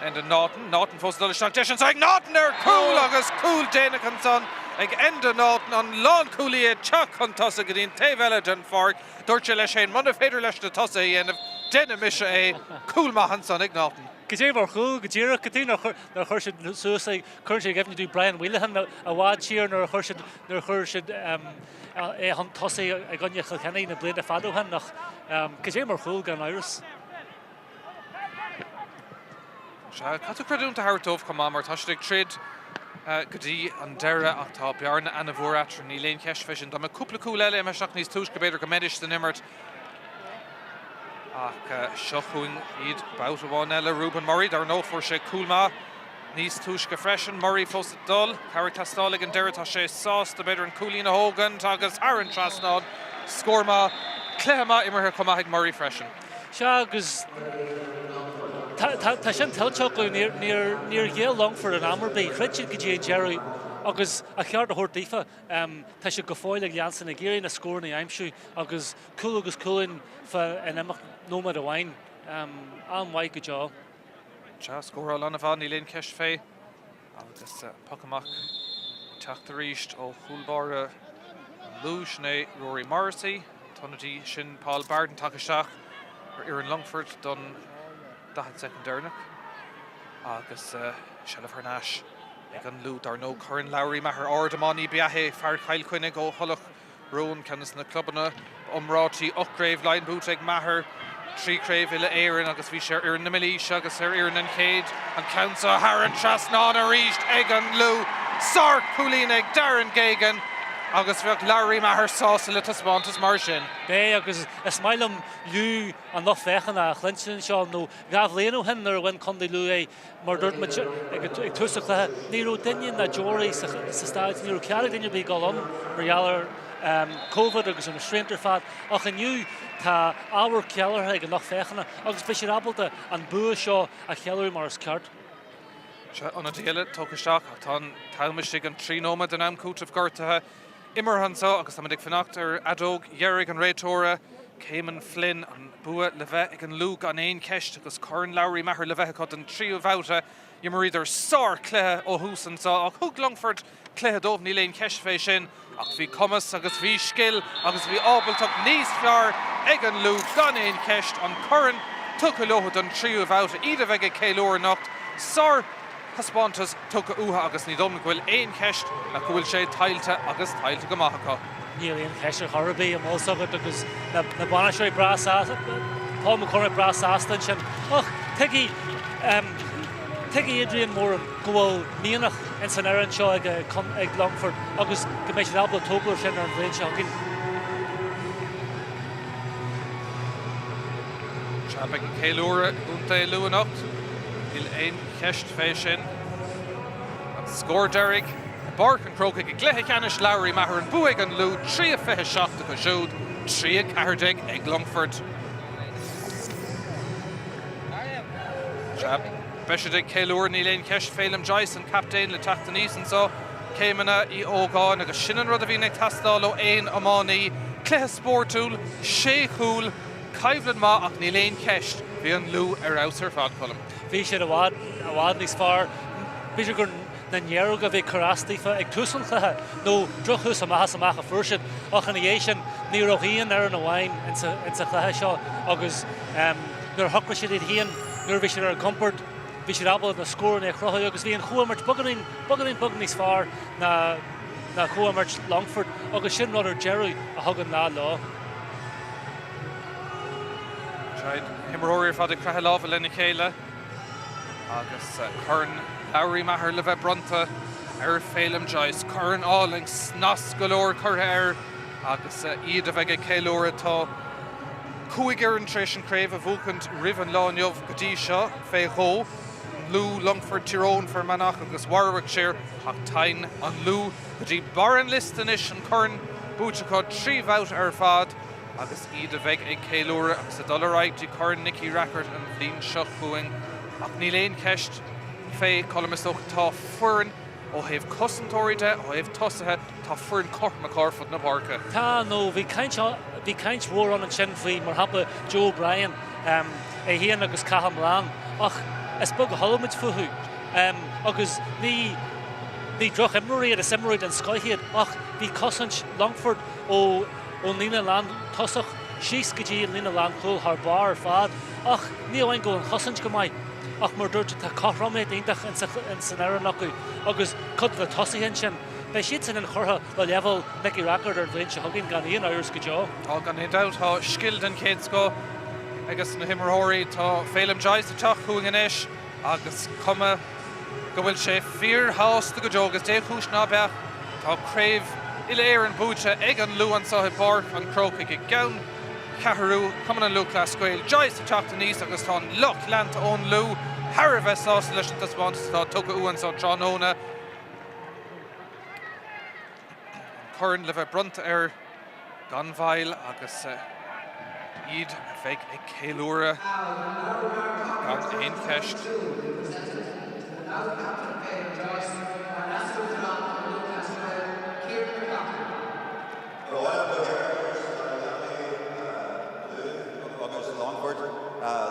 Speaker 1: Enda Norton fós dul isteach deis an saig Norton cool agus cool déna an son ag enda Norton an lán coolí teach an tosa go dtíon taobhile den farc dúirte leis sé muna féidir leis na tosa í dhéanamh déna mise é cool maithan son ag Norton.
Speaker 2: Go dé mar chuú go ddíire go dtí nar chuir suasa chuir sé gefna dú Brian Wheelahan a bhád siar nar chuir siad é an tosa a gunne chilcennaí na bliana fadóhan nach go dé mar chuú gan Iris.
Speaker 1: Catú creúnta Hartómh chumá mar táisteigh trid go dtí an deire ach tá bearna ana bhór ní léon ceist feisin. Tá cúpla cool eile me seach níos túis go beidir go méidir den imirt. Ach seo chuing iad bát amháin eile Ruben Murray dar nó fuair sé coolma níos túis go freisin Murray fós dul Harry Tastálig an deire tá sé sás de beidir an coolína hógan agus Aaron Trasnod scórma cléama imirthe chumá ag Murray freisin.
Speaker 2: Se agus tá sin tilteach níor ghé Longford an Ammerbay chreid go dtí Jerry agus a cheart a thuirtífa tá sé go fáil ag leansan na géirí na scór na aimsú agus coolin fa an imach nómad a bhain an mhaid go deá.
Speaker 1: Tá scóráil anna bhá ní léon ceist fé agus pacamach teachta ríist ó chúlbáre lúis na Rory Morrissey tonnatí sin Paul Barden take seach ar an Longford don 10 second dernach agus Shellef Harnash ag an lú dar nó Corin Lowry methar ordamáí beathe fear chail chuinnig ó holach Rowan canas na clubbanna omrátí 8 gréibh lein bút ag methar 3 gréibh ile éireann agus bhí sé ar na milís agus ar éireann an céad an countsa Aaron Trasnán a ríist ag an lú Sark Coolín ag Darren Gagan agus bheoh Lowry methar sása le taspántas mar sin.
Speaker 2: Bé agus is mailm lú an nach fechan a chlinsin seo nó gabhléanú hin ar bhain chun lú é mar dúirt ag túsach le níú daine na Jory sa stáid níú ceala daine bí galón marhealar COVID agus an sréintar fad ach aniu tá ábhar cealartha ag an nach fechanna agus be sé abalta an bua seo a chealarú mar is ceart.
Speaker 1: Se anna déile tógaisteach tá taimeiste an tríóma den am cútah gortathe immer hansa agus am ag fannacht ar adóg Yerrig an réitóra Céman Flynn an bua le bheith ag an lúg an éon ceist agus Corin Lowry methar le bheith chud an tríú bhauta immar idir sár cléthe ó húsan sa ach thug Longford cléthe dómh ní léon ceist fé sin ach bhí commas agus bhí skill agus bhí ábaltach níos fear ag an lúg gan éon ceist an Corin tucha lochad an tríú bhauta iad a bheith ag céilúir nacht sár Haspántas tucha uha agus ní dom bhfuil éon ceist na bhfuil sé tailte agus tailte go maithacha.
Speaker 2: Níl éon ceist ar Harabee am ósagad agus na bana seo brás Paul McCormick brás astan sin ach tuigi Adrian Moran go bhfuil míonach in san aireann seo ag Longford agus go méid sin abla tóglair sin ar an bhléin seo cin.
Speaker 1: Seap ag an céilúra únta i luanacht il éon ceist fé sin an scór Derrig Bark an croca ag gléthe ceannis Lowry methar an buig an lú 3-27 go siúd 3-40 ag Longford. Seap Beisiad ag céilúr ní léon ceist félim Joyce an captain le teachta níos an so céimena í ógáin agus sin an rud a bhí ag tastáil ó éon amánaí cléthe spórtúil sé chúl caibhlan má ach ní léon ceist bhí an lú ar aus ar fad colm.
Speaker 2: Bhí sé a bhád níos fearr bíidir gur na nnéarú go bheith chorástífa ag túsan chluthe nó drochús amach a fuirsid ach an dhé sin ní roíonn ar an bhhain in sa chluthe seo agus nuair thucra siad iad híon nuair bhí sé ar an comport bhí sé abal na scóir na chruthaí agus bhí an chuamirt bagarín níos fearr na chuamirt Longford agus sin rud ar Jerry a thugann ná lá.
Speaker 1: Himróir fad ag crethe lábha lena chéile agus Corin Lowry methar le bheith bronta ar félim Joyce Corin áling snas golóir chutha agus iad a bheith ag céilúir atá cuaig ar an tréis an craobh a bhúcant rih an láneomh go dtí seo fé thó lú Longford Tyrone for manach agus Warwickshire ach tain an lú go dtí baran listanis an Corin búteá 3 bhát ar fad agus iad a bheith ag céilúir agus a dollaráid dí Corin Nicky Rackard an bhíon seo chuing ach ní léon ceist fé columnistach tá furin ó thaobh cosantóirí de ó thaobh tosathe tá furin corma cárfud na barca.
Speaker 2: Tá nó bhí caint mór an sin faoi mar hapla Joe Bryan é híon agus caham lán ach is bug a hollow fuhu. Agus ní droch Emery a Semroid and Skyhead ach the Cossanch Longford o Lena Land Tosach Shees Gaji Lena Land Cool har bar fad ach ní oin go an Cossanch go mai ach mar dúirt tá Cohrame Dindach in Sanara Naku agus cut the Tossi Henshin Bei siad in chortha le level Nicky Rackard ar bhain se hagin gan íon áirs go deo.
Speaker 1: Á gan é doubt tá skilled an kids go agus na himmerthirí tá Phelim Joyce atach chuing an isis agus cuma go bhfuil sé fear house go deo agus dé chúis ná beach tá Crave iléir an búte ag an luúan sa bar an croca go gan Caharú cuman an lú clascuil Joyce atach den níos agus tá luch leanta ón lú Harry Vessás leis an taspáint tá tuga uan sa Tróna Curran le bheith brunta Ganmhail agus iad feig ag céiliúra gan aon ceist.
Speaker 8: Agus Longford,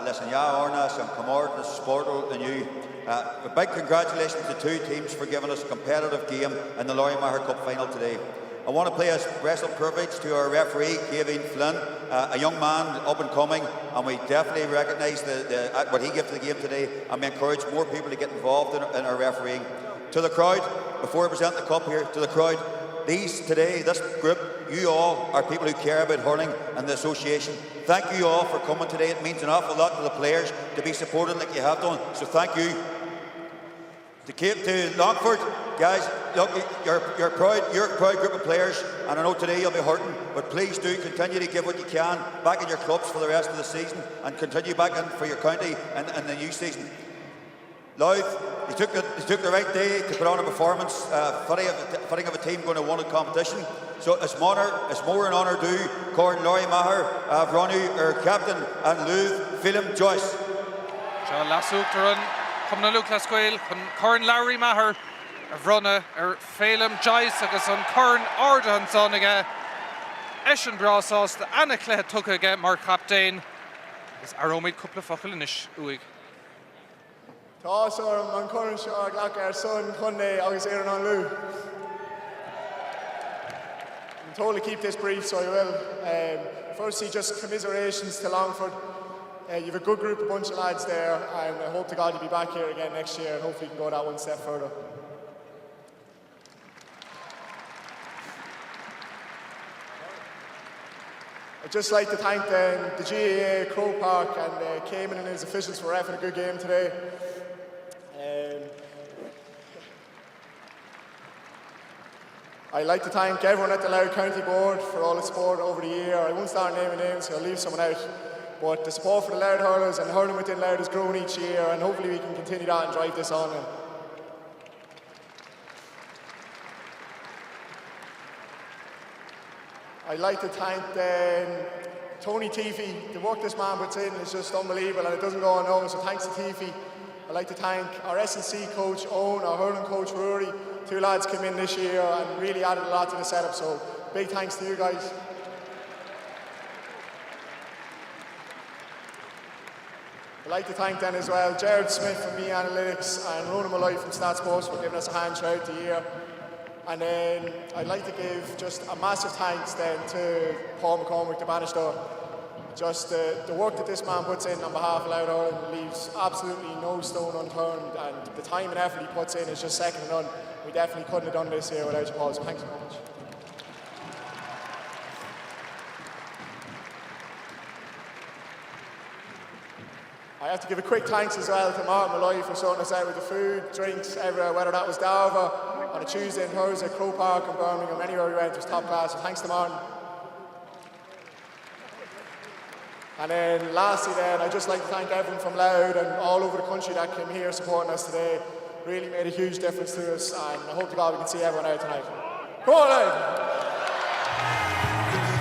Speaker 8: leis an orna san Comort na Sporto aniu. A big congratulations to two teams for giving us a competitive game in the Lory Maher Cup final today. I want to play a special privilege to our referee, Kevin Flynn, a young man up and coming, and we definitely recognise what he gave to the game today, and we encourage more people to get involved in our refereeing. To the crowd, before we present the cup here, to the crowd, this group, you all are people who care about hurling and the association. Thank you all for coming today. It means an awful lot to the players to be supported like you have done, so thank you. To Longford, guys, look, you're a proud group of players, and I know today you'll be hurting, but please do continue to give what you can back in your clubs for the rest of the season, and continue back in for your county and the new season. Louth, you took the right day to put on a performance, fitting of a team going to win a competition. So it's more an honour due Corn Lory Maher, Vronu, our captain, and Louth, Phelim Joyce.
Speaker 1: Sean Lasúchtaran. Come na Luke Lasquale, Corn Lory Maher, Vrona, Phelim Joyce, agus an Corn Ardahan son again. Eshin Brasas, the Anna Clehe took again, Mark Captain. Is Aromid couple of fucking ish, uig.
Speaker 6: Tá or man Corn Shar Glach ar son Conde agus Aaron on Lou. I'm told to keep this brief, so I will. Firstly, just commiserations to Longford. You have a good group, a bunch of lads there, and I hope to God you'll be back here again next year, and hopefully you can go that one step further. I'd just like to thank the GAA, Croke Park, and Cayman and his officials for having a good game today. I'd like to thank everyone at the Louth County Board for all the support over the year. I won't start naming names, so I'll leave someone out. But the support for the Louth hurlers and hurling within Louth has grown each year, and hopefully we can continue that and drive this on. I'd like to thank Tony Teefy. The work this man puts in is just unbelievable, and it doesn't go unnoticed, so thanks to Teefy. I'd like to thank our S&C coach, Owen, our hurling coach, Rory. Two lads came in this year and really added a lot to the setup, so big thanks to you guys. I'd like to thank then as well Jared Smith from Me Analytics and Ronan Malloy from StatsPost for giving us a hand throughout the year. And then I'd like to give just a massive thanks then to Paul McCormick, the Bannister. Just the work that this man puts in on behalf of Louth Ireland leaves absolutely no stone unturned, and the time and effort he puts in is just second to none. We definitely couldn't have done this here without you, Paul, so thanks so much. I have to give a quick thanks as well to Martin Malloy for sorting us out with the food, drinks, everywhere, whether that was Darva on a Tuesday and Thursday, Croke Park in Birmingham, anywhere we went, it was top class, so thanks to Martin. And then lastly then, I'd just like to thank everyone from Louth and all over the country that came here supporting us today. Really made a huge difference to us, and I hope to God we can see everyone out tonight. Go on, Louth!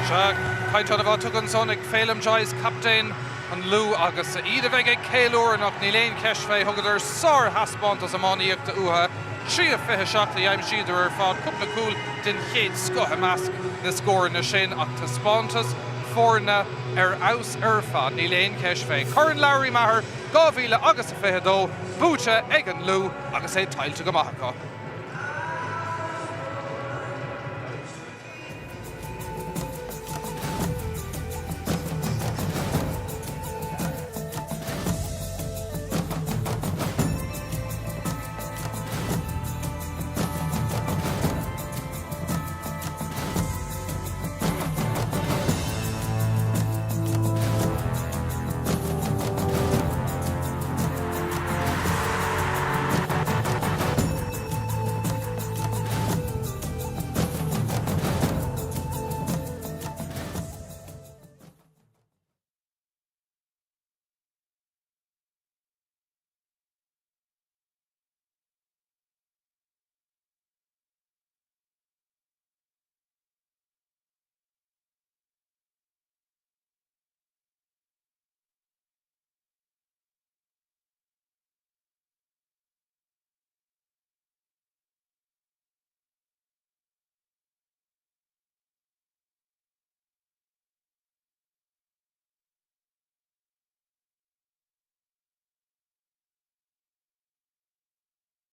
Speaker 1: Jack, Kaitan of Tugan Sonic, Phelim Joyce, Captain, and Lou agus Ida Vega Kaylor and Ocnilane Keshve, Hugger, Sar Haspont as a Moniak to Uha, She a Fish Shockley, I'm she there, fought couple of cool, didn't hate Scoha Mask, the score in the Shane Octa Spontus. fórna aus fa ní léon ceis fé. Corin Lowry Maher, 2022, búte ag an lú agus é tailte go maithá.